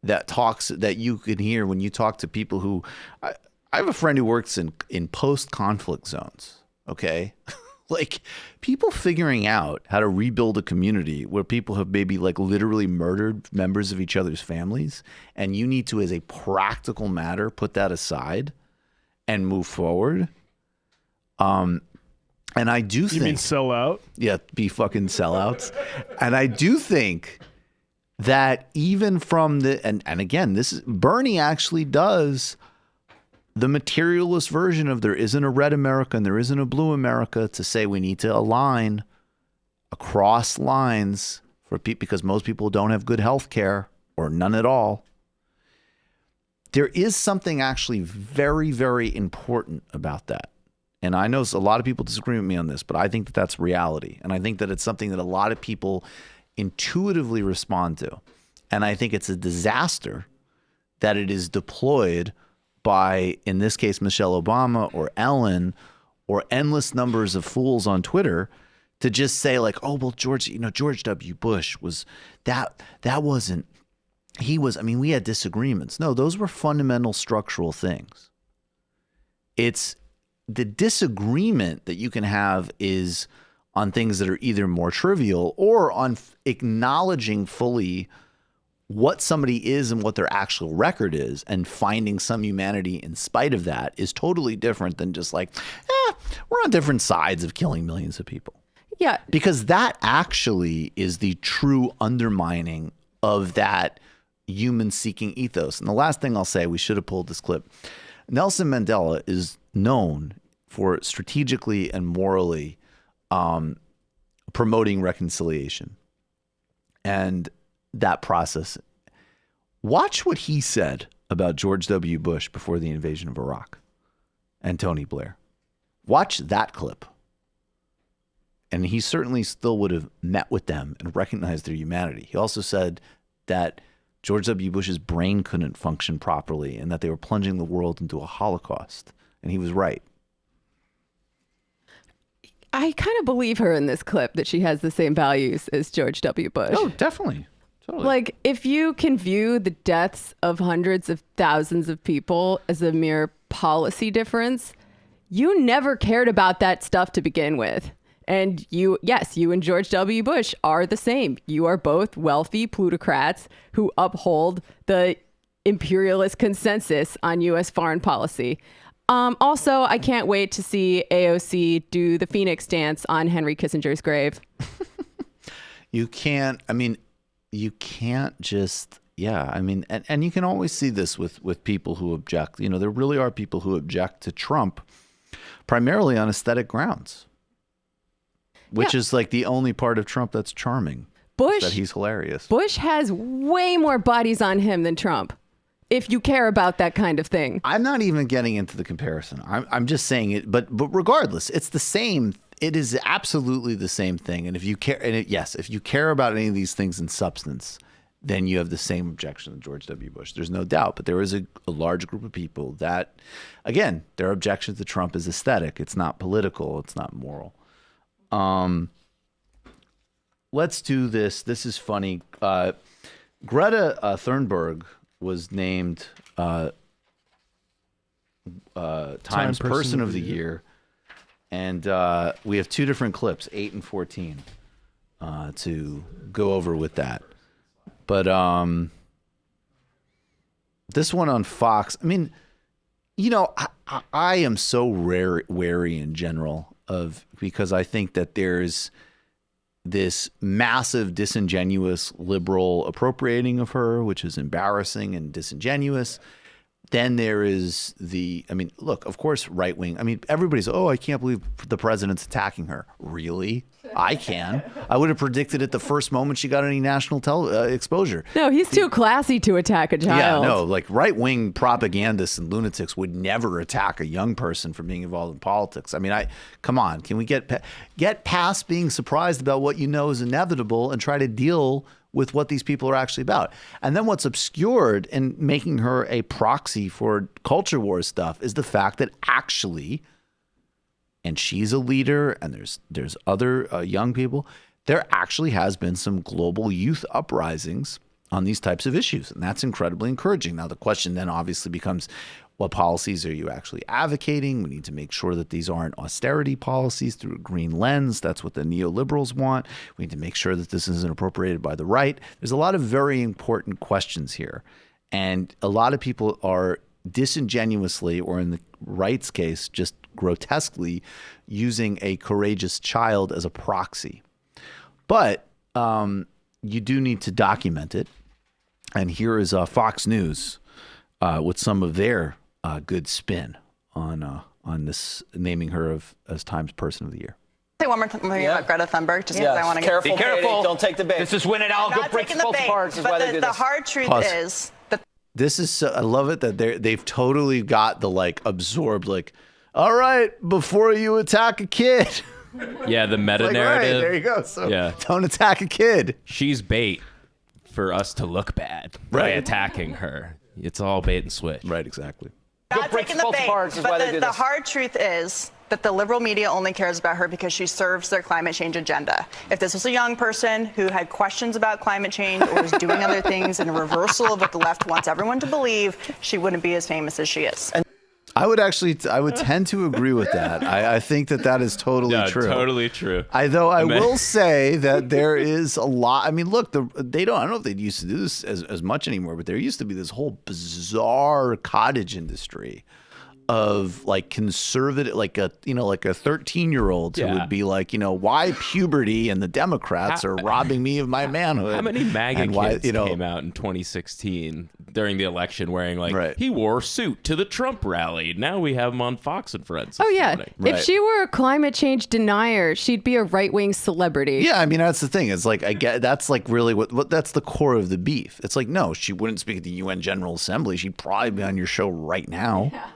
that you can hear when you talk to people who, I have a friend who works in post-conflict zones. Okay. Like, people figuring out how to rebuild a community where people have maybe like literally murdered members of each other's families, and you need to, as a practical matter, put that aside and move forward. And I do think... You mean sell out? Yeah, be fucking sellouts. And I do think that even from the... And again, Bernie actually does... the materialist version of there isn't a red America and there isn't a blue America, to say we need to align across lines for people because most people don't have good health care or none at all. There is something actually very, very important about that. And I know a lot of people disagree with me on this, but I think that that's reality. And I think that it's something that a lot of people intuitively respond to. And I think it's a disaster that it is deployed by, in this case, Michelle Obama or Ellen or endless numbers of fools on Twitter to just say like, oh, well, George W. Bush was that wasn't, he was, I mean, we had disagreements. No, those were fundamental structural things. It's the disagreement that you can have is on things that are either more trivial or on acknowledging fully what somebody is and what their actual record is, and finding some humanity in spite of that is totally different than just like, we're on different sides of killing millions of people. Yeah. Because that actually is the true undermining of that human-seeking ethos. And the last thing I'll say, we should have pulled this clip. Nelson Mandela is known for strategically and morally promoting reconciliation. And that process. Watch what he said about George W. Bush before the invasion of Iraq and Tony Blair. Watch that clip. And he certainly still would have met with them and recognized their humanity. He also said that George W. Bush's brain couldn't function properly and that they were plunging the world into a Holocaust. And he was right. I kind of believe her in this clip that she has the same values as George W. Bush. Oh, definitely. Totally. Like, if you can view the deaths of hundreds of thousands of people as a mere policy difference, you never cared about that stuff to begin with. And you and George W. Bush are the same. You are both wealthy plutocrats who uphold the imperialist consensus on U.S. foreign policy. Also, I can't wait to see AOC do the Phoenix dance on Henry Kissinger's grave. You can't just, and you can always see this with people who object. There really are people who object to Trump primarily on aesthetic grounds, which is like the only part of Trump that's charming. Bush, that he's hilarious. Bush has way more bodies on him than Trump, if you care about that kind of thing. I'm not even getting into the comparison. I'm just saying it. But regardless, it's the same. It is absolutely the same thing. And if you care, if you care about any of these things in substance, then you have the same objection to George W. Bush. There's no doubt. But there is a large group of people that, again, their objection to Trump is aesthetic. It's not political. It's not moral. Let's do this. This is funny. Greta Thunberg was named Times Person of the Year. And we have two different clips, 8 and 14, to go over with that. But this one on Fox, I mean, you know, I am so wary in general because I think that there's this massive disingenuous liberal appropriating of her, which is embarrassing and disingenuous. Then there is look, of course, right wing. I mean, everybody's, I can't believe the president's attacking her. Really? I can. I would have predicted it the first moment she got any national exposure. No, he's too classy to attack a child. Yeah, no, like right wing propagandists and lunatics would never attack a young person for being involved in politics. I mean, come on, can we get past being surprised about what you know is inevitable and try to deal with what these people are actually about? And then what's obscured and making her a proxy for culture war stuff is the fact that actually, and she's a leader and there's other young people, there actually has been some global youth uprisings on these types of issues. And that's incredibly encouraging. Now, the question then obviously becomes, what policies are you actually advocating? We need to make sure that these aren't austerity policies through a green lens. That's what the neoliberals want. We need to make sure that this isn't appropriated by the right. There's a lot of very important questions here. And a lot of people are disingenuously, or in the right's case, just grotesquely using a courageous child as a proxy. But you do need to document it. And here is Fox News with some of their good spin on this, naming her as Times Person of the Year. Say one more thing about Greta Thunberg, just because I want to get Be careful. Don't take the bait. This is when it all breaks both parts. Is why they do this. The hard truth is that this is I love it that they've totally got the absorbed all right, before you attack a kid. Yeah, the meta narrative. Right, there you go. So don't attack a kid. She's bait for us to look bad by attacking her. It's all bait and switch. Right, exactly. not taking the bait, but the hard truth is that the liberal media only cares about her because she serves their climate change agenda. If this was a young person who had questions about climate change or was doing other things in a reversal of what the left wants everyone to believe, she wouldn't be as famous as she is. I would tend to agree with that. I think that is totally true. Totally true. I will say that there is a lot. I mean, look, I don't know if they used to do this as much anymore, but there used to be this whole bizarre cottage industry of like conservative, like a 13-year-old who would be like, why puberty and the Democrats are robbing me of my manhood. How many MAGA kids came out in 2016 during the election wearing he wore a suit to the Trump rally. Now we have him on Fox and Friends. Oh yeah, if she were a climate change denier, she'd be a right-wing celebrity. Yeah, I mean that's the thing. It's like I get that's like really what that's the core of the beef. It's like no, she wouldn't speak at the UN General Assembly. She'd probably be on your show right now. Yeah.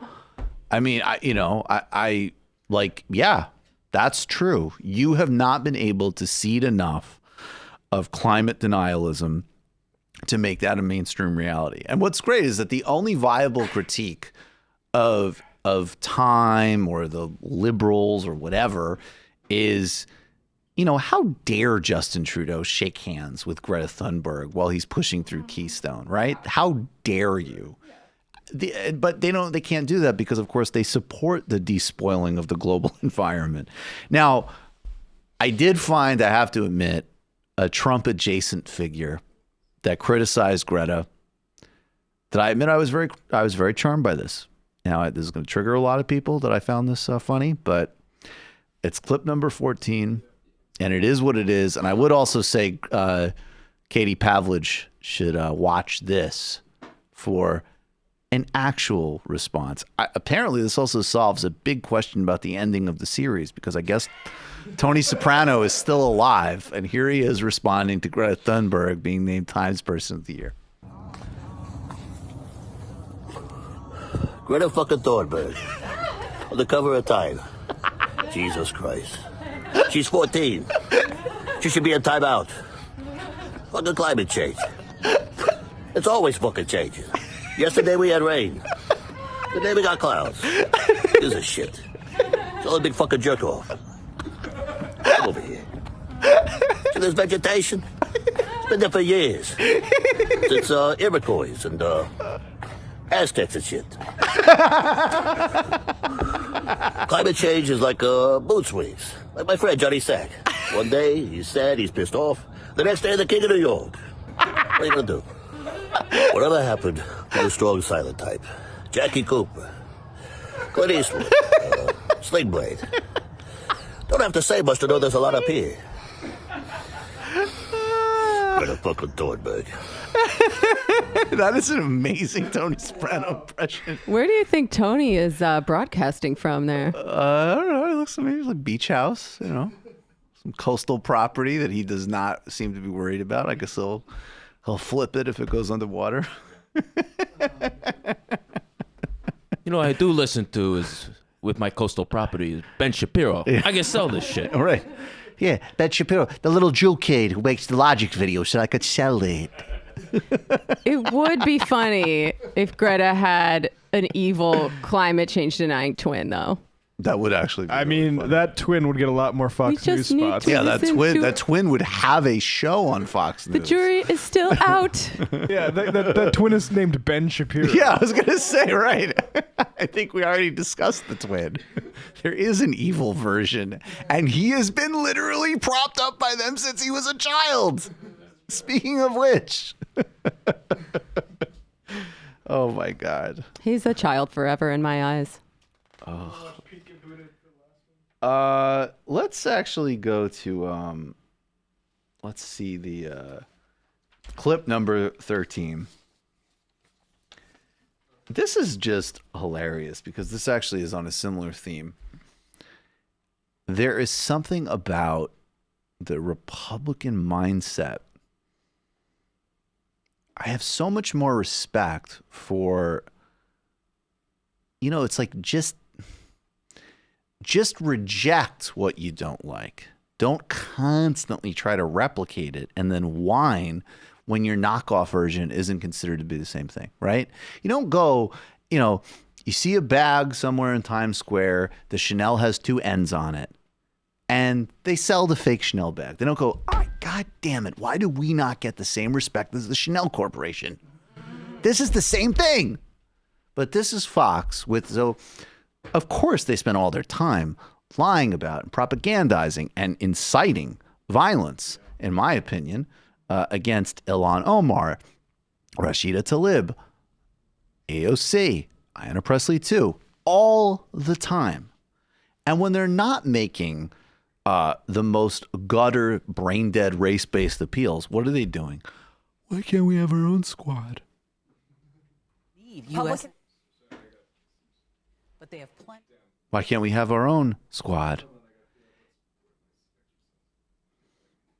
I mean, yeah, that's true. You have not been able to seed enough of climate denialism to make that a mainstream reality. And what's great is that the only viable critique of Time or the liberals or whatever is, how dare Justin Trudeau shake hands with Greta Thunberg while he's pushing through Keystone, right? How dare you? But they can't do that because, of course, they support the despoiling of the global environment. Now, I did find, I have to admit, a Trump adjacent figure that criticized Greta that I admit I was very charmed by this. Now, this is going to trigger a lot of people that I found this funny, but it's clip number 14, and it is what it is. And I would also say Katie Pavlich should watch this for an actual response. Apparently, this also solves a big question about the ending of the series, because I guess Tony Soprano is still alive, and here he is responding to Greta Thunberg being named Times Person of the Year. Greta fucking Thunberg on the cover of Time. Jesus Christ. She's 14. She should be in timeout. Fucking climate change. It's always fucking changing. Yesterday we had rain. Today we got clouds. This is shit. It's all a big fucking jerk off. Come over here. See this vegetation? It's been there for years. Since Iroquois and Aztecs and shit. Climate change is like mood swings. Like my friend Johnny Sack. One day he's sad, he's pissed off. The next day the king of New York. What are you gonna do? Whatever happened to the strong silent type? Jackie Cooper, Clint Eastwood, Sling Blade. Don't have to say much to know there's a lot up here. Greta fucking Thunberg. That is an amazing Tony Soprano impression. Where do you think Tony is broadcasting from there? I don't know. It looks maybe like a beach house, you know, some coastal property that he does not seem to be worried about. I guess he'll flip it if it goes underwater. You know, I do listen to is with my coastal property is Ben Shapiro. Yeah. I can sell this shit. All right. Yeah, Ben Shapiro, the little Jew kid who makes the Logic videos, so I could sell it. It would be funny if Greta had an evil climate change denying twin, though. That would actually be I mean, that twin would get a lot more Fox News spots. Yeah, that twin would have a show on Fox News. The jury is still out. Yeah, that twin is named Ben Shapiro. Yeah, I was going to say, right. I think we already discussed the twin. There is an evil version, and he has been literally propped up by them since he was a child. Speaking of which. Oh, my God. He's a child forever in my eyes. Oh. Let's actually go to let's see the clip number 13. This is just hilarious because this actually is on a similar theme. There is something about the Republican mindset. I have so much more respect for, you know, it's like just reject what you don't like. Don't constantly try to replicate it and then whine when your knockoff version isn't considered to be the same thing, right? You don't go, you know, you see a bag somewhere in Times Square, the Chanel has two ends on it, and they sell the fake Chanel bag. They don't go, oh, God damn it, why do we not get the same respect as the Chanel Corporation? This is the same thing. But this is Fox with, so of course they spend all their time lying about and propagandizing and inciting violence, in my opinion, against Ilhan Omar, Rashida Tlaib, AOC, Ayanna Pressley too, all the time. And when they're not making the most gutter, brain-dead, race-based appeals, what are they doing? Why can't we have our own squad? US. But they have plenty. Why can't we have our own squad?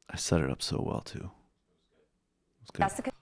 I set it up so well, too. That's the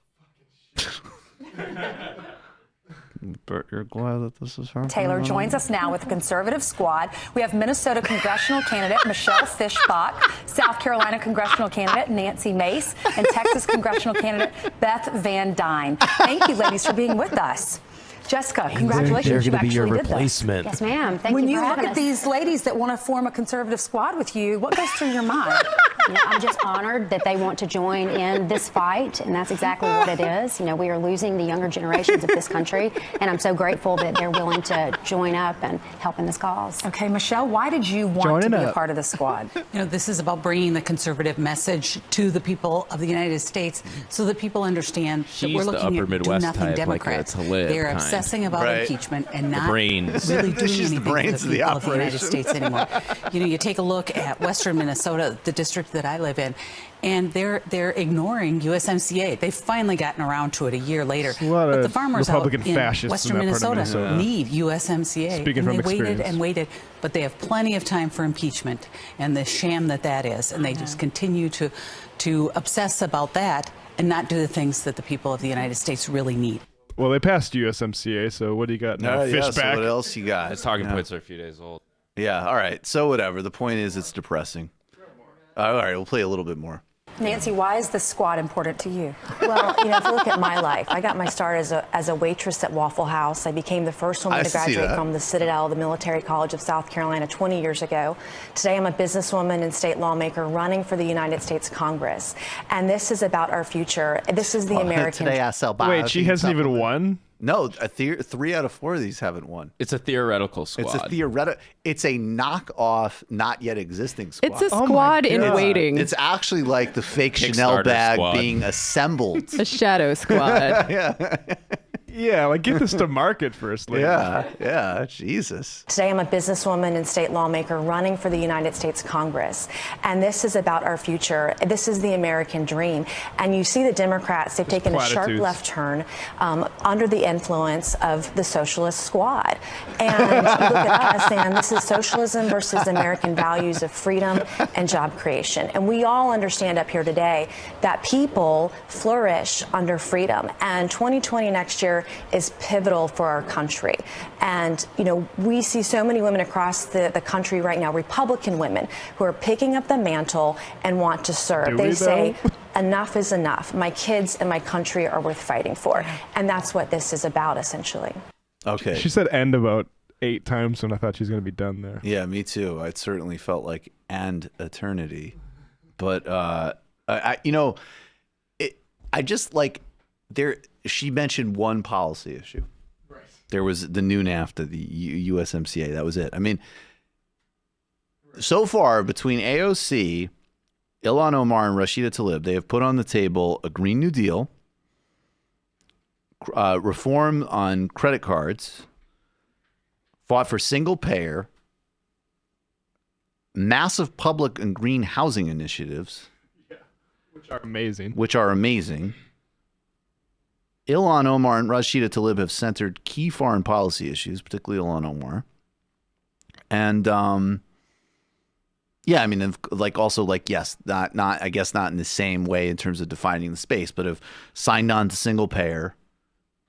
Bert, you're glad that this is her? Taylor joins us now with the conservative squad. We have Minnesota congressional candidate Michelle Fischbach, South Carolina congressional candidate Nancy Mace, and Texas congressional candidate Beth Van Dyne. Thank you, ladies, for being with us. Jessica, congratulations. They're going to be your did this. replacement. Yes, ma'am. Thank when you look at these ladies that want to form a conservative squad with you, what goes through your mind? You know, I'm just honored that they want to join in this fight, and that's exactly what it is. You know, we are losing the younger generations of this country, and I'm so grateful that they're willing to join up and help in this cause. Okay, Michelle, why did you want to be a part of the squad? You know, this is about bringing the conservative message to the people of the United States so that people understand that we're looking at do-nothing Democrats. They're obsessing about impeachment and not really doing anything for the people of the United States anymore. You know, you take a look at western Minnesota, the district that I live in, and they're ignoring USMCA. They've finally gotten around to it a year later. But the farmers Republican out in fascists western in that part of Minnesota need USMCA. Speaking and from they waited experience. and waited, but they have plenty of time for impeachment and the sham that is, and they just continue to obsess about that and not do the things that the people of the United States really need. Well, they passed USMCA, so what do you got now? Fish So back? what else you got? His talking points are a few days old. Yeah, all right. So whatever. The point is it's depressing. All right, we'll play a little bit more. Nancy, why is the squad important to you? Well, if you look at my life, I got my start as a waitress at Waffle House. I became the first woman to graduate from the Citadel, the Military College of South Carolina 20 years ago. Today, I'm a businesswoman and state lawmaker running for the United States Congress. And this is about our future. This is the American... Today I sell Wait, she hasn't even won? No, 3 out of 4 of these haven't won. It's a theoretical squad. It's a knockoff, not yet existing squad. It's a squad in waiting. It's actually like the fake Chanel bag being assembled. A shadow squad. Yeah. Yeah, like get this to market first. Lady. Yeah, Jesus. Today, I'm a businesswoman and state lawmaker running for the United States Congress. And this is about our future. This is the American dream. And you see the Democrats, they've taken a sharp left turn under the influence of the socialist squad. And you look at us and this is socialism versus American values of freedom and job creation. And we all understand up here today that people flourish under freedom. And 2020 next year is pivotal for our country. And, we see so many women across the country right now, Republican women, who are picking up the mantle and want to serve. They say, enough is enough. My kids and my country are worth fighting for. And that's what this is about, essentially. Okay. She said end about 8 times when I thought she was going to be done there. Yeah, me too. It certainly felt like and eternity. But, I just like there. She mentioned one policy issue. Right. There was the new NAFTA, the USMCA. That was it. I mean, so far between AOC, Ilhan Omar, and Rashida Tlaib, they have put on the table a Green New Deal, reform on credit cards, fought for single payer, massive public and green housing initiatives, which are amazing. Ilhan Omar and Rashida Tlaib have centered key foreign policy issues, particularly Ilhan Omar. And, yes, not I guess not in the same way in terms of defining the space, but have signed on to single payer,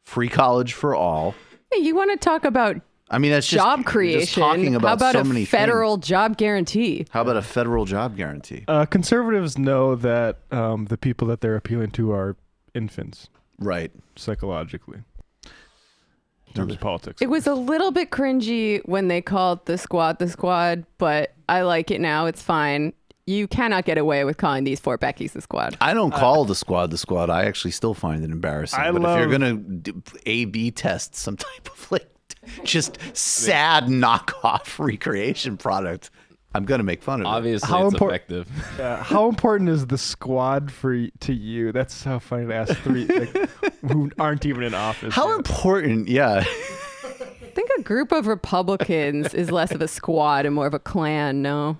free college for all. Hey, you want to talk about that's job creation? Just talking about How about so many a federal things. job guarantee? How about a federal job guarantee? Conservatives know that the people that they're appealing to are infants. Right. Psychologically. In terms of politics. It was a little bit cringy when they called the squad, but I like it now. It's fine. You cannot get away with calling these 4 Beckys the squad. I don't call the squad. I actually still find it embarrassing. If you're going to A/B test some type of just sad knockoff recreation product, I'm going to make fun of it. Obviously, it's effective. How important is the squad to you? That's so funny to ask 3 who aren't even in office. How important? Yeah. I think a group of Republicans is less of a squad and more of a clan. No.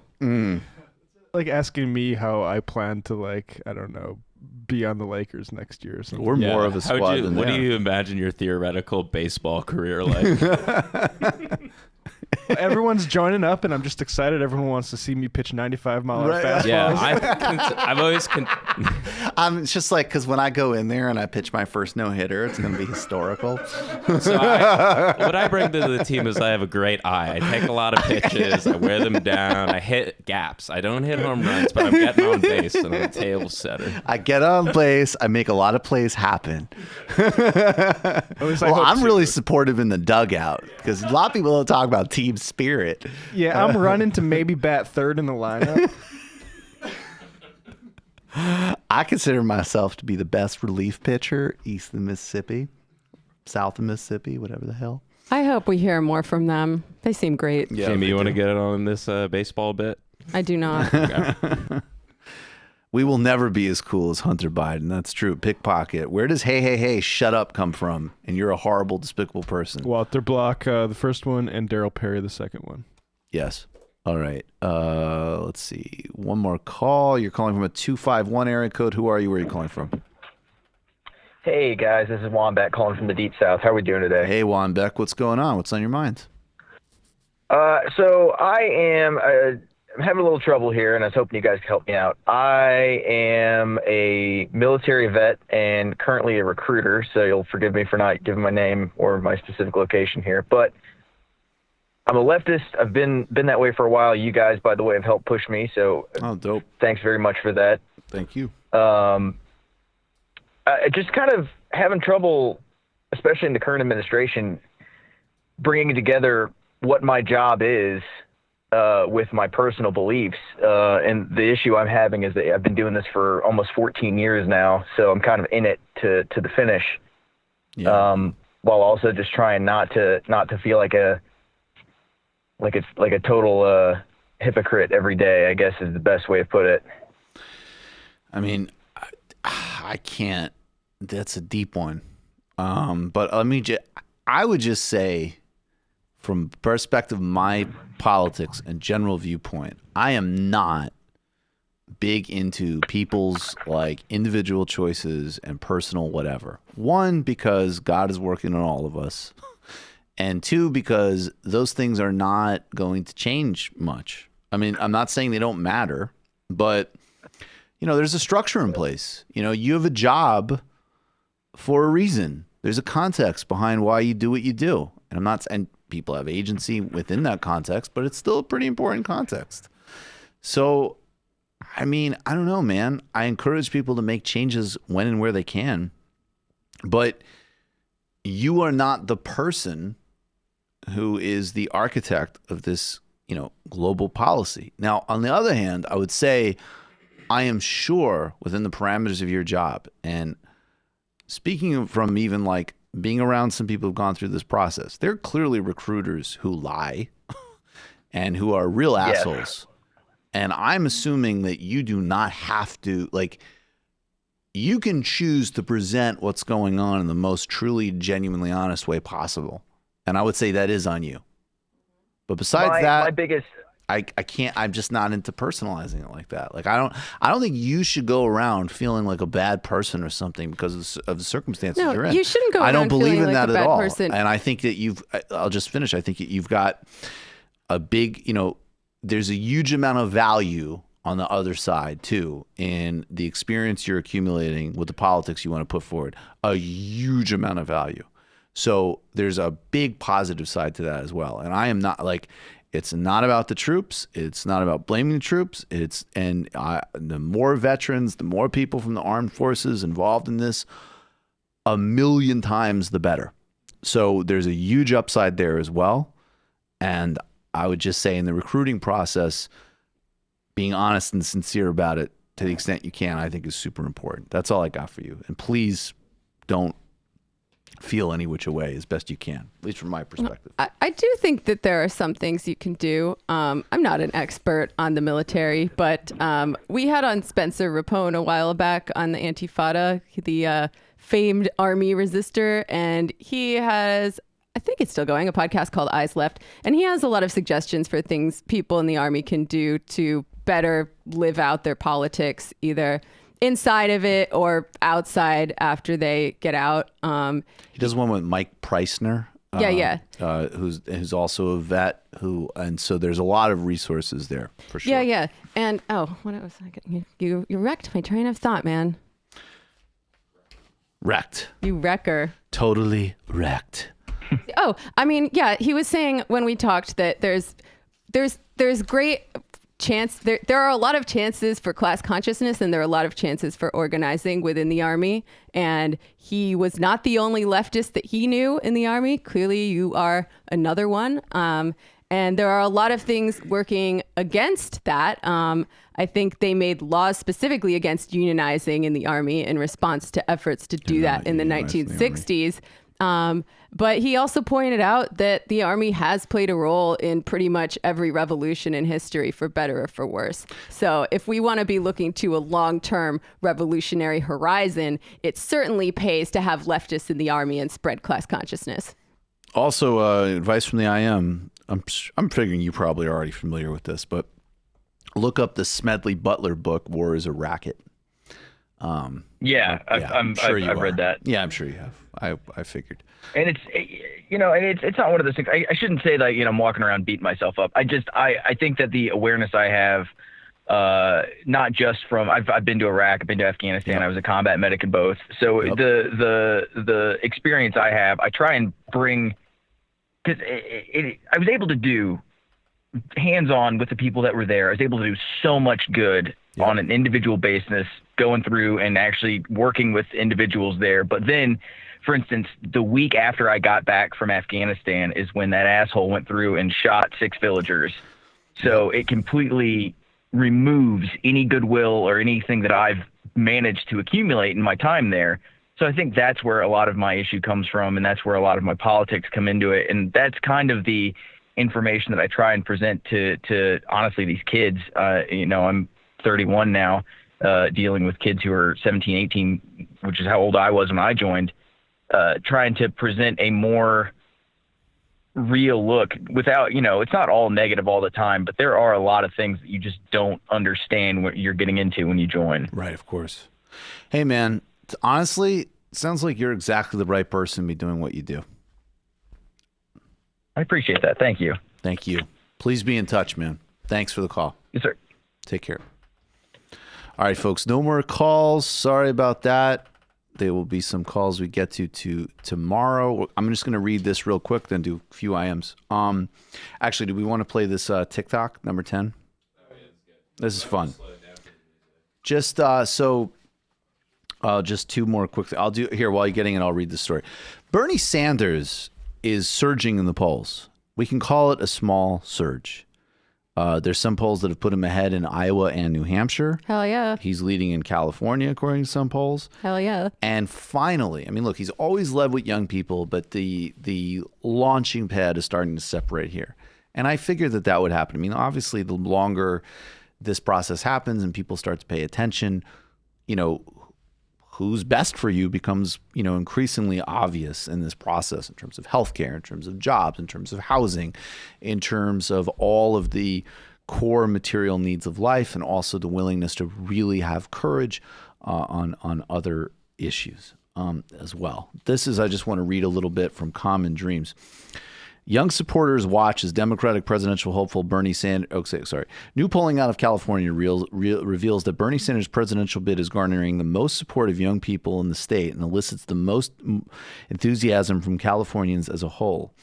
Like asking me how I plan to I don't know, be on the Lakers next year or something. We're more of a squad than what do you imagine your theoretical baseball career like? Everyone's joining up, and I'm just excited. Everyone wants to see me pitch 95-mile-an-hour fastballs. Yeah, it's just because when I go in there and I pitch my first no-hitter, it's going to be historical. So what I bring to the team is I have a great eye. I take a lot of pitches. I wear them down. I hit gaps. I don't hit home runs, but I'm getting on base, and I'm a table setter. I get on base. I make a lot of plays happen. I'm really supportive in the dugout because a lot of people don't talk about team spirit. Yeah, I'm running to maybe bat 3rd in the lineup. I consider myself to be the best relief pitcher east of the Mississippi, south of Mississippi, whatever the hell. I hope we hear more from them. They seem great. Yeah, Jamie, you want to get it on this baseball bit? I do not. We will never be as cool as Hunter Biden. That's true. Pickpocket. Where does hey, shut up come from? And you're a horrible, despicable person. Walter Block, the first one, and Daryl Perry, the second one. Yes. All right. let's see. One more call. You're calling from a 251 area code. Who are you? Where are you calling from? Hey, guys. This is Wombat calling from the Deep South. How are we doing today? Hey, Wombat. What's going on? What's on your mind? So I am I'm having a little trouble here, and I was hoping you guys could help me out. I am a military vet and currently a recruiter, so you'll forgive me for not giving my name or my specific location here. But I'm a leftist. I've been that way for a while. You guys, by the way, have helped push me, so dope. Thanks very much for that. Thank you. Just kind of having trouble, especially in the current administration, bringing together what my job is with my personal beliefs. And the issue I'm having is that I've been doing this for almost 14 years now, so I'm kind of in it to the finish. Yeah. While also just trying not to feel like a total hypocrite every day, I guess is the best way to put it. I mean, I can't. That's a deep one. But I would just say, from perspective of my politics and general viewpoint, I am not big into people's like individual choices and personal whatever. One, because God is working on all of us. And two, because those things are not going to change much. I mean, I'm not saying they don't matter, but there's a structure in place. You have a job for a reason. There's a context behind why you do what you do. And people have agency within that context, but it's still a pretty important context. So, I mean, I don't know, man. I encourage people to make changes when and where they can, but you are not the person who is the architect of this, global policy. Now, on the other hand, I would say I am sure within the parameters of your job, and speaking from even like being around some people who've gone through this process, there are clearly recruiters who lie and who are real assholes. And I'm assuming that you do not have to, you can choose to present what's going on in the most truly, genuinely honest way possible. And I would say that is on you. But besides that, my biggest... I can't. I'm just not into personalizing it like that. Like I don't think you should go around feeling like a bad person or something because of the circumstances you're in. You shouldn't go around I don't believe feeling in like that a at bad all. person. And I think that I'll just finish. I think you've got a big. There's a huge amount of value on the other side too in the experience you're accumulating with the politics you want to put forward. A huge amount of value. So there's a big positive side to that as well. And I am not like. It's not about the troops. It's not about blaming the troops. The more veterans, the more people from the armed forces involved in this, 1,000,000 times the better. So there's a huge upside there as well. And I would just say in the recruiting process, being honest and sincere about it to the extent you can, I think is super important. That's all I got for you. And please don't feel any which way as best you can, at least from my perspective. I do think that there are some things you can do. I'm not an expert on the military, but we had on Spencer Rapone a while back on the Antifada, the famed army resistor, and he has, I think it's still going, a podcast called Eyes Left, and he has a lot of suggestions for things people in the army can do to better live out their politics, either inside of it or outside after they get out. He does one with Mike Preissner. Who's also a vet and so there's a lot of resources there for sure. Yeah. And what was I getting? You wrecked my train of thought, man. Wrecked. You wrecker. Totally wrecked. I mean, yeah, he was saying when we talked that there's great chance. There are a lot of chances for class consciousness, and there are a lot of chances for organizing within the army. And he was not the only leftist that he knew in the army. Clearly, you are another one. And there are a lot of things working against that. I think they made laws specifically against unionizing in the army in response to efforts to do that in the 1960s. But he also pointed out that the army has played a role in pretty much every revolution in history, for better or for worse. So if we want to be looking to a long-term revolutionary horizon, it certainly pays to have leftists in the army and spread class consciousness. Also, advice from the IM. I'm figuring you probably are already familiar with this, but look up the Smedley Butler book, War is a Racket. I'm sure I've read that. Yeah, I'm sure you have. I figured. And it's not one of those things. I shouldn't say that, I'm walking around beating myself up. I think that the awareness I have, not just from, I've been to Iraq, I've been to Afghanistan, I was a combat medic in both. So the experience I have, I try and bring, because I was able to do hands-on with the people that were there. I was able to do so much good on an individual basis, going through and actually working with individuals there. But then, for instance, the week after I got back from Afghanistan is when that asshole went through and shot 6 villagers. So it completely removes any goodwill or anything that I've managed to accumulate in my time there. So I think that's where a lot of my issue comes from, and that's where a lot of my politics come into it. And that's kind of the information that I try and present to honestly, these kids. I'm 31 now, dealing with kids who are 17, 18, which is how old I was when I joined, trying to present a more real look without, it's not all negative all the time, but there are a lot of things that you just don't understand what you're getting into when you join. Right, of course. Hey, man, honestly, it sounds like you're exactly the right person to be doing what you do. I appreciate that. Thank you. Thank you. Please be in touch, man. Thanks for the call. Yes, sir. Take care. All right, folks, no more calls. Sorry about that. There will be some calls we get to tomorrow. I'm just going to read this real quick, then do a few IMs. Actually, do we want to play this TikTok, number 10? This is fun. Just just two more quickly. I'll do here while you're getting it. I'll read the story. Bernie Sanders is surging in the polls. We can call it a small surge. There's some polls that have put him ahead in Iowa and New Hampshire. Hell yeah. He's leading in California, according to some polls. Hell yeah. And finally, I mean, look, he's always led with young people, but the launching pad is starting to separate here. And I figured that would happen. I mean, obviously, the longer this process happens and people start to pay attention, who's best for you becomes, increasingly obvious in this process in terms of healthcare, in terms of jobs, in terms of housing, in terms of all of the core material needs of life, and also the willingness to really have courage on other issues as well. I just want to read a little bit from Common Dreams. Young supporters watch as Democratic presidential hopeful Bernie Sanders. New polling out of California reveals that Bernie Sanders' presidential bid is garnering the most support of young people in the state and elicits the most enthusiasm from Californians as a whole.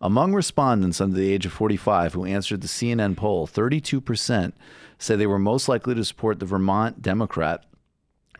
Among respondents under the age of 45 who answered the CNN poll, 32% say they were most likely to support the Vermont Democrat.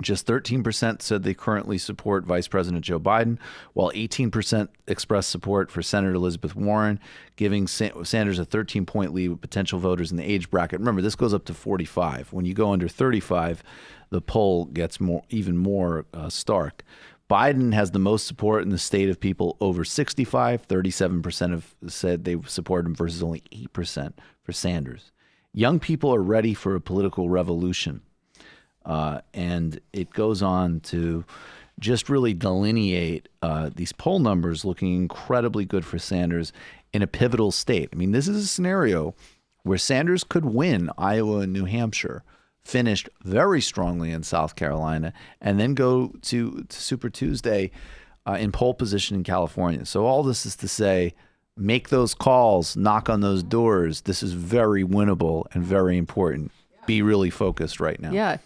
Just 13% said they currently support Vice President Joe Biden, while 18% expressed support for Senator Elizabeth Warren, giving Sanders a 13-point lead with potential voters in the age bracket. Remember, this goes up to 45. When you go under 35, the poll gets even more stark. Biden has the most support in the state of people over 65. 37% have said they support him versus only 8% for Sanders. Young people are ready for a political revolution. And it goes on to just really delineate these poll numbers looking incredibly good for Sanders in a pivotal state. I mean, this is a scenario where Sanders could win Iowa and New Hampshire, finished very strongly in South Carolina, and then go to Super Tuesday in pole position in California. So all this is to say, make those calls, knock on those doors. This is very winnable and very important. Be really focused right now. Yeah.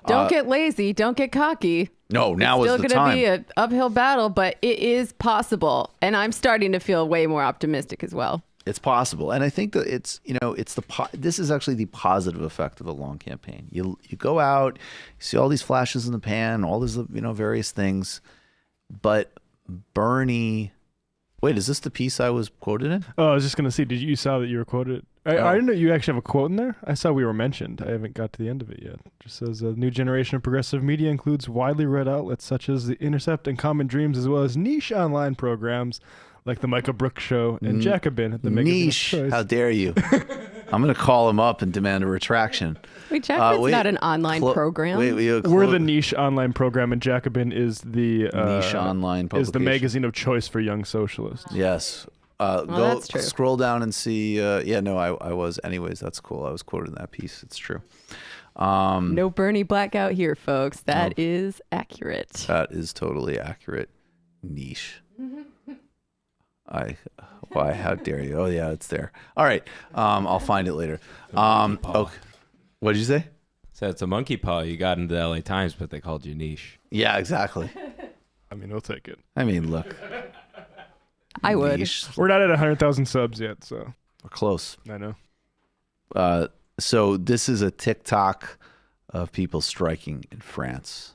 Don't get lazy. Don't get cocky. No, now is the time. It's still going to be an uphill battle, but it is possible. And I'm starting to feel way more optimistic as well. It's possible. And I think that this is actually the positive effect of a long campaign. You go out, you see all these flashes in the pan, all these, various things. But Bernie, wait, is this the piece I was quoted in? Oh, I was just going to see, you saw that you were quoted? I didn't know you actually have a quote in there. I saw we were mentioned. I haven't got to the end of it yet. It just says, a new generation of progressive media includes widely read outlets such as The Intercept and Common Dreams, as well as niche online programs like The Michael Brooks Show and Jacobin at the Magazine of Choice. How dare you? I'm going to call him up and demand a retraction. Wait, Jacobin's not an online program. We're the niche online program, and Jacobin is the niche online publication. Is the magazine of choice for young socialists. Yes. that's true. Scroll down and see. I was. Anyways, that's cool. I was quoted in that piece. It's true. No Bernie blackout here, folks. That is accurate. That is totally accurate. Niche. Why? How dare you? Oh yeah, it's there. All right. I'll find it later. Okay. What did you say? So it's a monkey paw. You got into the LA Times, but they called you niche. Yeah, exactly. I mean, we'll take it. I mean, look. I would. Niche. We're not at 100,000 subs yet, so we're close. I know. So this is a TikTok of people striking in France.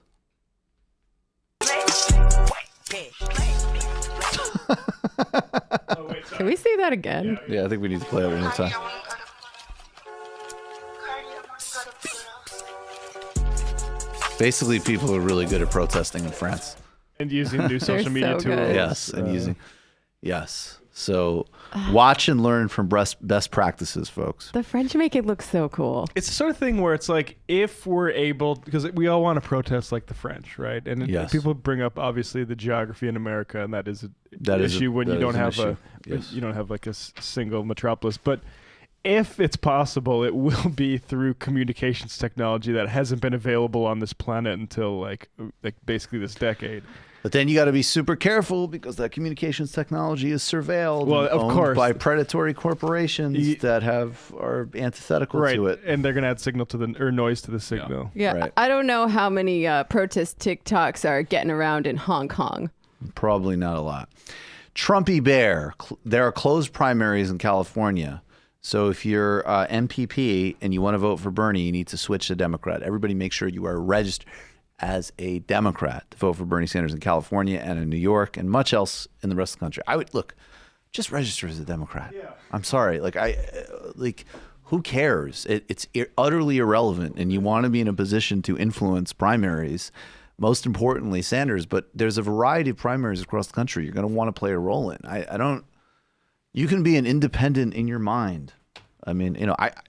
Can we see that again? Yeah, I think we need to play it one more time. Basically, people are really good at protesting in France. And using new social media tools. Yes, and using. Yes. So watch and learn from best practices, folks. The French make it look so cool. It's the sort of thing where it's like, if we're able, because we all want to protest like the French, right? And people bring up obviously the geography in America, and that is an issue when you don't have you don't have like a single metropolis. But if it's possible, it will be through communications technology that hasn't been available on this planet until like basically this decade. But then you got to be super careful because that communications technology is surveilled, owned by predatory corporations that are antithetical to it, and they're gonna add signal to noise to the signal. Yeah, Right. I don't know how many protest TikToks are getting around in Hong Kong. Probably not a lot. Trumpy Bear. There are closed primaries in California. So if you're MPP and you want to vote for Bernie, you need to switch to Democrat. Everybody make sure you are registered as a Democrat to vote for Bernie Sanders in California and in New York and much else in the rest of the country. I would just register as a Democrat. Yeah. I'm sorry. Who cares? It's utterly irrelevant. And you want to be in a position to influence primaries, most importantly Sanders, but there's a variety of primaries across the country you're going to want to play a role in. You can be an independent in your mind. I mean,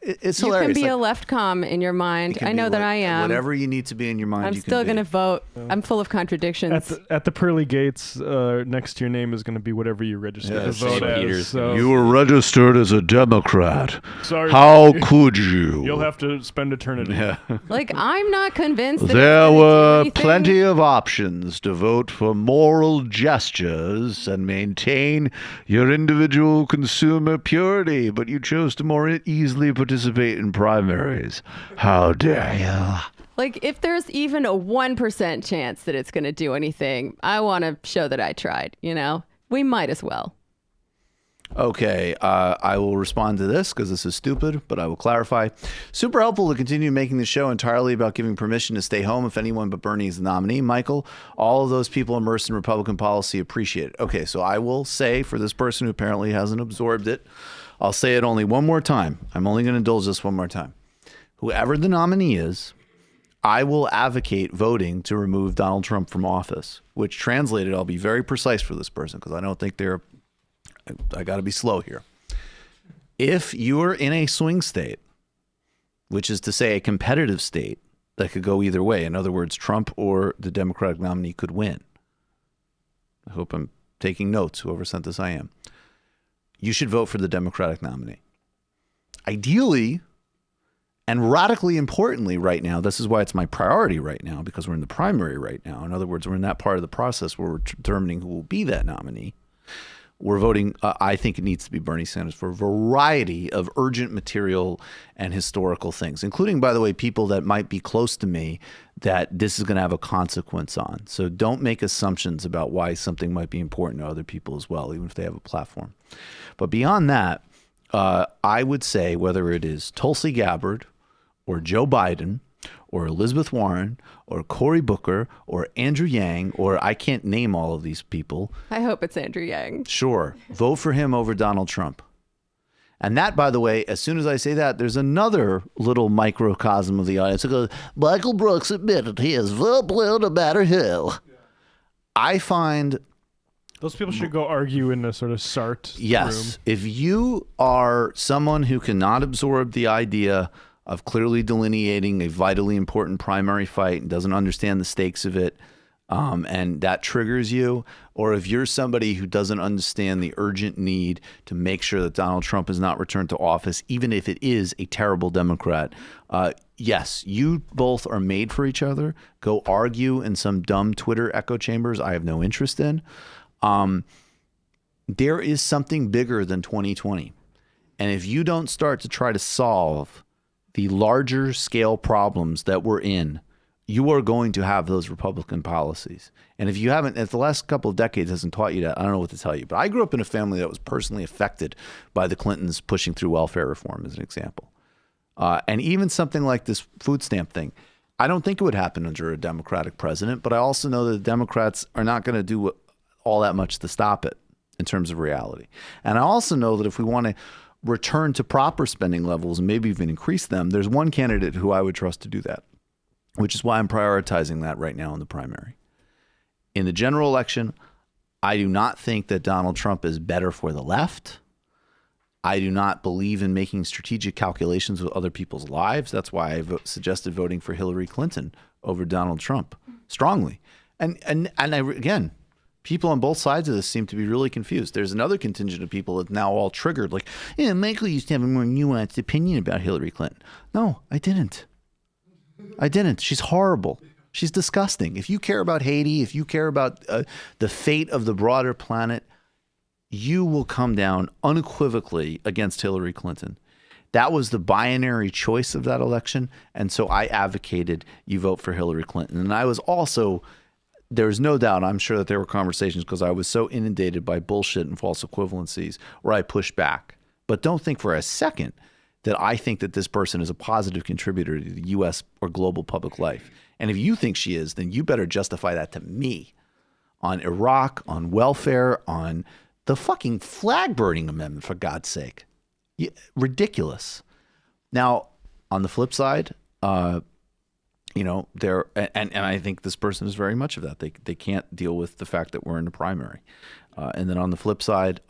it's hilarious. You can be a left com in your mind. I know that I am. Whatever you need to be in your mind, I'm still going to vote. I'm full of contradictions. At the pearly gates, next to your name is going to be whatever you registered to vote as. So. You were registered as a Democrat. Sorry. How could you? You'll have to spend eternity. Yeah. I'm not convinced. There were plenty of options to vote for moral gestures and maintain your individual consumer purity, but you chose to more easily participate in primaries. How dare you? If there's even a 1% chance that it's going to do anything, I want to show that I tried, We might as well. Okay, I will respond to this because this is stupid, but I will clarify. Super helpful to continue making the show entirely about giving permission to stay home if anyone but Bernie is the nominee. Michael, all of those people immersed in Republican policy appreciate it. Okay, so I will say for this person who apparently hasn't absorbed it, I'll say it only one more time. I'm only going to indulge this one more time. Whoever the nominee is, I will advocate voting to remove Donald Trump from office, which translated, I'll be very precise for this person because I don't think I got to be slow here. If you are in a swing state, which is to say a competitive state that could go either way, in other words, Trump or the Democratic nominee could win. I hope I'm taking notes. Whoever sent this, I am. You should vote for the Democratic nominee. Ideally, and radically importantly right now, this is why it's my priority right now, because we're in the primary right now. In other words, we're in that part of the process where we're determining who will be that nominee. We're voting, I think it needs to be Bernie Sanders for a variety of urgent material and historical things, including, by the way, people that might be close to me that this is going to have a consequence on. So don't make assumptions about why something might be important to other people as well, even if they have a platform. But beyond that, I would say whether it is Tulsi Gabbard or Joe Biden or Elizabeth Warren or Cory Booker or Andrew Yang, or I can't name all of these people. I hope it's Andrew Yang. Sure. Vote for him over Donald Trump. And that, by the way, as soon as I say that, there's another little microcosm of the audience that goes, Michael Brooks admitted he is vote blue no matter who. I find... Those people should go argue in a sort of SART room. If you are someone who cannot absorb the idea of clearly delineating a vitally important primary fight and doesn't understand the stakes of it, and that triggers you, or if you're somebody who doesn't understand the urgent need to make sure that Donald Trump is not returned to office, even if it is a terrible Democrat, yes, you both are made for each other. Go argue in some dumb Twitter echo chambers I have no interest in. There is something bigger than 2020. And if you don't start to try to solve the larger scale problems that we're in, you are going to have those Republican policies. And if you haven't, if the last couple of decades hasn't taught you that, I don't know what to tell you. But I grew up in a family that was personally affected by the Clintons pushing through welfare reform, as an example. And even something like this food stamp thing, I don't think it would happen under a Democratic president, but I also know that the Democrats are not going to do all that much to stop it in terms of reality. And I also know that if we want to return to proper spending levels and maybe even increase them, there's one candidate who I would trust to do that, which is why I'm prioritizing that right now in the primary. In the general election, I do not think that Donald Trump is better for the left. I do not believe in making strategic calculations with other people's lives. That's why I suggested voting for Hillary Clinton over Donald Trump strongly. And again, people on both sides of this seem to be really confused. There's another contingent of people that now all triggered, like, yeah, Michael used to have a more nuanced opinion about Hillary Clinton. No, I didn't. She's horrible. She's disgusting. If you care about Haiti, if you care about the fate of the broader planet, you will come down unequivocally against Hillary Clinton. That was the binary choice of that election. And so I advocated you vote for Hillary Clinton. And I was also, there's no doubt, I'm sure that there were conversations because I was so inundated by bullshit and false equivalencies where I pushed back. But don't think for a second that I think that this person is a positive contributor to the U.S. or global public life. And if you think she is, then you better justify that to me on Iraq, on welfare, on the fucking flag burning amendment, for God's sake. Ridiculous. Now, on the flip side, there, and I think this person is very much of that. They can't deal with the fact that we're in the primary. And then on the flip side,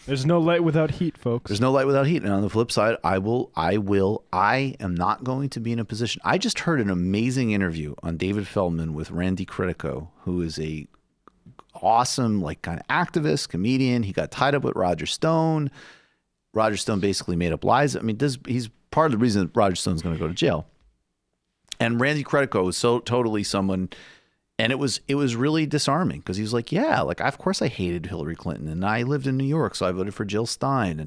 there's no light without heat, folks. There's no light without heat. And on the flip side, I am not going to be in a position. I just heard an amazing interview on David Feldman with Randy Critico, who is a awesome, like, kind of activist, comedian. He got tied up with Roger Stone. Roger Stone basically made up lies. I mean, he's part of the reason that Roger Stone's going to go to jail. And Randy Critico was so totally someone, and it was really disarming because he was like, yeah, like, of course I hated Hillary Clinton, and I lived in New York, so I voted for Jill Stein.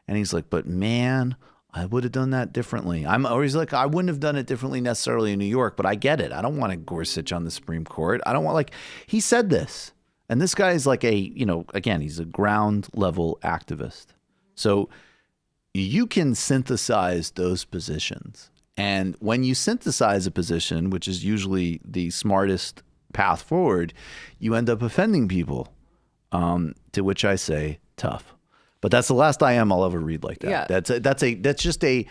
And he's like, but man, I would have done that differently. He's like, I wouldn't have done it differently necessarily in New York, but I get it. I don't want a Gorsuch on the Supreme Court. I don't want, like, he said this. And this guy is like again, he's a ground level activist. So you can synthesize those positions. And when you synthesize a position, which is usually the smartest path forward, you end up offending people, to which I say tough. But that's the last I'll ever read like that. Yeah. That's just a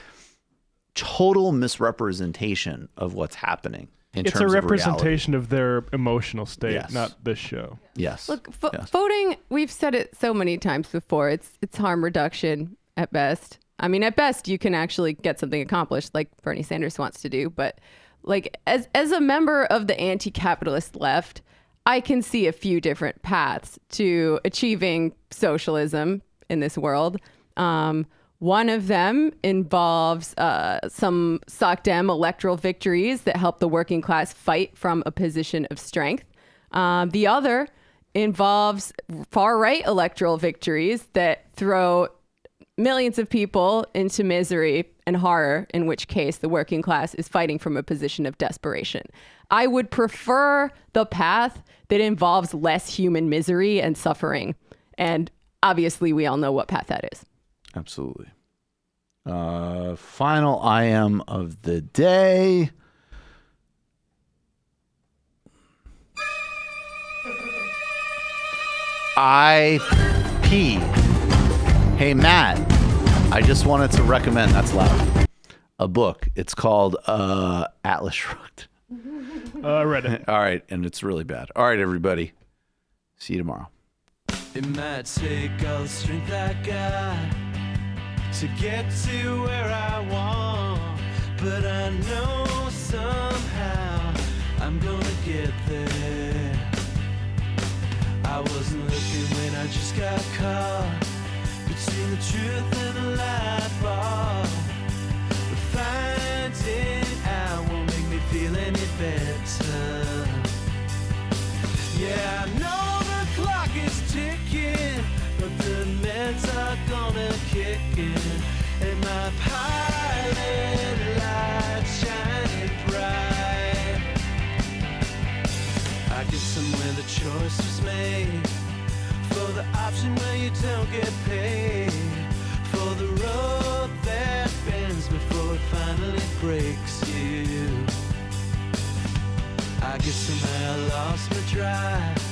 total misrepresentation of what's happening. It's a representation of their emotional state, yes. Not this show. Yes. Look, voting, we've said it so many times before, it's harm reduction at best. I mean, at best, you can actually get something accomplished like Bernie Sanders wants to do. But like as a member of the anti-capitalist left, I can see a few different paths to achieving socialism in this world. One of them involves some SOCDEM electoral victories that help the working class fight from a position of strength. The other involves far-right electoral victories that throw millions of people into misery and horror, in which case the working class is fighting from a position of desperation. I would prefer the path that involves less human misery and suffering. And obviously, we all know what path that is. Absolutely. Final I am of the day. IP. Hey, Matt, I just wanted to recommend, that's loud, a book. It's called Atlas Shrugged. I read it. All right, and it's really bad. All right, everybody. See you tomorrow. It might take all the strength I got to get to where I want, but I know somehow I'm gonna get there. I wasn't looking when I just got caught between the truth and the lie bar. But finding out won't make me feel any better. Yeah, I know the clock is ticking, but the meds are gonna kick in, and my pilot light's shining bright. I guess somewhere the choice was made for the option where you don't get paid, for the road that bends before it finally breaks you. I guess somehow I lost my drive